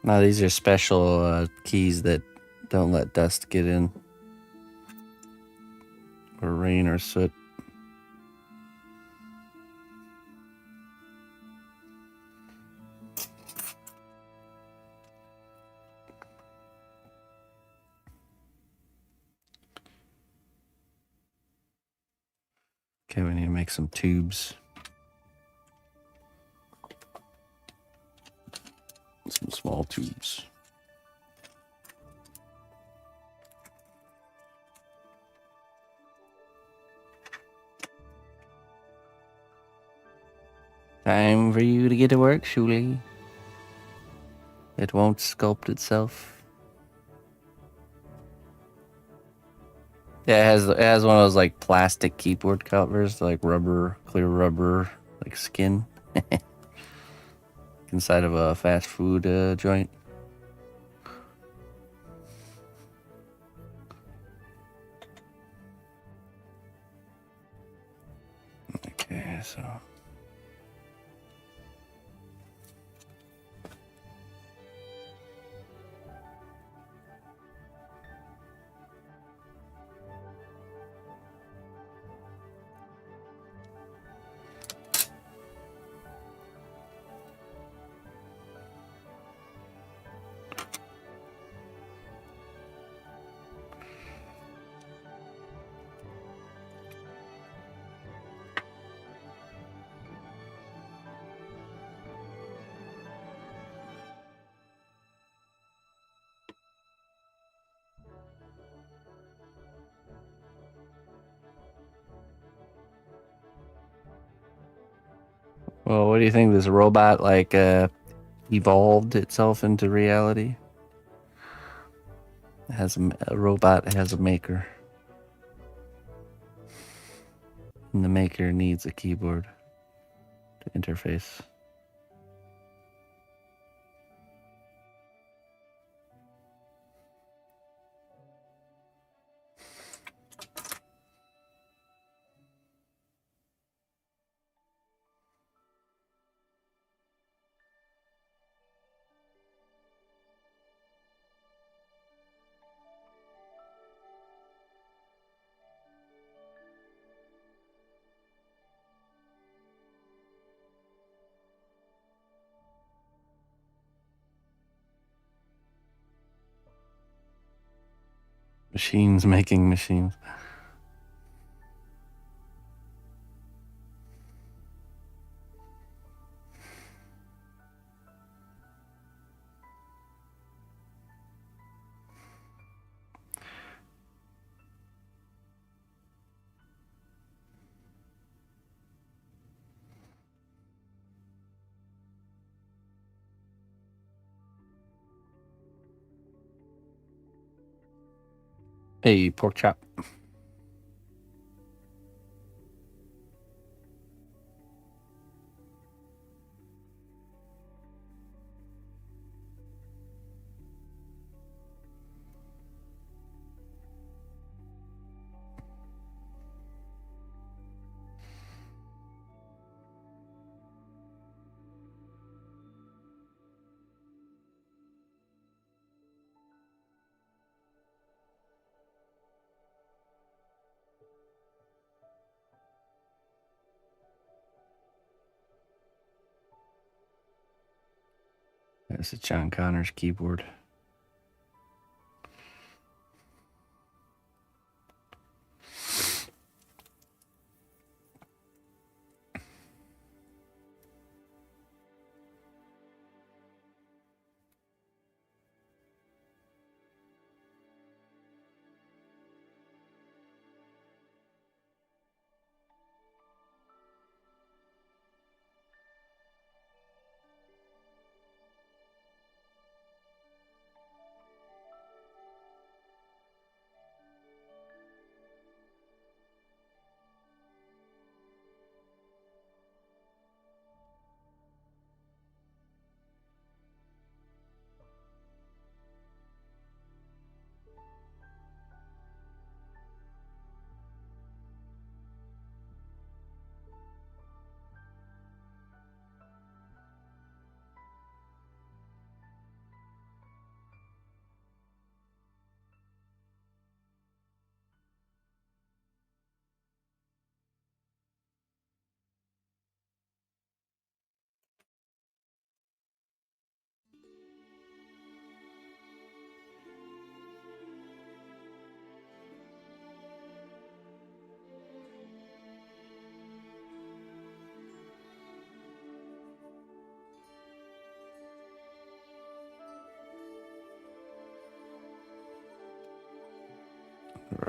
Now these are special keys that don't let dust get in, or rain or soot. Okay, we need to make some tubes. Some small tubes. Time for you to get to work, Shuli. It won't sculpt itself. Yeah, it has one of those like plastic keyboard covers, like rubber, clear rubber, like skin, inside of a fast food joint. Okay, so. Well, what do you think? This robot like evolved itself into reality? It has a robot has a maker, and the maker needs a keyboard to interface. Machines making machines. Hey, pork chop. That's a John Connors keyboard.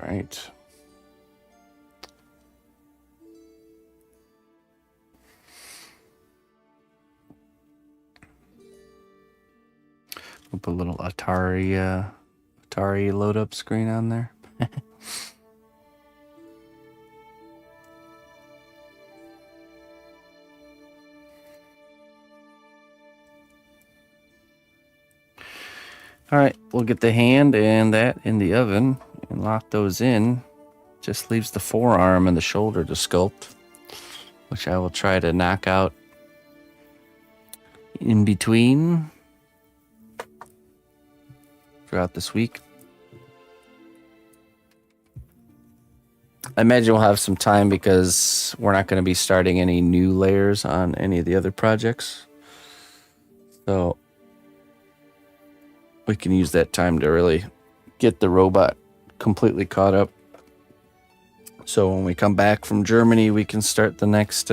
Right. We'll put a little Atari load up screen on there. All right, we'll get the hand and that in the oven and lock those in. Just leaves the forearm and the shoulder to sculpt, which I will try to knock out in between throughout this week. I imagine we'll have some time because we're not going to be starting any new layers on any of the other projects. So we can use that time to really get the robot completely caught up. So when we come back from Germany, we can start the next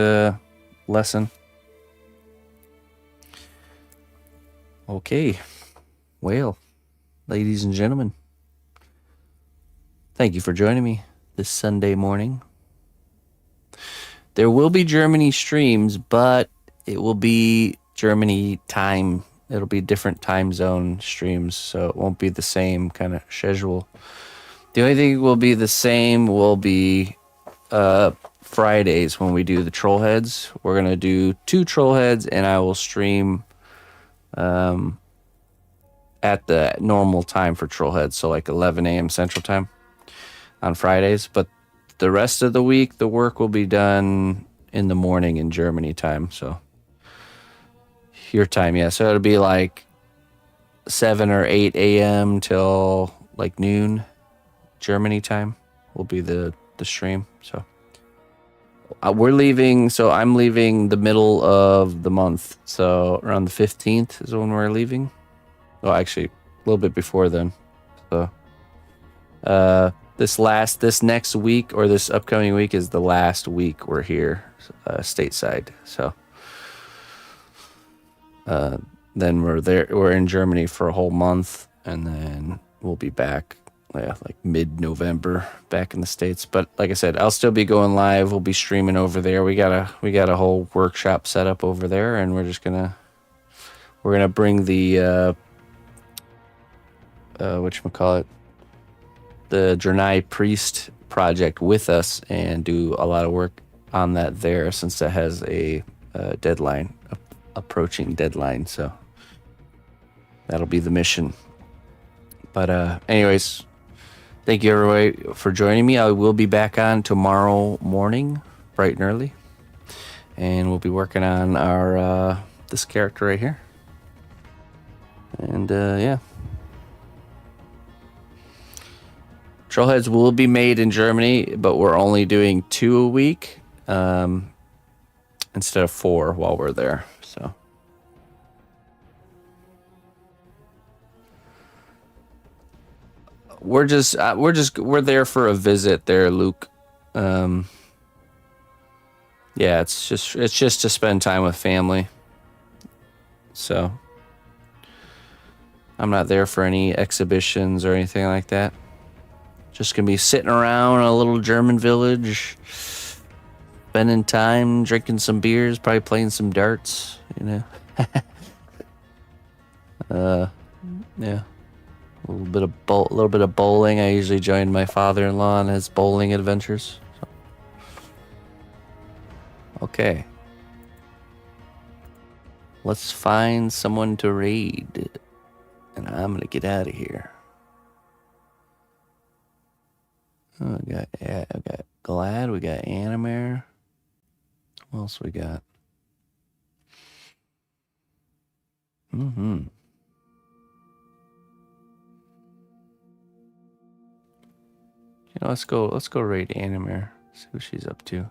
lesson. Okay. Well, ladies and gentlemen, thank you for joining me this Sunday morning. There will be Germany streams, but it will be Germany time. It'll be different time zone streams, so it won't be the same kind of schedule. The only thing will be the same will be Fridays when we do the troll heads. We're going to do 2 troll heads, and I will stream at the normal time for troll heads, so like 11 a.m. Central Time on Fridays. But the rest of the week, the work will be done in the morning in Germany time, so your time, yeah. So it'll be like 7 or 8 a.m. till like noon Germany time will be the stream. So we're leaving. So I'm leaving the middle of the month. So around the 15th is when we're leaving. Well, actually, a little bit before then. So this next week or this upcoming week is the last week we're here stateside. So then we're in Germany for a whole month, and then we'll be back like mid-November back in the States. But like I said, I'll still be going live. We'll be streaming over there. We got a whole workshop set up over there, and we're gonna bring the whatchamacallit, the Drenai Priest project with us and do a lot of work on that there, since that has a deadline, approaching deadline. So that'll be the mission. But anyways, thank you everybody for joining me. I will be back on tomorrow morning, bright and early, and we'll be working on our this character right here. And yeah, Trollheads will be made in Germany, but we're only doing 2 a week instead of 4 while we're there. So we're there for a visit there, Luke. Yeah, it's just to spend time with family. So I'm not there for any exhibitions or anything like that. Just gonna be sitting around a little German village, spending time, drinking some beers, probably playing some darts, you know. Yeah, a little bit of bowling. I usually join my father-in-law on his bowling adventures. So. Okay, let's find someone to raid, and I'm gonna get out of here. Oh, we got Glad, we got Animare. What else we got? You know, let's go raid Animare. See what she's up to.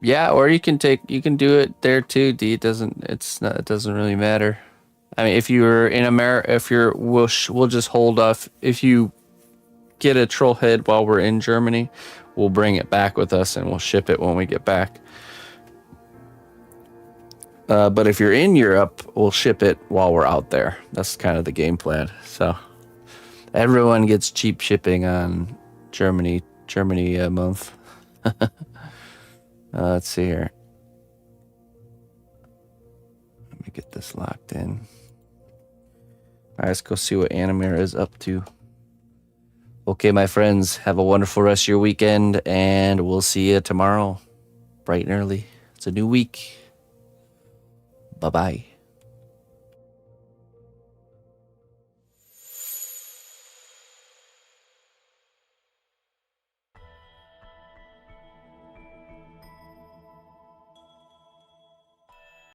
Yeah, or you can do it there too, D. It doesn't really matter. I mean, if you're in America, we'll just hold off. If you get a troll head while we're in Germany, we'll bring it back with us and we'll ship it when we get back. But if you're in Europe, we'll ship it while we're out there. That's kind of the game plan. So everyone gets cheap shipping on Germany month. Let's see here. Let me get this locked in. All right, let's go see what Animare is up to. Okay, my friends, have a wonderful rest of your weekend, and we'll see you tomorrow, bright and early. It's a new week. Bye-bye.